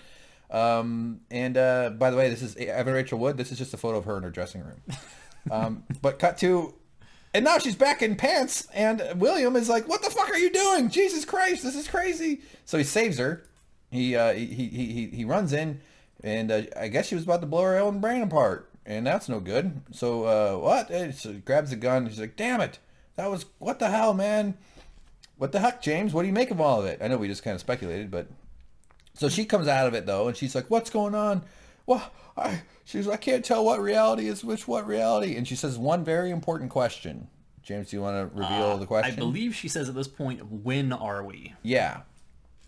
And by the way, this is Evan Rachel Wood. This is just a photo of her in her dressing room. But cut to... And now she's back in pants, and William is like, "What the fuck are you doing? Jesus Christ, this is crazy!" So he saves her. He runs in, and I guess she was about to blow her own brain apart, and that's no good. So what? So he grabs a gun. He's like, "Damn it! That was what the hell, man? What the heck, James? What do you make of all of it?" I know we just kind of speculated, but So she comes out of it, though, and she's like, what's going on? Well, she's like, I can't tell what reality is what reality. And she says one very important question. James, do you want to reveal the question? I believe she says at this point, when are we? Yeah.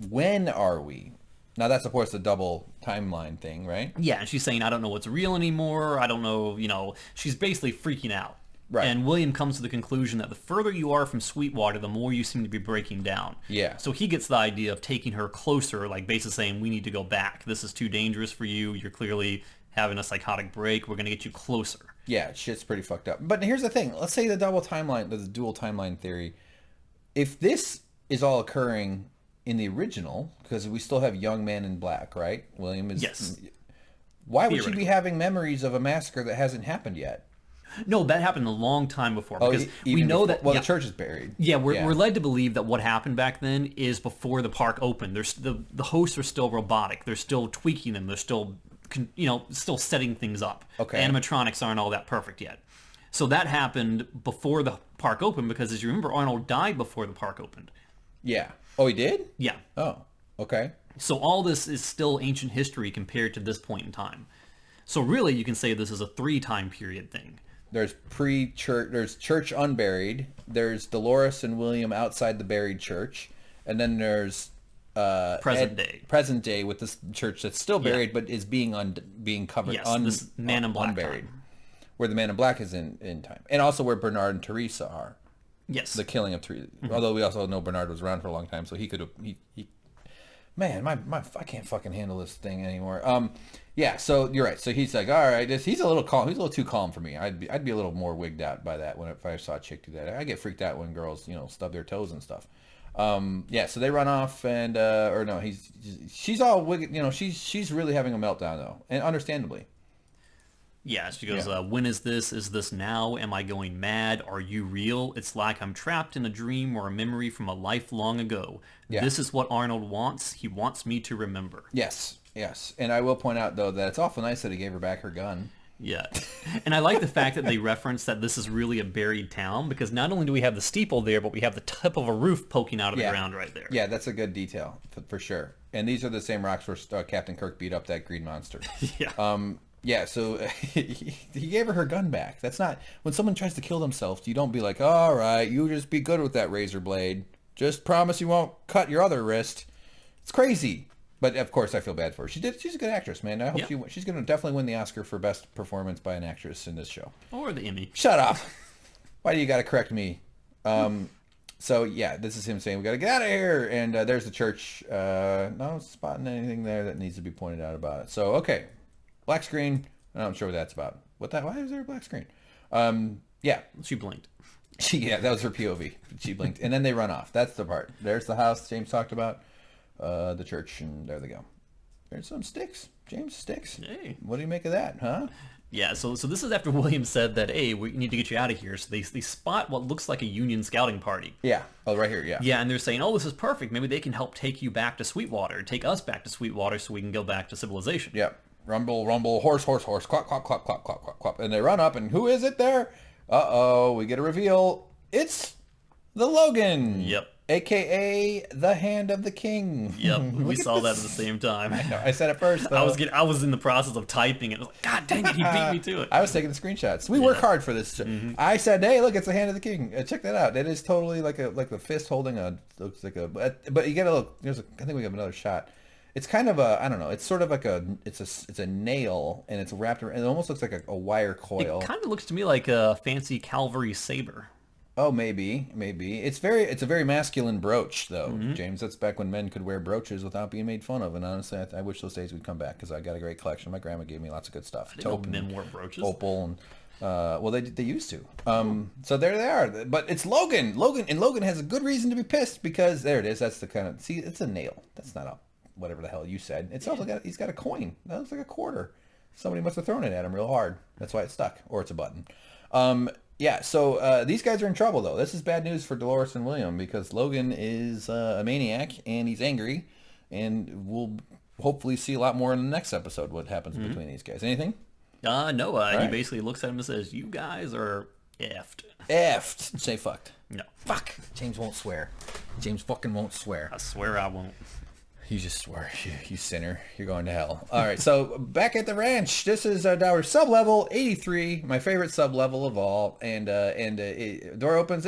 When are we? Now, that's, of course, the double timeline thing, right? Yeah, and she's saying, I don't know what's real anymore. I don't know, she's basically freaking out. Right. And William comes to the conclusion that the further you are from Sweetwater, the more you seem to be breaking down. Yeah. So he gets the idea of taking her closer, like basically saying, we need to go back. This is too dangerous for you. You're clearly having a psychotic break. We're going to get you closer. Yeah, shit's pretty fucked up. But here's the thing. Let's say the dual timeline theory. If this is all occurring in the original, because we still have young man in black, right? William is... Yes. Why would she be having memories of a massacre that hasn't happened yet? No, that happened a long time before, because we know that... Well, the church is buried. Yeah, we're led to believe that what happened back then is before the park opened. There's the hosts are still robotic. They're still tweaking them. They're still, still setting things up. Okay. Animatronics aren't all that perfect yet. So that happened before the park opened, because as you remember, Arnold died before the park opened. Yeah. Oh, he did? Yeah. Oh, okay. So all this is still ancient history compared to this point in time. So really, you can say this is a 3-time period thing. There's pre-church, there's church unburied, there's Dolores and William outside the buried church, and then there's present day with this church that's still buried but is being covered. Yes, this Man in Black unburied, time. Where the Man in Black is in time, and also where Bernard and Teresa are. Yes, the killing of Teresa. Mm-hmm. Although we also know Bernard was around for a long time, so he could have. Man, I can't fucking handle this thing anymore. Yeah, so you're right. So he's like, all right, he's a little calm. He's a little too calm for me. I'd be a little more wigged out by that if I saw a chick do that. I get freaked out when girls, stub their toes and stuff. Yeah, so they run off and or no, she's all wigged. She's really having a meltdown though, and understandably. Yeah, she goes, when is this? Is this now? Am I going mad? Are you real? It's like I'm trapped in a dream or a memory from a life long ago. Yeah. This is what Arnold wants. He wants me to remember. Yes. And I will point out, though, that it's awful nice that he gave her back her gun. Yeah. And I like the fact that they reference that this is really a buried town, because not only do we have the steeple there, but we have the tip of a roof poking out of the ground right there. Yeah, that's a good detail, for sure. And these are the same rocks where Captain Kirk beat up that green monster. Yeah. Yeah, so he gave her gun back. That's not... When someone tries to kill themselves, you don't be like, all right, you just be good with that razor blade. Just promise you won't cut your other wrist. It's crazy. But, of course, I feel bad for her. She's a good actress, man. I hope she's going to definitely win the Oscar for Best Performance by an Actress in this show. Or the Emmy. Shut up. Why do you got to correct me? So, yeah, this is him saying, we got to get out of here. And there's the church. Not spotting anything there that needs to be pointed out about it. So, okay. Black screen. I'm not sure what that's about. Why is there a black screen? Yeah. She blinked. That was her POV. She blinked. And then they run off. That's the part. There's the house James talked about. The church, and there they go. There's some sticks. James, sticks. Hey. What do you make of that, huh? Yeah, so this is after William said that, hey, we need to get you out of here. So they spot what looks like a Union scouting party. Yeah. Oh, right here, yeah. Yeah, and they're saying, oh, this is perfect. Maybe they can help take you back to Sweetwater, take us back to Sweetwater so we can go back to civilization. Yeah. Rumble, rumble, horse, horse, horse, clop, clop, clop, clop, clop, clop, clop. And they run up, and who is it there? Uh-oh, we get a reveal. It's the Logan. Yep. A.K.A. the Hand of the King. Yep, we saw that at the same time. I know. I said it first, though. I was in the process of typing it. I was like, God dang it, he beat me to it. I was taking the screenshots. We work hard for this. Mm-hmm. I said, hey, look, it's the Hand of the King. Check that out. It is totally like the fist holding looks like a... But you get a look. I think we have another shot. It's kind of a, I don't know, it's sort of like it's a nail, and it's wrapped around, it almost looks like a wire coil. It kind of looks to me like a fancy cavalry saber. Oh, maybe. It's a very masculine brooch, though, James. That's back when men could wear brooches without being made fun of, and honestly, I wish those days would come back, because I got a great collection. My grandma gave me lots of good stuff. I didn't know men wore brooches. Opal, and, well, they used to. So there they are. But it's Logan. Logan has a good reason to be pissed, because there it is. That's the kind of, see, it's a nail. That's not a, whatever the hell you said. It's also he's got a coin. That looks like a quarter. Somebody must have thrown it at him real hard. That's why it's stuck, or it's a button. Yeah, so these guys are in trouble, though. This is bad news for Dolores and William, because Logan is a maniac, and he's angry, and we'll hopefully see a lot more in the next episode what happens between these guys. Anything? No. Right. He basically looks at him and says, you guys are effed. Effed. Say fucked. No. Fuck. James won't swear. James fucking won't swear. I swear I won't. You just were, you sinner. You're going to hell. All right, so back at the ranch. This is our sub-level 83, my favorite sub-level of all. And door opens.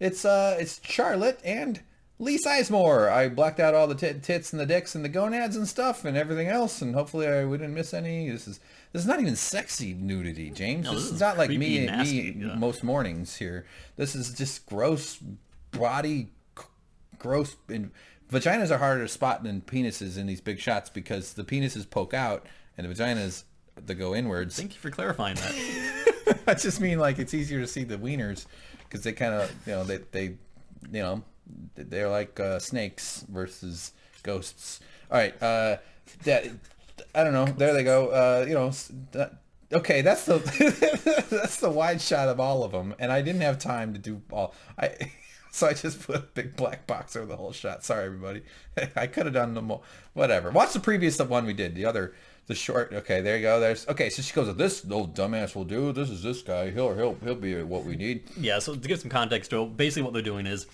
It's Charlotte and Lee Sizemore. I blacked out all the tits and the dicks and the gonads and stuff and everything else. And hopefully we didn't miss any. This is not even sexy nudity, James. No, this is not like me yeah. most mornings here. This is just gross body, gross. Vaginas are harder to spot than penises in these big shots because the penises poke out and the vaginas that go inwards. Thank you for clarifying that. I just mean like it's easier to see the wieners because they kind of they're like snakes versus ghosts. All right, that I don't know. There they go. Okay, that's the that's the wide shot of all of them, and I didn't have time to do all. So I just put a big black box over the whole shot. Sorry, everybody. I could have done them all. Whatever. Watch the previous one we did. The short. Okay, there you go. Okay, so she goes, this old dumbass will do. This is this guy. He'll be what we need. Yeah, so to give some context, Joe, basically what they're doing is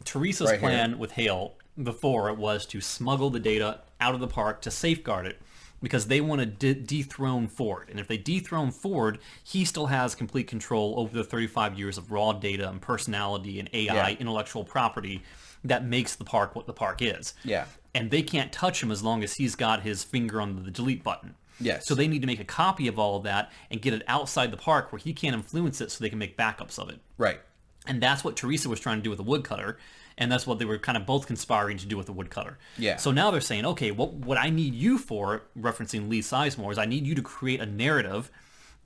Teresa's plan with Hale before it was to smuggle the data out of the park to safeguard it because they want to dethrone Ford. And if they dethrone Ford, he still has complete control over the 35 years of raw data and personality and AI, intellectual property that makes the park what the park is. Yeah. And they can't touch him as long as he's got his finger on the delete button. Yes. So they need to make a copy of all of that and get it outside the park where he can't influence it so they can make backups of it. Right. And that's what Teresa was trying to do with the woodcutter. And that's what they were kind of both conspiring to do with the woodcutter. Yeah. So now they're saying, okay, what I need you for, referencing Lee Sizemore, is I need you to create a narrative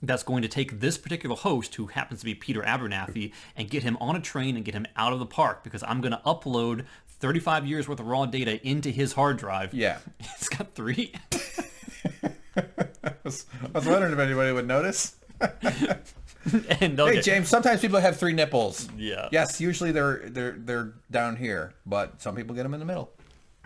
that's going to take this particular host, who happens to be Peter Abernathy, and get him on a train and get him out of the park because I'm going to upload 35 years worth of raw data into his hard drive. Yeah. It's got 3. I was wondering if anybody would notice. And hey James, sometimes people have 3 nipples. Yeah. Yes, usually they're down here, but some people get them in the middle.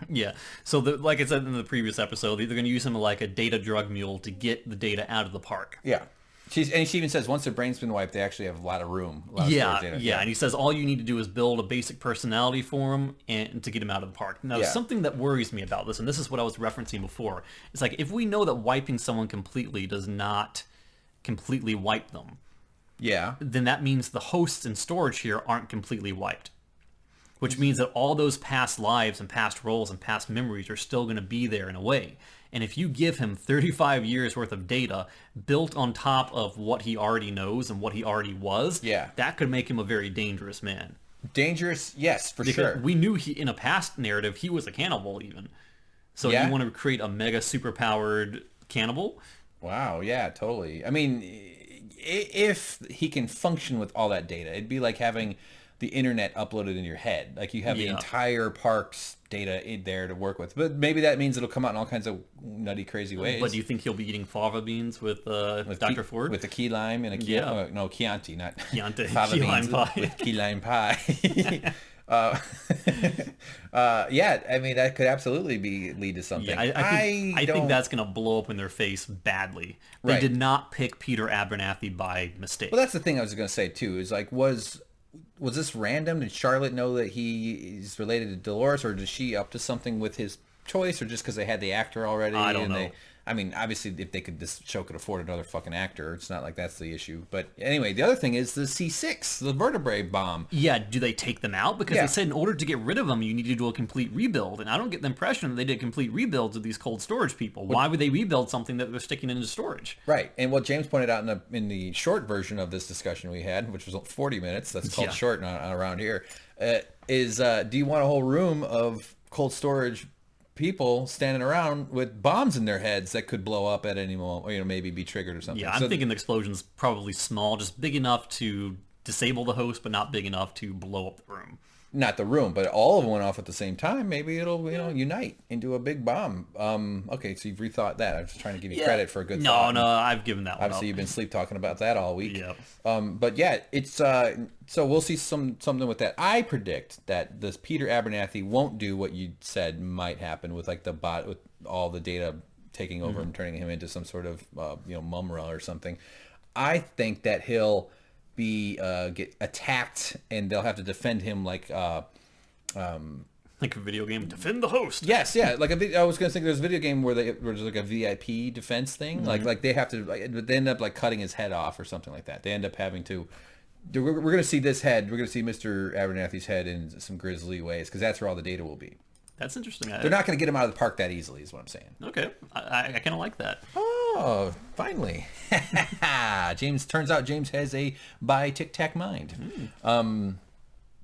Yeah. So like I said in the previous episode, they're going to use him like a data drug mule to get the data out of the park. Yeah. She even says once their brain's been wiped, they actually have a lot of room. A lot of storage data. Yeah. And he says all you need to do is build a basic personality for him and to get him out of the park. Now, something that worries me about this, and this is what I was referencing before, it's like if we know that wiping someone completely does not completely wipe them, then that means the hosts in storage here aren't completely wiped. Which means that all those past lives and past roles and past memories are still going to be there in a way. And if you give him 35 years worth of data built on top of what he already knows and what he already was, that could make him a very dangerous man. Dangerous, yes, for sure. We knew in a past narrative he was a cannibal even. So you want to create a mega superpowered cannibal? Wow, yeah, totally. I mean, if he can function with all that data, it'd be like having the internet uploaded in your head. Like you have the entire park's data in there to work with. But maybe that means it'll come out in all kinds of nutty, crazy ways. But do you think he'll be eating fava beans with Dr. Ford? With a key lime and a key... no, Chianti, not... Chianti. Fava key beans lime pie. with key lime pie. I mean, that could absolutely lead to something. Yeah, I think that's going to blow up in their face badly. They did not pick Peter Abernathy by mistake. Well, that's the thing I was going to say, too, is like, was this random? Did Charlotte know that he is related to Dolores, or is she up to something with his choice, or just because they had the actor already? I don't know. I mean, obviously, if this show could afford another fucking actor, it's not like that's the issue. But anyway, the other thing is the C6, the vertebrae bomb. Yeah, do they take them out? Because they said in order to get rid of them, you need to do a complete rebuild. And I don't get the impression that they did complete rebuilds of these cold storage people. Why would they rebuild something that they're sticking into storage? Right. And what James pointed out in the short version of this discussion we had, which was 40 minutes, that's called short around here, is do you want a whole room of cold storage people standing around with bombs in their heads that could blow up at any moment, or maybe be triggered or something? Yeah, I'm thinking the explosion's probably small, just big enough to disable the host, but not big enough to blow up the room. Not the room, but all of them went off at the same time. Maybe it'll unite into a big bomb. Okay, so you've rethought that. I'm just trying to give you credit for a good thought. No, I've given that one Obviously, you've been sleep talking about that all week. Yep. But yeah, it's so we'll see something with that. I predict that this Peter Abernathy won't do what you said might happen with like the bot with all the data taking over and turning him into some sort of Mumra or something. I think that he'll be get attacked and they'll have to defend him like Like a video game, defend the host. Yes, yeah. Like I was gonna think there's a video game where there's like a VIP defense thing. Like they have to, but they end up like cutting his head off or something like that. They end up having to. We're gonna see this head. We're gonna see Mr. Abernathy's head in some grisly ways because that's where all the data will be. That's interesting. They're not gonna get him out of the park that easily, is what I'm saying. Okay, I kind of like that. Oh, finally. James, turns out James has a Tic Tac mind.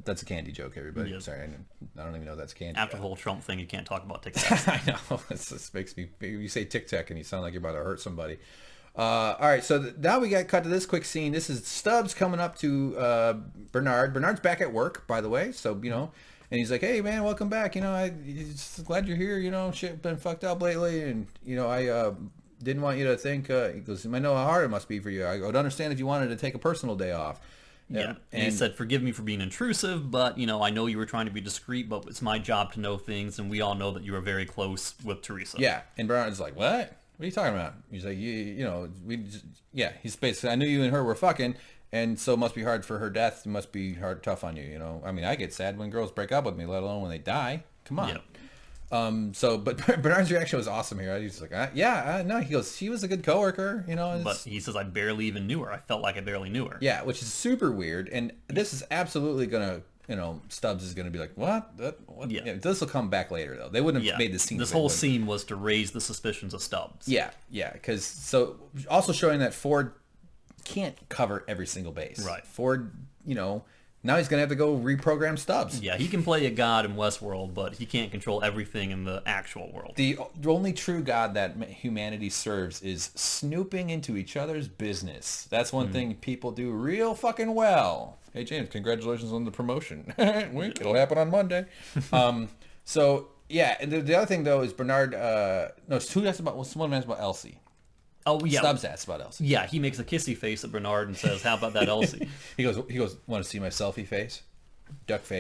That's a candy joke, everybody. Yes. Sorry, I don't even know that's candy. After the whole Trump thing, you can't talk about Tic Tac. I know. This makes me... You say Tic Tac and you sound like you're about to hurt somebody. All right, so now we got cut to this quick scene. This is Stubbs coming up to Bernard. Bernard's back at work, by the way, so, you know... And he's like, hey, man, welcome back. You know, I'm glad you're here. You know, shit been fucked up lately. And, you know, I didn't want you to think... he goes, I know how hard it must be for you. I would understand if you wanted to take a personal day off. Yeah, and he said, forgive me for being intrusive, but, you know, I know you were trying to be discreet, but it's my job to know things, and we all know that you were very close with Teresa. Yeah, and Bernard's like, what? What are you talking about? He's like, you know, he's basically, I knew you and her were fucking, and so it must be hard for her death. It must be tough on you, you know? I mean, I get sad when girls break up with me, let alone when they die. Come on. Yep. But Bernard's reaction was awesome here. He's like, no. He goes, she was a good coworker, you know. But he says, I barely even knew her. I felt like I barely knew her. Yeah, which is super weird. And this is absolutely gonna, you know, Stubbs is gonna be like, what? What? Yeah. This will come back later though. They wouldn't have made the scene. This whole scene was to raise the suspicions of Stubbs. Yeah, because so also showing that Ford can't cover every single base. Right. Ford, you know. Now he's going to have to go reprogram Stubbs. Yeah, he can play a god in Westworld, but he can't control everything in the actual world. The only true god that humanity serves is snooping into each other's business. That's one thing people do real fucking well. Hey, James, congratulations on the promotion. Wink, it'll happen on Monday. So, yeah, and the other thing, though, is Bernard... someone asked about Elsie. Oh, yeah. Stubbs asks about Elsie. Yeah, he makes a kissy face at Bernard and says, how about that Elsie? He goes, want to see my selfie face? Duck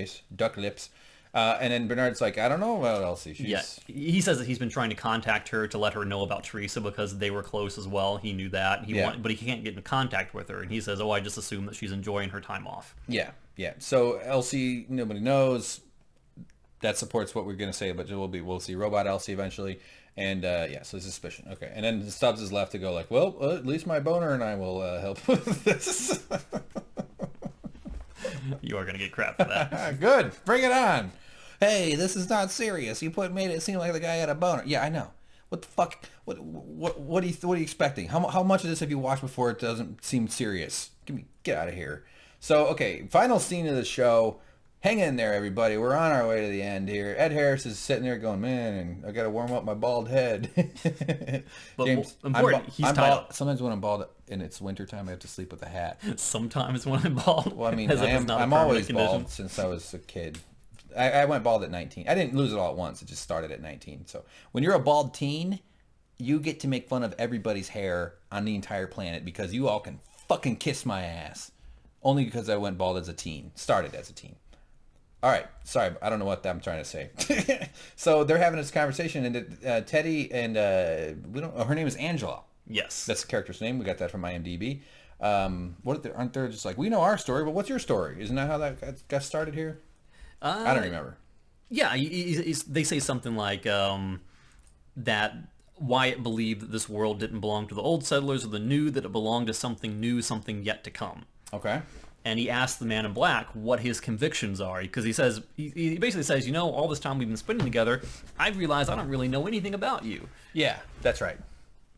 lips. And then Bernard's like, I don't know about Elsie. He says that he's been trying to contact her to let her know about Teresa because they were close as well. He knew that. But he can't get in contact with her. And he says, I just assume that she's enjoying her time off. Yeah. So Elsie, nobody knows. That supports what we're going to say, but we'll see Robot Elsie eventually. And, so suspicion. Okay. And then Stubbs is left to go like, well, at least my boner and I will help with this. You are going to get crap for that. Good. Bring it on. Hey, this is not serious. You made it seem like the guy had a boner. Yeah, I know. What the fuck? What are you expecting? How much of this have you watched before it doesn't seem serious? Get out of here. So, okay, final scene of the show. Hang in there, everybody. We're on our way to the end here. Ed Harris is sitting there going, man, I got to warm up my bald head. But James, he's tied up. Sometimes when I'm bald and it's wintertime, I have to sleep with a hat. Sometimes when I'm bald. Well, I mean, I'm always bald since I was a kid. I went bald at 19. I didn't lose it all at once. It just started at 19. So when you're a bald teen, you get to make fun of everybody's hair on the entire planet because you all can fucking kiss my ass. Only because I went bald as a teen. Started as a teen. All right. Sorry, I don't know what I'm trying to say. So they're having this conversation, and Teddy and her name is Angela. Yes, that's the character's name. We got that from IMDb. Aren't there just like, we know our story, but what's your story? Isn't that how that got started here? I don't remember. Yeah, they say something like that Wyatt believed that this world didn't belong to the old settlers or the new, that it belonged to something new, something yet to come. Okay. And he asks the man in black what his convictions are, because he basically says, all this time we've been spending together, I've realized I don't really know anything about you. Yeah, that's right.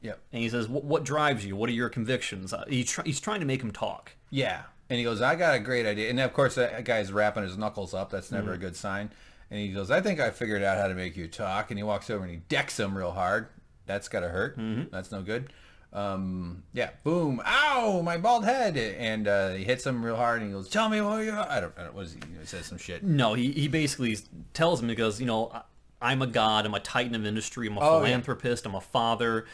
Yep. And he says, what drives you? What are your convictions? He's trying to make him talk. Yeah. And he goes, I got a great idea. And of course, that guy's wrapping his knuckles up. That's never a good sign. And he goes, I think I figured out how to make you talk. And he walks over and he decks him real hard. That's got to hurt. Mm-hmm. That's no good. Boom, ow, my bald head, and he hits him real hard, and he goes, tell me what you are. I don't what is he, he says some shit. No, he basically tells him, he goes, I'm a god, I'm a titan of industry, I'm a philanthropist, I'm a father,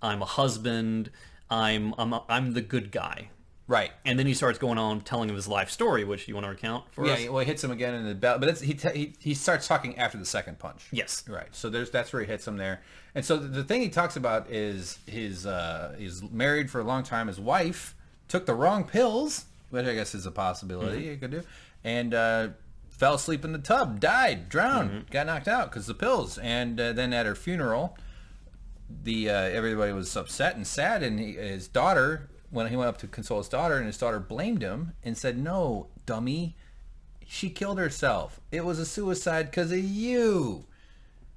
I'm a husband, I'm the good guy. Right. And then he starts going on telling him his life story, which you want to recount for us? Yeah, well, he hits him again in the bell, but he starts talking after the second punch. Yes. Right. So that's where he hits him there. And so the thing he talks about is he's married for a long time. His wife took the wrong pills, which I guess is a possibility you could do. And fell asleep in the tub, died, drowned, got knocked out because of the pills. And then at her funeral, everybody was upset and sad, and his daughter, when he went up to console his daughter, and his daughter blamed him and said, "No, dummy, she killed herself. It was a suicide because of you."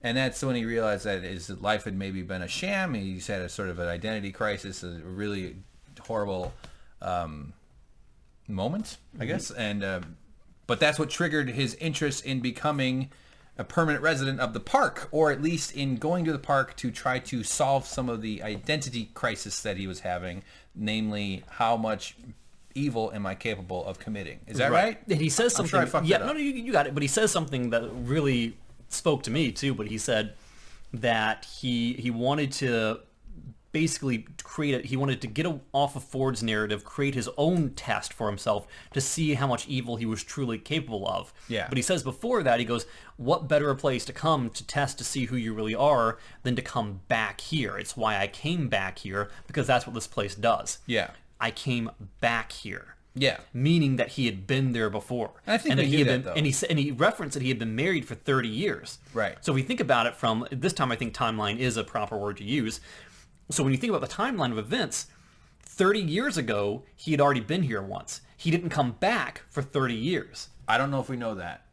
And that's when he realized that his life had maybe been a sham. He's had a sort of an identity crisis, a really horrible moment, I guess. And but that's what triggered his interest in becoming a permanent resident of the park, or at least in going to the park to try to solve some of the identity crisis that he was having, namely, how much evil am I capable of committing? Is that right? And he says something. I'm sure I fucked it up. No, you got it. But he says something that really spoke to me too. But he said that he wanted to basically he wanted to get off of Ford's narrative, create his own test for himself to see how much evil he was truly capable of. Yeah. But he says before that, he goes, what better a place to come to test to see who you really are than to come back here? It's why I came back here, because that's what this place does. Yeah. I came back here. Yeah. Meaning that he had been there before. I think we knew that, though. And he referenced that he had been married for 30 years. Right. So if we think about it from this time, I think timeline is a proper word to use. So when you think about the timeline of events, 30 years ago, he had already been here once. He didn't come back for 30 years. I don't know if we know that.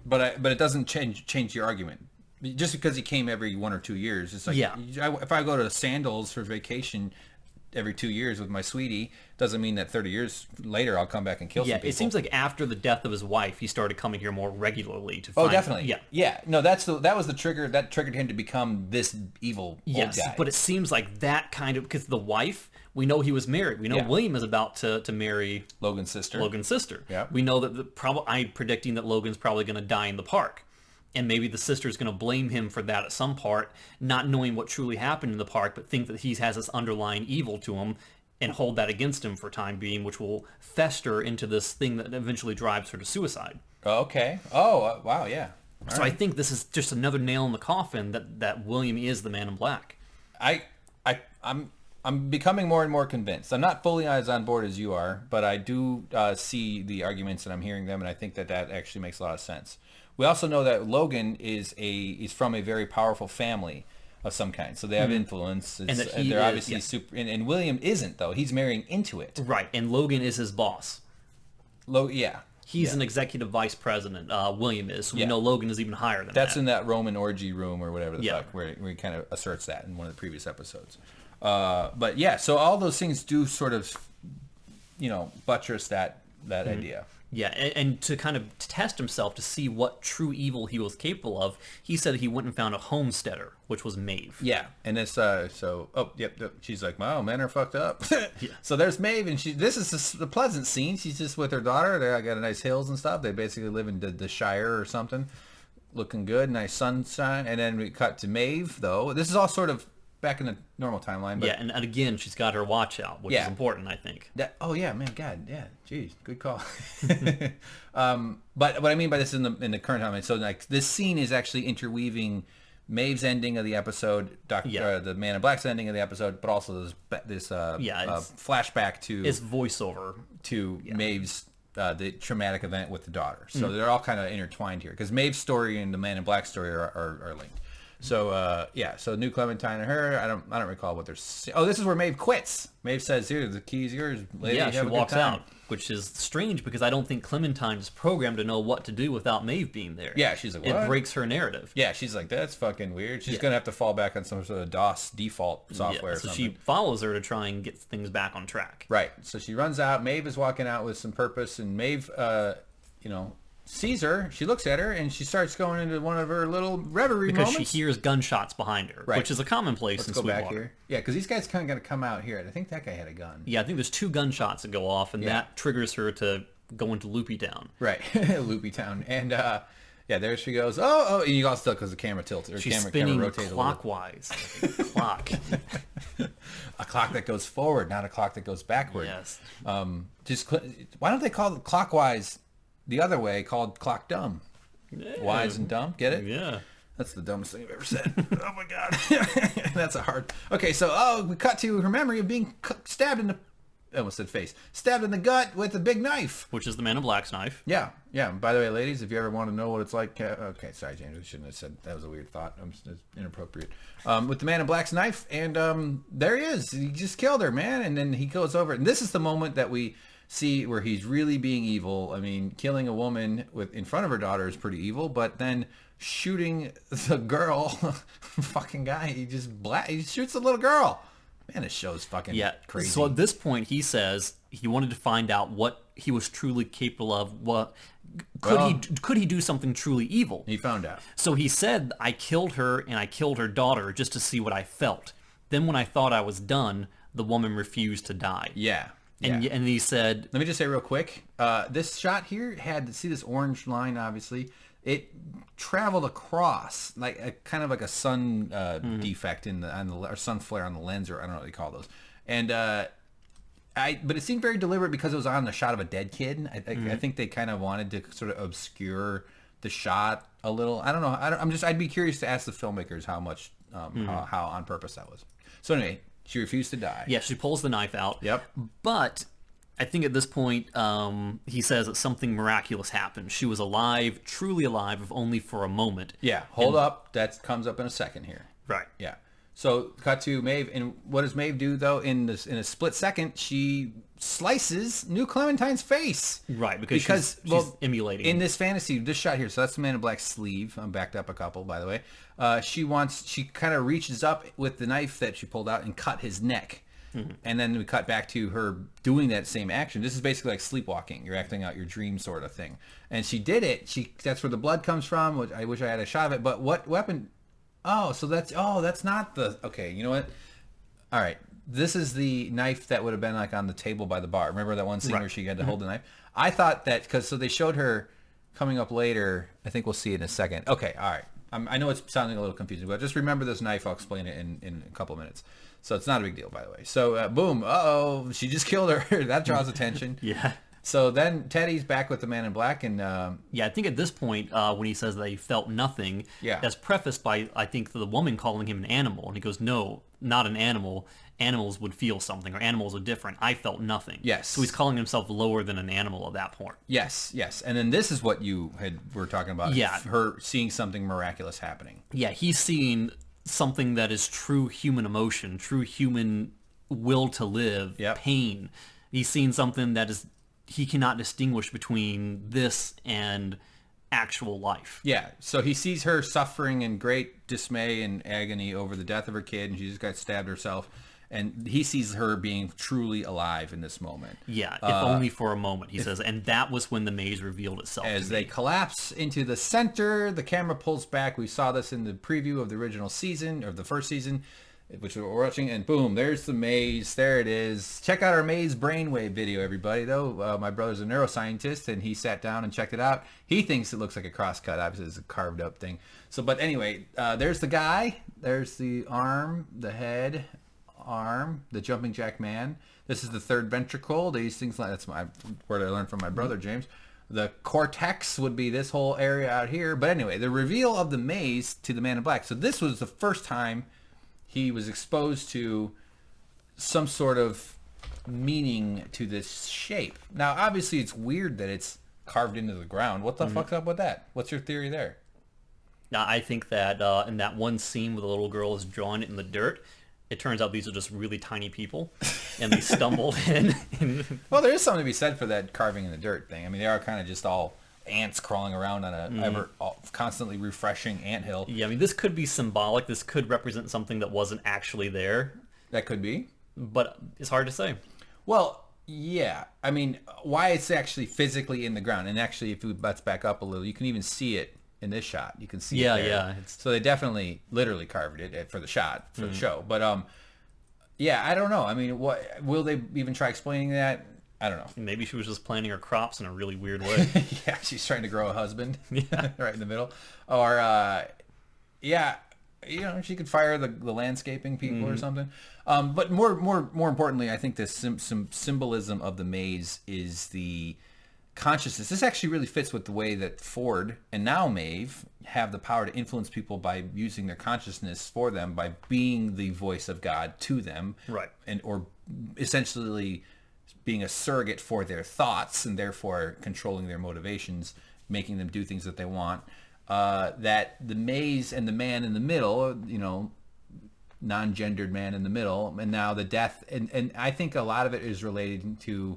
But it doesn't change your argument. Just because he came every 1 or 2 years, it's like, if I go to Sandals for vacation every 2 years with my sweetie, doesn't mean that 30 years later I'll come back and kill some people. It seems like after the death of his wife, he started coming here more regularly to find... Oh, definitely. Yeah. No, that was the trigger that triggered him to become this evil old guy. But it seems like that kind of... Because the wife, we know he was married. We know William is about to marry... Logan's sister. Yeah. We know that I'm predicting that Logan's probably going to die in the park. And maybe the sister's going to blame him for that at some part, not knowing what truly happened in the park, but think that he has this underlying evil to him and hold that against him for time being, which will fester into this thing that eventually drives her to suicide. Okay. Oh, wow, yeah. So I think this is just another nail in the coffin that William is the Man in Black. I'm becoming more and more convinced. I'm not fully as on board as you are, but I do see the arguments and I'm hearing them, and I think that actually makes a lot of sense. We also know that Logan is from a very powerful family of some kind, so they have influence. And that they're obviously super. And William isn't, though. He's marrying into it. Right, and Logan is his boss. He's an executive vice president. William is. So we know Logan is even higher than that. That's in that Roman orgy room or whatever the fuck, where he kind of asserts that in one of the previous episodes. But yeah, so all those things do sort of, buttress that idea. Yeah, and to kind of test himself to see what true evil he was capable of, he said he went and found a homesteader, which was Maeve. Yeah, and it's she's like, wow, men are fucked up. So there's Maeve, and this is the pleasant scene. She's just with her daughter. They got a nice hills and stuff. They basically live in the Shire or something, looking good, nice sunshine. And then we cut to Maeve, though. This is all sort of back in the normal timeline. But and again, she's got her watch out, which is important, I think. Geez, good call. But what I mean by this in the current timeline, so like this scene is actually interweaving Maeve's ending of the episode, the Man in Black's ending of the episode, but also this flashback to his voiceover to Maeve's the traumatic event with the daughter. So they're all kind of intertwined here because Maeve's story and the Man in Black story are linked. So so New Clementine and her, I don't recall what they're saying. Oh, this is where Maeve quits. Maeve says, "Here, the key's yours, lady." Yeah, she walks out, which is strange because I don't think Clementine is programmed to know what to do without Maeve being there. Yeah, she's like, what? It breaks her narrative. Yeah, she's like, that's fucking weird. She's gonna have to fall back on some sort of DOS default software. Yeah, so she follows her to try and get things back on track. Right. So she runs out. Maeve is walking out with some purpose, and Maeve, sees her, she looks at her, and she starts going into one of her little reverie moments. Because she hears gunshots behind her, which is a commonplace in Sweetwater. Back here. Yeah, because these guys kind of got to come out here. I think that guy had a gun. Yeah, I think there's 2 gunshots that go off, and that triggers her to go into Loopy Town. Right, Loopy Town. And, there she goes. Oh, and you also, because the camera tilted. Or She's camera spinning rotates clockwise. Like a clock. A clock that goes forward, not a clock that goes backward. Yes. Why don't they call it clockwise the other way, called clock dumb? Yeah. Wise and dumb, get it? Yeah. That's the dumbest thing I've ever said. Oh my god. That's a hard... Okay, so we cut to her memory of being stabbed in the I almost said face, stabbed in the gut with a big knife. Which is the Man in Black's knife. Yeah. By the way, ladies, if you ever want to know what it's like, okay, sorry, James, I shouldn't have said that. Was a weird thought. It's inappropriate. With the Man in Black's knife, and there he is. He just killed her, man, and then he goes over. And this is the moment that we see where he's really being evil. I mean, killing a woman in front of her daughter is pretty evil, but then shooting the girl, fucking guy, he shoots the little girl. Man, this show's fucking crazy. So at this point, he says he wanted to find out what he was truly capable of. What could he do something truly evil? He found out. So he said, "I killed her and I killed her daughter just to see what I felt. Then when I thought I was done, the woman refused to die." Yeah. And he said, "Let me just say real quick, this shot here had to see this orange line. Obviously, it traveled across like kind of like a sun defect or sun flare on the lens, or I don't know what they call those. And but it seemed very deliberate because it was on the shot of a dead kid. I think they kind of wanted to sort of obscure the shot a little. I don't know. I'd be curious to ask the filmmakers how much how on purpose that was. So anyway, she refused to die. Yeah, she pulls the knife out. Yep. But I think at this point, he says that something miraculous happened. She was alive, truly alive, if only for a moment. Yeah, hold up. That comes up in a second here. Right. Yeah. So cut to Maeve, and what does Maeve do though? In a split second, she slices New Clementine's face. Right, because she's emulating. In this fantasy, this shot here, so that's the Man in Black's sleeve. I'm backed up a couple, by the way. She kind of reaches up with the knife that she pulled out and cut his neck. Mm-hmm. And then we cut back to her doing that same action. This is basically like sleepwalking. You're acting out your dream sort of thing. And she did it. That's where the blood comes from, which I wish I had a shot of it. But what weapon? That's not the... Okay, you know what? All right. This is the knife that would have been like on the table by the bar. Remember that one scene where she had to hold the knife? I thought that... So they showed her coming up later. I think we'll see it in a second. Okay, all right. I know it's sounding a little confusing, but just remember this knife. I'll explain it in a couple of minutes. So it's not a big deal, by the way. So boom. Uh-oh. She just killed her. That draws attention. Yeah. So then Teddy's back with the Man in Black, and I think at this point when he says that he felt nothing, that's prefaced by I think the woman calling him an animal, and he goes, "No, not an animal. Animals would feel something, or animals are different. I felt nothing." Yes. So he's calling himself lower than an animal at that point. Yes. And then this is what you were talking about. Yeah. Her seeing something miraculous happening. Yeah, he's seeing something that is true human emotion, true human will to live, pain. He's seeing something that is he cannot distinguish between this and actual life. Yeah, so he sees her suffering in great dismay and agony over the death of her kid, and she just got stabbed herself. And he sees her being truly alive in this moment. Yeah, if only for a moment, he says. And that was when the maze revealed itself. As they collapse into the center, the camera pulls back. We saw this in the preview of the original season, or the first season, which we're watching. And boom, there's the maze. There it is. Check out our maze brainwave video, everybody, though. My brother's a neuroscientist, and he sat down and checked it out. He thinks it looks like a crosscut. Obviously, it's a carved up thing. So, but anyway, there's the guy. There's the arm, the head, arm, the jumping jack man. This is the third ventricle. These things, that's my word I learned from my brother James. The cortex would be this whole area out here. But anyway, the reveal of the maze to the Man in Black. So this was the first time he was exposed to some sort of meaning to this shape. Now, obviously, it's weird that it's carved into the ground. What the fuck's up with that? What's your theory there? Now, I think that in that one scene where the little girl is drawing it in the dirt, it turns out these are just really tiny people, and they stumbled in. Well, there is something to be said for that carving in the dirt thing. I mean, they are kind of just all ants crawling around on a constantly refreshing anthill. Yeah, I mean, this could be symbolic. This could represent something that wasn't actually there. That could be. But it's hard to say. Well, yeah. I mean, why it's actually physically in the ground. And actually, if we butts back up a little, you can even see it in this shot. You can see it there. Yeah. So they definitely literally carved it for the shot, for the show. But yeah, I don't know. I mean, what will they even try explaining that? I don't know. Maybe she was just planting her crops in a really weird way. Yeah, she's trying to grow a husband. Yeah, right in the middle. Or yeah, you know, she could fire the landscaping people or something. But more importantly, I think this some symbolism of the maze is the consciousness. This actually really fits with the way that Ford and now Maeve have the power to influence people by using their consciousness for them, by being the voice of God to them, right? And or essentially being a surrogate for their thoughts and therefore controlling their motivations, making them do things that they want. That the maze and the man in the middle, non-gendered man in the middle, and now the death, and I think a lot of it is related to,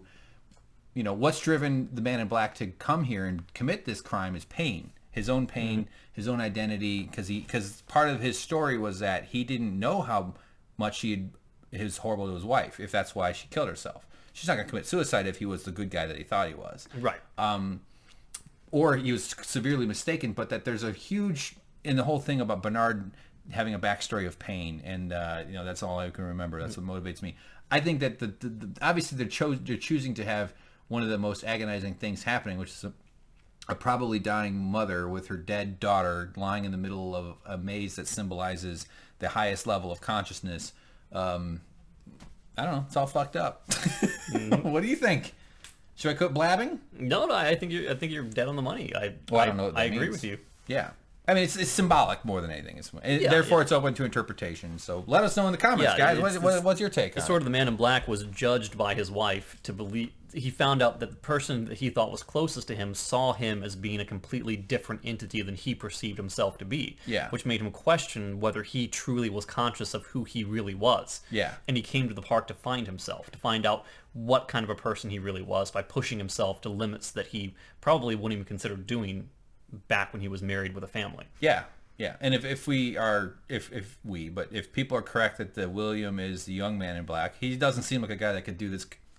what's driven the man in black to come here and commit this crime is pain. His own pain, his own identity, because part of his story was that he didn't know how much he was horrible to his wife, if that's why she killed herself. She's not going to commit suicide if he was the good guy that he thought he was. Right. Or he was severely mistaken, but that there's a huge, in the whole thing about Bernard having a backstory of pain, and that's all I can remember. That's what motivates me. I think that obviously they're choosing to have one of the most agonizing things happening, which is a probably dying mother with her dead daughter lying in the middle of a maze that symbolizes the highest level of consciousness. I don't know. It's all fucked up. What do you think? Should I quit blabbing? No, I think you're dead on the money. I don't know what that means. Agree with you. Yeah. I mean, it's symbolic more than anything. Therefore, it's open to interpretation. So let us know in the comments, guys. What's your take on it? Sort of the man in black was judged by his wife to believe. He found out that the person that he thought was closest to him saw him as being a completely different entity than he perceived himself to be. Yeah. Which made him question whether he truly was conscious of who he really was. Yeah. And he came to the park to find himself, to find out what kind of a person he really was by pushing himself to limits that he probably wouldn't even consider doing back when he was married with a family. Yeah. Yeah. And if people are correct that the William is the young man in black, he doesn't seem like a guy that could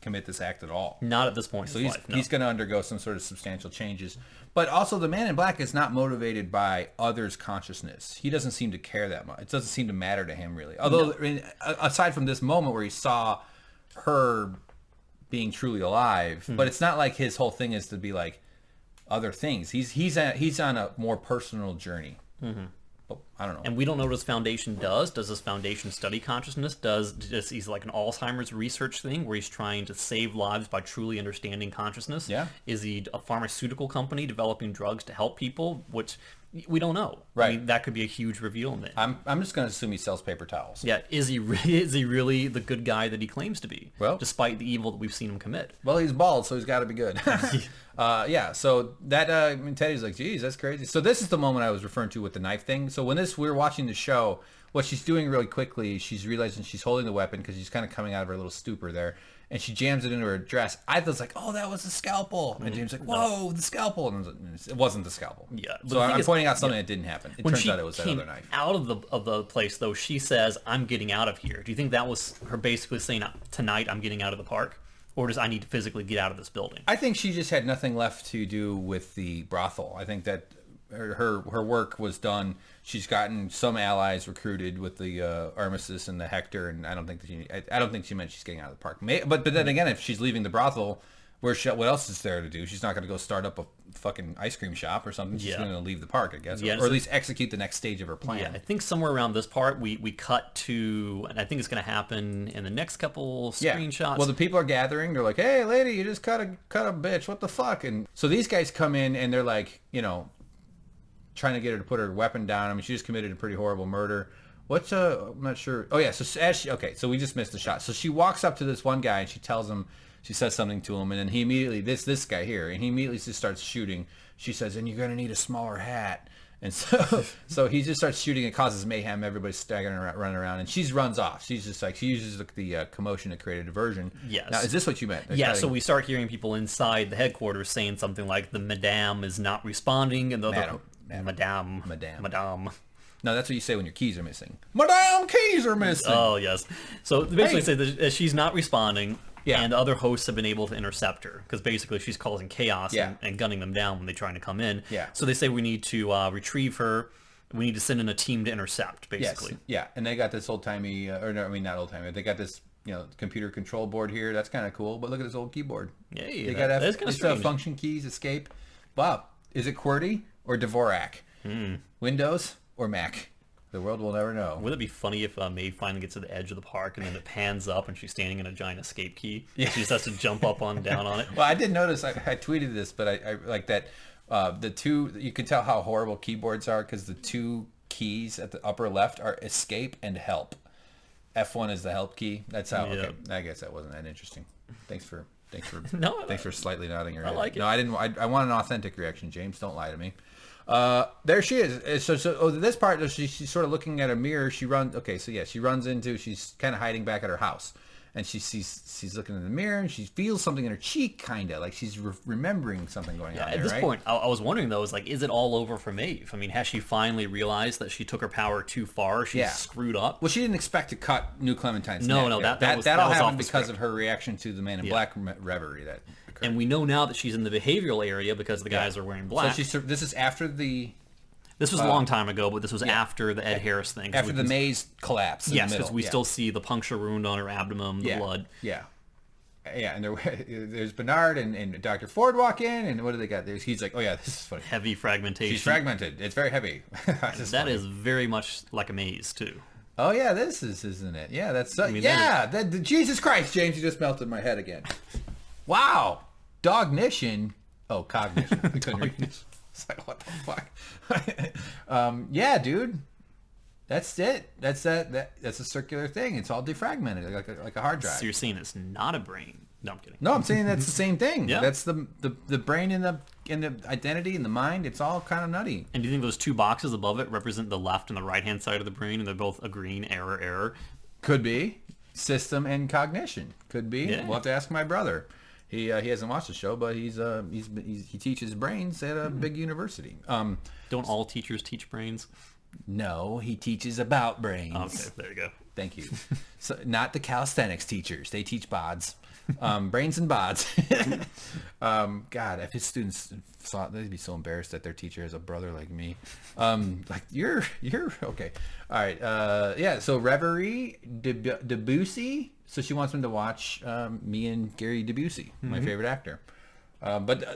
commit this act at all. Not at this point so in his life, no. He's going to undergo some sort of substantial changes. But also the man in black is not motivated by others' consciousness. He doesn't seem to care that much. It doesn't seem to matter to him, really. Although, aside from this moment where he saw her being truly alive, but it's not like his whole thing is to be like other things. He's on a more personal journey. Mm-hmm. But I don't know. And we don't know what his foundation does. Does his foundation study consciousness? He's like an Alzheimer's research thing where he's trying to save lives by truly understanding consciousness? Yeah. Is he a pharmaceutical company developing drugs to help people? Which we don't know. Right. I mean, that could be a huge reveal in it. I'm just going to assume he sells paper towels. Yeah. Is he really the good guy that he claims to be? Well, despite the evil that we've seen him commit. Well, he's bald, so he's got to be good. Yeah. So that Teddy's like, geez, that's crazy. So this is the moment I was referring to with the knife thing. So when we were watching the show, what she's doing really quickly, she's realizing she's holding the weapon because she's kind of coming out of her little stupor there, and she jams it into her dress. I was like, oh, that was a scalpel. And James was like, whoa, the scalpel. And it wasn't the scalpel. Yeah. So I'm pointing out something that didn't happen. It turns out it was that other knife. Out of the place, though, she says, I'm getting out of here. Do you think that was her basically saying, tonight I'm getting out of the park? Or does I need to physically get out of this building? I think she just had nothing left to do with the brothel. I think that her work was done. She's gotten some allies recruited with the Armistice and the Hector, and I don't think she meant she's getting out of the park. But then again, if she's leaving the brothel, what else is there to do? She's not going to go start up a fucking ice cream shop or something. She's going to leave the park, I guess, or at least execute the next stage of her plan. Yeah, I think somewhere around this part we cut to, and I think it's going to happen in the next couple screenshots. Well, the people are gathering. They're like, "Hey, lady, you just cut a bitch. What the fuck?" And so these guys come in and they're like, trying to get her to put her weapon down. I mean, she just committed a pretty horrible murder. I'm not sure. Oh yeah, so we just missed the shot. So she walks up to this one guy and she says something to him, and then he immediately, this guy here, and he immediately just starts shooting. She says, and you're going to need a smaller hat. And so he just starts shooting. It causes mayhem. Everybody's staggering around, running around, and she runs off. She's just like, she uses the commotion to create a diversion. Yes. Now, is this what you meant? So we start hearing people inside the headquarters saying something like, the madame is not responding, and the Madame. No, that's what you say when your keys are missing. Madame, keys are missing. Oh, yes. So they basically say that she's not responding, and the other hosts have been able to intercept her, because basically she's causing chaos and gunning them down when they're trying to come in. Yeah. So they say we need to retrieve her. We need to send in a team to intercept, basically. Yes. Yeah, and they got this old-timey, not old-timey, they got this computer control board here. That's kind of cool, but look at this old keyboard. Yeah, that's kind of strange. Function keys, escape. Wow. Is it QWERTY or Dvorak? Windows or Mac? The world will never know. Would it be funny if Maeve finally gets to the edge of the park and then it pans up and she's standing in a giant escape key? Yeah. She just has to jump up down on it. Well, I did notice, I tweeted this, but I like that the two, you can tell how horrible keyboards are because the two keys at the upper left are escape and help. F1 is the help key. That's how. Yeah. Okay, I guess that wasn't that interesting. Thanks for No, thanks for slightly nodding your head. I like it. No, I didn't. I want an authentic reaction, James. Don't lie to me. There she is. So this part, she's sort of looking at a mirror. She runs. Okay, so yeah, she runs into. She's kind of hiding back at her house, and she's looking in the mirror, and she feels something in her cheek, kind of like she's remembering something going on. At this point, I was wondering though, is it all over for Maeve? I mean, has she finally realized that she took her power too far? She's screwed up. Well, she didn't expect to cut New Clementine's neck. No, that all happened because of her reaction to the Man in Black reverie that occurred. And we know now that she's in the behavioral area because the guys are wearing black. So this is after the. This was a long time ago, but this was after the Ed Harris thing. After the maze collapse in the middle. Because we still see the puncture wound on her abdomen, the blood. Yeah. Yeah, and there's Bernard and Dr. Ford walk in, and what do they got? He's like, oh yeah, this is funny. Heavy fragmentation. She's fragmented. It's very heavy. That is very much like a maze, too. Oh yeah, this is, isn't it? Yeah, that's... Jesus Christ, James, you just melted my head again. Wow. Dognition. Oh, cognition. We couldn't read this. It's like, what the fuck? Yeah, dude. That's it. That's a circular thing. It's all defragmented, like a hard drive. So you're saying it's not a brain? No, I'm kidding. No, I'm saying that's the same thing. Yeah. That's the brain and the identity and the mind. It's all kind of nutty. And do you think those two boxes above it represent the left and the right hand side of the brain, and they're both agreeing error? Could be system and cognition. Could be. Yeah. We'll have to ask my brother. He hasn't watched the show, but he teaches brains at a big university. Don't all teachers teach brains? No, he teaches about brains. Okay, there you go. Thank you. So not the calisthenics teachers. They teach bods. Brains and bods. God, if his students saw it, they'd be so embarrassed that their teacher has a brother like me. Like you're okay. All right. Yeah. So Reverie Debussy. So she wants him to watch me and Gary Debussy, my favorite actor.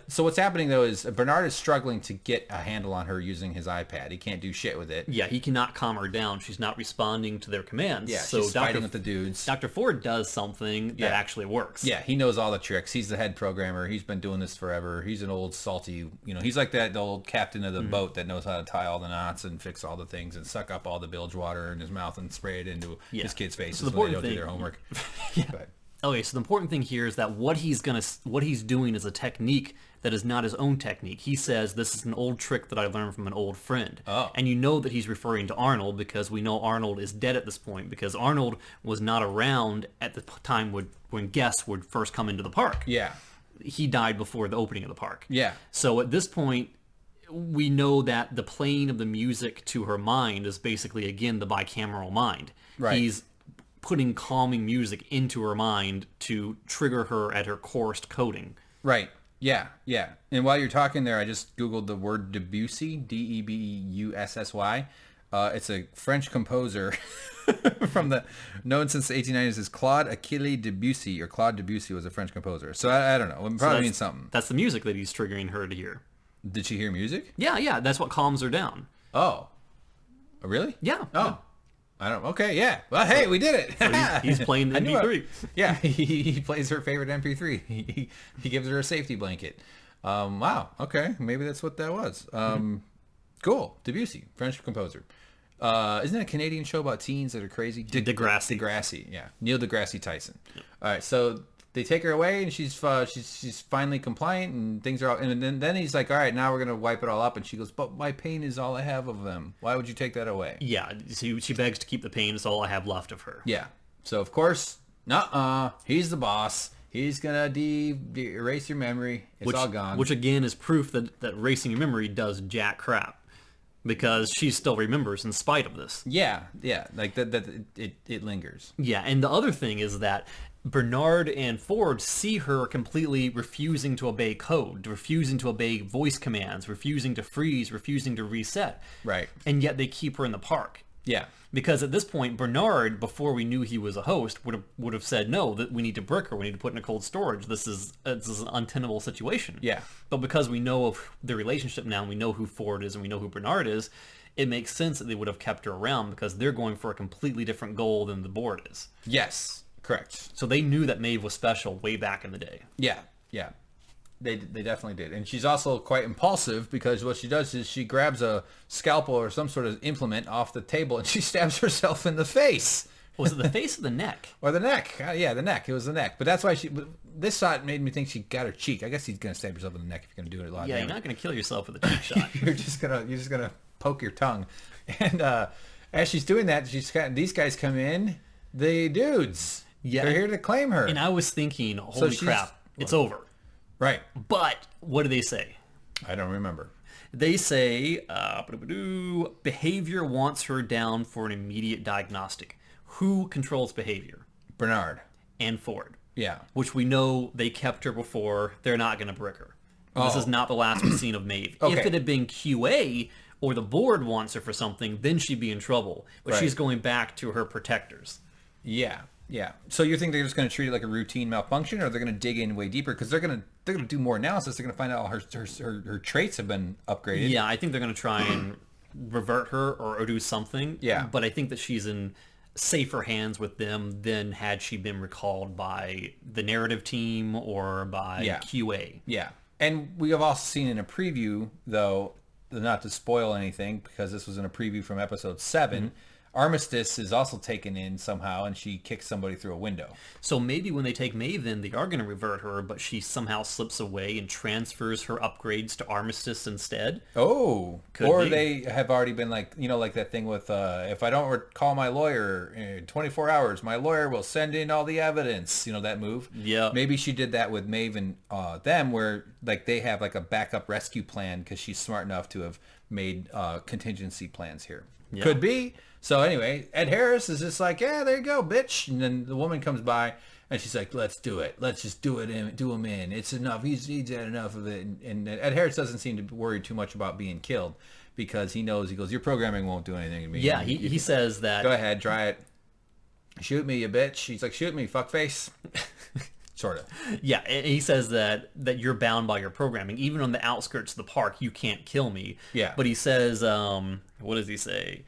So what's happening though is Bernard is struggling to get a handle on her using his iPad. He can't do shit with it. Yeah, he cannot calm her down. She's not responding to their commands. Yeah, so she's fighting with the dudes. Dr. Ford does something that actually works. Yeah, he knows all the tricks. He's the head programmer. He's been doing this forever. He's an old salty, he's like the old captain of the boat that knows how to tie all the knots and fix all the things and suck up all the bilge water in his mouth and spray it into his kids' faces when they don't do their homework. Yeah. Okay, so the important thing here is that what he's doing is a technique that is not his own technique. He says, this is an old trick that I learned from an old friend. Oh. And you know that he's referring to Arnold because we know Arnold is dead at this point because Arnold was not around at the time when guests would first come into the park. Yeah. He died before the opening of the park. Yeah. So at this point, we know that the playing of the music to her mind is basically, again, the bicameral mind. Right. He's putting calming music into her mind to trigger her at her coarsed coding. Right. Yeah. Yeah. And while you're talking there, I just Googled the word Debussy, Debussy. It's a French composer from known since the 1890s as Claude Achille Debussy, or Claude Debussy was a French composer. So I don't know. It probably means something. That's the music that he's triggering her to hear. Did she hear music? Yeah. That's what calms her down. Oh. Really? Yeah. Oh. I don't. Okay, yeah. Well, hey, we did it. So he's playing the MP3. Yeah, he plays her favorite MP3. He gives her a safety blanket. Wow. Okay, maybe that's what that was. Cool. Debussy, French composer. Isn't it a Canadian show about teens that are crazy? Degrassi. Degrassi. Yeah, Neil deGrasse Tyson. Yep. All right, so they take her away, and she's finally compliant, and things are all. And then he's like, "All right, now we're gonna wipe it all up." And she goes, "But my pain is all I have of them. Why would you take that away?" Yeah, she begs to keep the pain. It's all I have left of her. Yeah. So of course, he's the boss. He's gonna erase your memory. It's all gone. Which again is proof that erasing your memory does jack crap, because she still remembers in spite of this. Yeah. Like that. It lingers. Yeah, and the other thing is that Bernard and Ford see her completely refusing to obey code, refusing to obey voice commands, refusing to freeze, refusing to reset. Right. And yet they keep her in the park. Yeah. Because at this point, Bernard, before we knew he was a host, would have said, no, that we need to brick her, we need to put in a cold storage. This is an untenable situation. Yeah. But because we know of the relationship now, and we know who Ford is, and we know who Bernard is, it makes sense that they would have kept her around because they're going for a completely different goal than the board is. Yes. Correct. So they knew that Maeve was special way back in the day. Yeah. They definitely did. And she's also quite impulsive because what she does is she grabs a scalpel or some sort of implement off the table and she stabs herself in the face. Was it the face or the neck? Or the neck. Yeah, the neck. It was the neck. But that's why this shot made me think she got her cheek. I guess he's going to stab yourself in the neck if you're going to do it a lot. Yeah, you're not going to kill yourself with a cheek shot. You're just gonna poke your tongue. And as she's doing that, these guys come in. The dudes. Yeah. They're here to claim her. And I was thinking, holy crap, it's over. Right. But what do they say? I don't remember. They say, behavior wants her down for an immediate diagnostic. Who controls behavior? Bernard. And Ford. Yeah. Which we know they kept her before. They're not going to brick her. This is not the last we've seen of Maeve. Okay. If it had been QA or the board wants her for something, then she'd be in trouble. But she's going back to her protectors. Yeah. Yeah. So you think they're just going to treat it like a routine malfunction, or they're going to dig in way deeper because they're going to do more analysis. They're going to find out her traits have been upgraded. Yeah, I think they're going to try and revert her or do something. Yeah. But I think that she's in safer hands with them than had she been recalled by the narrative team or by QA. Yeah. And we have also seen in a preview, though, not to spoil anything, because this was in a preview from episode 7, Armistice is also taken in somehow, and she kicks somebody through a window. So maybe when they take Maeve in, they are going to revert her, but she somehow slips away and transfers her upgrades to Armistice instead. Oh. Or they have already been like, like that thing with, if I don't call my lawyer in 24 hours, my lawyer will send in all the evidence. That move? Yeah. Maybe she did that with Maeve and them, where like they have like a backup rescue plan because she's smart enough to have made contingency plans here. Yeah. Could be. So anyway, Ed Harris is just like, yeah, there you go, bitch. And then the woman comes by and she's like, let's do it. Let's just do it. Do him in. It's enough. He's had enough of it. And Ed Harris doesn't seem to be worried too much about being killed because he goes, your programming won't do anything to me. Yeah, he says that. Go ahead, try it. Shoot me, you bitch. She's like, shoot me, fuckface. Sort of. Yeah, he says that you're bound by your programming. Even on the outskirts of the park, you can't kill me. Yeah. But he says, what does he say?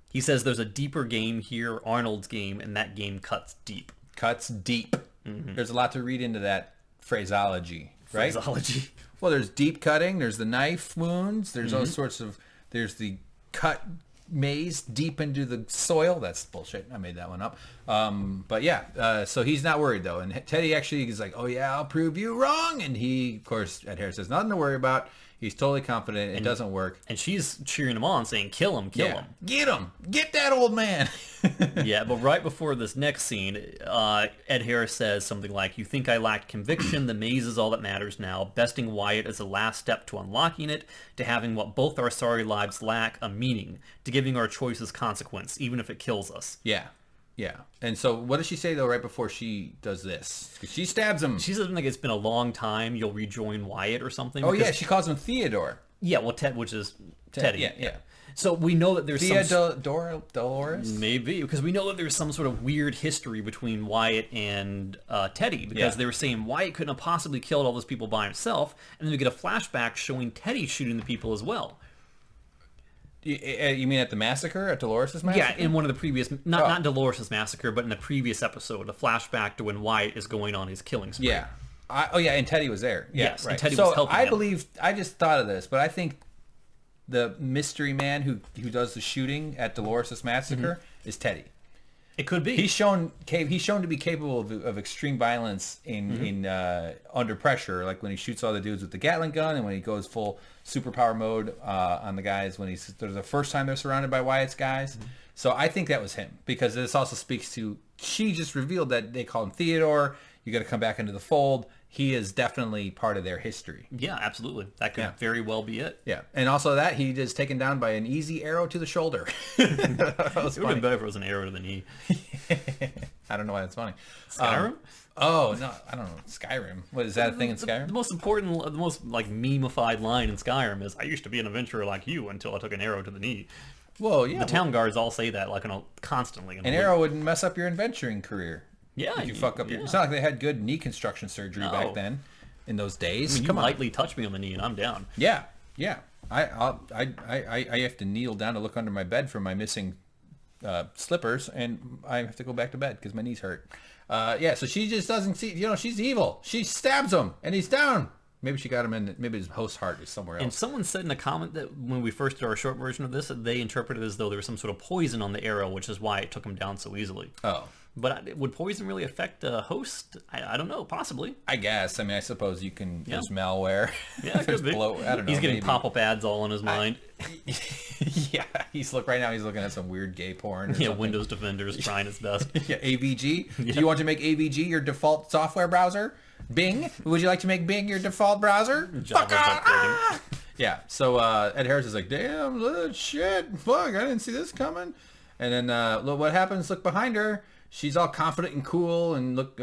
He says there's a deeper game here, Arnold's game, and that game cuts deep. Cuts deep. Mm-hmm. There's a lot to read into that phraseology, right? Phraseology. Well, there's deep cutting. There's the knife wounds. There's all sorts of... There's the cut maze deep into the soil. That's bullshit. I made that one up. But yeah, so he's not worried, though. And Teddy actually is like, oh, yeah, I'll prove you wrong. And he, of course, Ed Harris says, nothing to worry about. He's totally confident. It doesn't work. And she's cheering him on, saying, kill him, kill him. Get him. Get that old man. Yeah, but right before this next scene, Ed Harris says something like, you think I lacked conviction? The maze is all that matters now. Besting Wyatt is the last step to unlocking it, to having what both our sorry lives lack, a meaning, to giving our choices consequence, even if it kills us. Yeah. Yeah. And so what does she say, though, right before she does this? She stabs him. She says like it's been a long time. You'll rejoin Wyatt or something. Oh, yeah. She calls him Theodore. Yeah. Well, which is Teddy. Yeah. So we know that there's Dolores? Maybe. Because we know that there's some sort of weird history between Wyatt and Teddy. Because they were saying Wyatt couldn't have possibly killed all those people by himself. And then we get a flashback showing Teddy shooting the people as well. You mean at the massacre, at Dolores' massacre? Yeah, in one of the previous, not Dolores' massacre, but in the previous episode, a flashback to when Wyatt is going on his killing spree. Yeah. And Teddy was there. Yeah, yes, right. And Teddy was helping him. I just thought of this, but I think the mystery man who does the shooting at Dolores' massacre is Teddy. It could be. He's shown to be capable of extreme violence in under pressure, like when he shoots all the dudes with the Gatling gun, and when he goes full superpower mode on the guys when there's the first time they're surrounded by Wyatt's guys. So I think that was him, because this also speaks to, she just revealed that they call him Theodore. You got to come back into the fold. He is definitely part of their history. Yeah, absolutely. That could very well be it. Yeah, and also that he is taken down by an easy arrow to the shoulder. It would have been better if it was an arrow to the knee. I don't know why that's funny. Skyrim? Oh, no, I don't know. Skyrim. What, is that a thing in Skyrim? The most important, the most like meme-ified line in Skyrim is, I used to be an adventurer like you until I took an arrow to the knee. Well, yeah. The town guards all say that like constantly. An arrow would mess up your adventuring career. Yeah. If you fuck up it's not like they had good knee construction surgery back then in those days. I mean, you lightly touch me on the knee and I'm down. Yeah. I have to kneel down to look under my bed for my missing slippers, and I have to go back to bed because my knees hurt. So she just doesn't see, she's evil. She stabs him and he's down. Maybe she got him in. Maybe his host heart is somewhere else. And someone said in a comment that when we first did our short version of this, that they interpreted it as though there was some sort of poison on the arrow, which is why it took him down so easily. Oh. But would poison really affect a host? I don't know. Possibly. I guess. I mean, I suppose you can. There's malware. Yeah, it could be. I don't know. He's getting maybe. pop-up ads all in his mind. Yeah, right now he's looking at some weird gay porn. Or something. Windows Defender is trying its best. Yeah, AVG. Do you want to make AVG your default software browser? Bing. Would you like to make Bing your default browser? Java's upgrading. Yeah. So Ed Harris is like, damn, shit, fuck, I didn't see this coming. And then look what happens. Look behind her. She's all confident and cool, and look,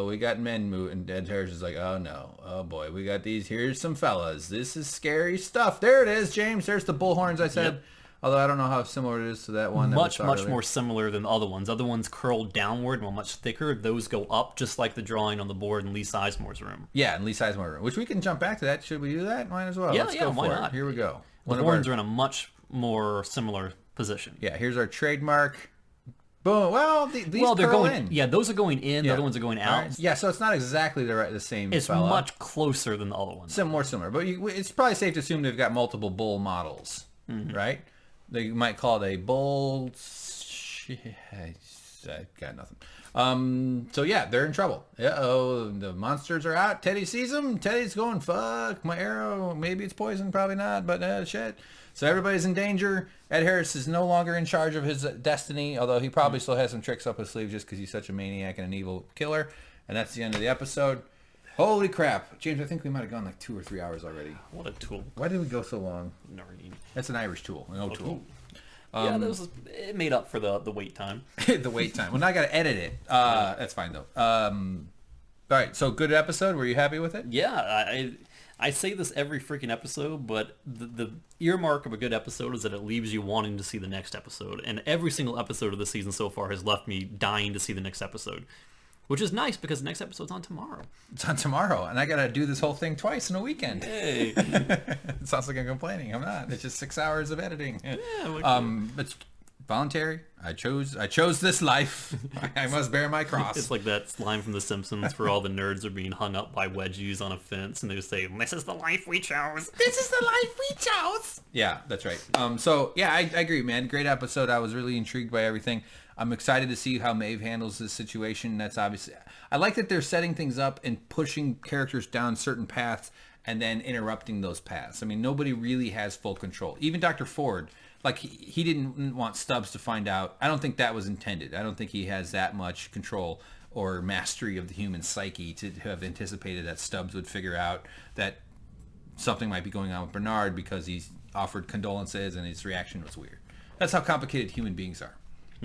we got men moving. And Ed Harris is like, oh no, oh boy, we got these. Here's some fellas. This is scary stuff. There it is, James. There's the bullhorns I said. Yep. Although I don't know how similar it is to that one. Much more similar than the other ones. Other ones curl downward and are much thicker. Those go up, just like the drawing on the board in Lee Sizemore's room. Yeah, in Lee Sizemore's room. Which we can jump back to that. Should we do that? Might as well. Yeah, Let's go why for not? It. Here we go. The horns are in a much more similar position. Yeah, here's our trademark. Boom. Well, these they're curl going in. Yeah, those are going in. Yeah. The other ones are going out. Right. Yeah, so it's not exactly the same. It's fella. much closer than the other ones. More similar, but it's probably safe to assume they've got multiple bull models, right? They might call it a bull. I got nothing. So yeah, they're in trouble. Oh, the monsters are out. Teddy sees them. Teddy's going, fuck my arrow. Maybe it's poison, probably not, but shit. So everybody's in danger. Ed Harris is no longer in charge of his destiny, although he probably still has some tricks up his sleeve just because he's such a maniac and an evil killer. And that's the end of the episode. Holy crap. James, I think we might have gone like 2 or 3 hours already. What a tool. Why did we go so long? Nerdy. That's an Irish tool, an tool. Yeah, it made up for the wait time. The wait time. Well, now I got to edit it. That's fine, though. All right, so good episode. Were you happy with it? Yeah, I say this every freaking episode, but the earmark of a good episode is that it leaves you wanting to see the next episode. And every single episode of the season so far has left me dying to see the next episode. Which is nice because the next episode's on tomorrow. It's on tomorrow, and I got to do this whole thing twice in a weekend. Hey. It sounds like I'm complaining. I'm not. It's just 6 hours of editing. Yeah, it's voluntary. I chose this life. I must bear my cross. It's like that line from The Simpsons where all the nerds are being hung up by wedgies on a fence, and they say, "This is the life we chose. This is the life we chose." Yeah, that's right. So yeah, I agree, man. Great episode. I was really intrigued by everything. I'm excited to see how Maeve handles this situation. That's obviously... I like that they're setting things up and pushing characters down certain paths and then interrupting those paths. I mean, nobody really has full control. Even Dr. Ford, like, he didn't want Stubbs to find out. I don't think that was intended. I don't think he has that much control or mastery of the human psyche to have anticipated that Stubbs would figure out that something might be going on with Bernard because he's offered condolences and his reaction was weird. That's how complicated human beings are.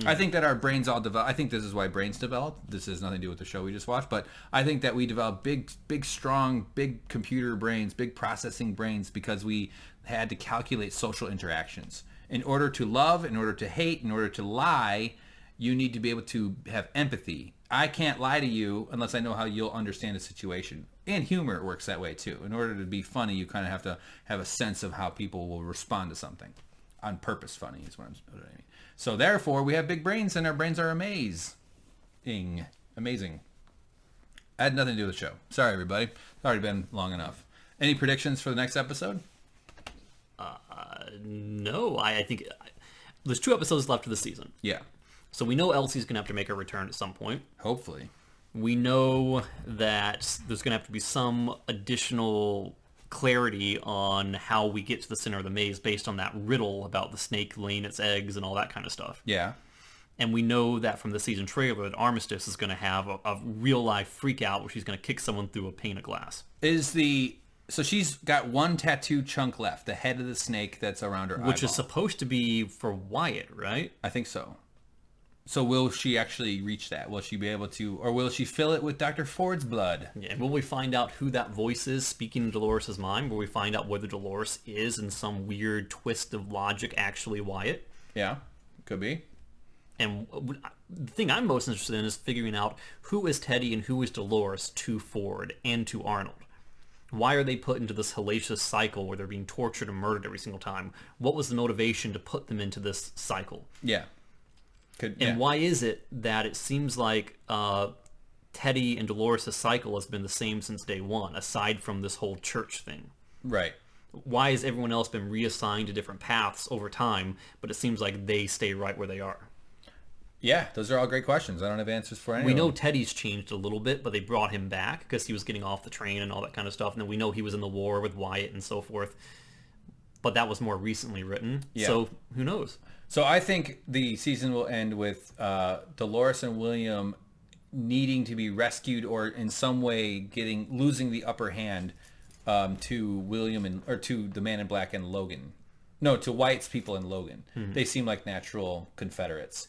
I think that our brains all develop. I think this is why brains develop. This has nothing to do with the show we just watched, but I think that we develop big, strong, big computer brains, big processing brains because we had to calculate social interactions. In order to love, in order to hate, in order to lie, you need to be able to have empathy. I can't lie to you unless I know how you'll understand a situation. And humor works that way too. In order to be funny, you kind of have to have a sense of how people will respond to something. On purpose funny is what I mean. So therefore, we have big brains, and our brains are amazing. I had nothing to do with the show. Sorry, everybody. It's already been long enough. Any predictions for the next episode? No. I think there's 2 episodes left of the season. Yeah. So we know Elsie's going to have to make a return at some point. Hopefully. We know that there's going to have to be some additional clarity on how we get to the center of the maze based on that riddle about the snake laying its eggs and all that kind of stuff. Yeah. And we know that from the season trailer that Armistice is going to have a real life freak out where she's going to kick someone through a pane of glass. So she's got one tattoo chunk left, the head of the snake that's around her eyeball. Which is supposed to be for Wyatt, right? I think so. So will she actually reach that? Will she be able to, or will she fill it with Dr. Ford's blood? Yeah, and will we find out who that voice is speaking in Dolores' mind? Will we find out whether Dolores is, in some weird twist of logic, actually Wyatt? Yeah, could be. And the thing I'm most interested in is figuring out who is Teddy and who is Dolores to Ford and to Arnold. Why are they put into this hellacious cycle where they're being tortured and murdered every single time? What was the motivation to put them into this cycle? Yeah. And why is it that it seems like Teddy and Dolores' cycle has been the same since day one, aside from this whole church thing. Right. Why has everyone else been reassigned to different paths over time, but it seems like they stay right where they are? Yeah, those are all great questions. I don't have answers for any We of know them. Teddy's changed a little bit, but they brought him back because he was getting off the train and all that kind of stuff. And then we know he was in the war with Wyatt and so forth. But that was more recently written. Yeah. So who knows? So I think the season will end with Dolores and William needing to be rescued or in some way losing the upper hand to William or to the Man in Black and Logan. No, to Wyatt's people in Logan. Mm-hmm. They seem like natural Confederates.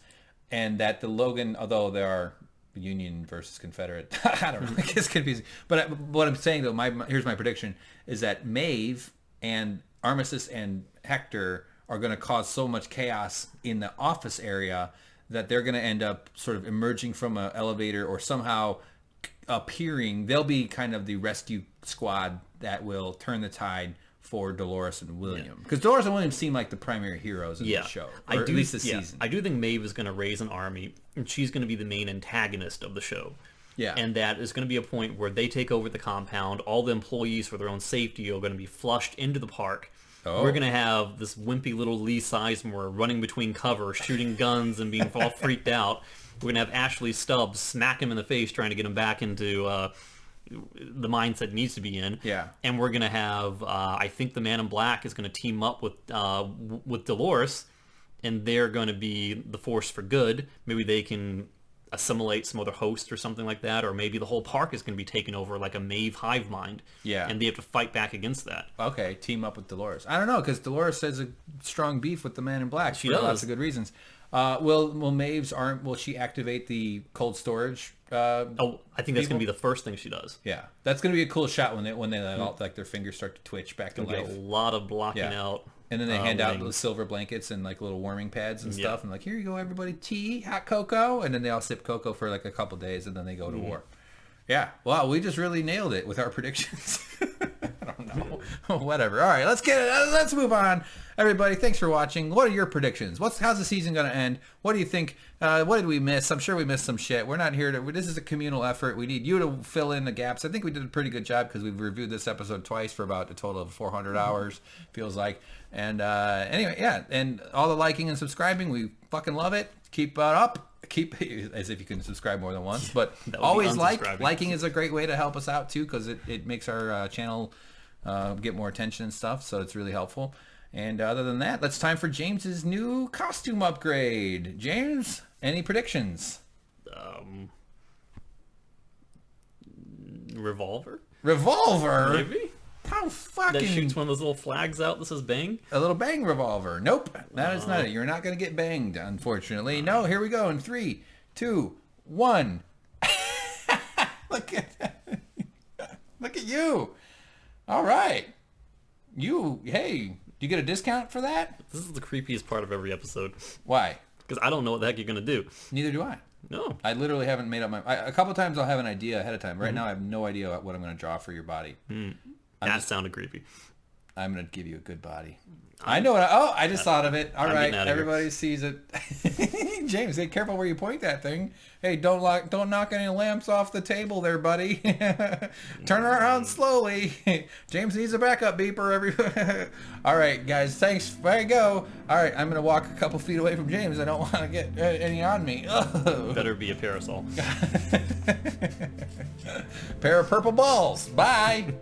And that the Logan, although there are Union versus Confederate, I don't know, it gets confusing. But what I'm saying, though, here's my prediction, is that Maeve and Armistice and Hector are going to cause so much chaos in the office area that they're going to end up sort of emerging from an elevator or somehow appearing. They'll be kind of the rescue squad that will turn the tide for Dolores and William. Because Dolores and William seem like the primary heroes of the show. Or at least this season. I do think Maeve is going to raise an army, and she's going to be the main antagonist of the show. Yeah. And that is going to be a point where they take over the compound. All the employees, for their own safety, are going to be flushed into the park. Oh. We're going to have this wimpy little Lee Sizemore running between cover, shooting guns and being all freaked out. We're going to have Ashley Stubbs smack him in the face trying to get him back into the mindset he needs to be in. Yeah. And we're going to have, I think the Man in Black is going to team up with Dolores, and they're going to be the force for good. Maybe they can assimilate some other host or something like that, or maybe the whole park is going to be taken over like a Maeve hive mind. Yeah. And they have to fight back against that. Okay, team up with Dolores. I don't know, because Dolores has a strong beef with the Man in Black for lots of good reasons. Will Maeve's arm? Will she activate the cold storage? I think that's going to be the first thing she does. Yeah, that's going to be a cool shot when they let all like their fingers start to twitch back to life. A lot of blocking out. And then they hand out the silver blankets and like little warming pads and stuff, and like, here you go, everybody, tea, hot cocoa, and then they all sip cocoa for like a couple days, and then they go to war. Yeah, wow, we just really nailed it with our predictions. I don't know, whatever. All right, let's move on. Everybody, thanks for watching. What are your predictions? How's the season going to end? What do you think? What did we miss? I'm sure we missed some shit. We're not here this is a communal effort. We need you to fill in the gaps. I think we did a pretty good job because we've reviewed this episode twice for about a total of 400 hours, feels like. And anyway, yeah, and all the liking and subscribing, we fucking love it. Keep up. Keep, as if you can subscribe more than once, but always liking is a great way to help us out too, because it makes our channel get more attention and stuff, so it's really helpful. And other than that, it's time for James's new costume upgrade. James, any predictions? Revolver? Maybe? How fucking... That shoots one of those little flags out that says bang? A little bang revolver. Nope. That is not it. You're not going to get banged, unfortunately. No, here we go in 3, 2, 1. Look at you. All right. Hey, do you get a discount for that? This is the creepiest part of every episode. Why? Because I don't know what the heck you're going to do. Neither do I. No. I literally haven't made up a couple times I'll have an idea ahead of time. Right now I have no idea what I'm going to draw for your body. That sounded creepy. I'm going to give you a good body. I know what I just thought of it. All right, everybody sees it. James, hey, careful where you point that thing. Hey, don't knock any lamps off the table there, buddy. Turn around slowly. James needs a backup beeper. All right, guys, thanks. There you go. All right, I'm going to walk a couple feet away from James. I don't want to get any on me. Better be a parasol. Pair of purple balls. Bye.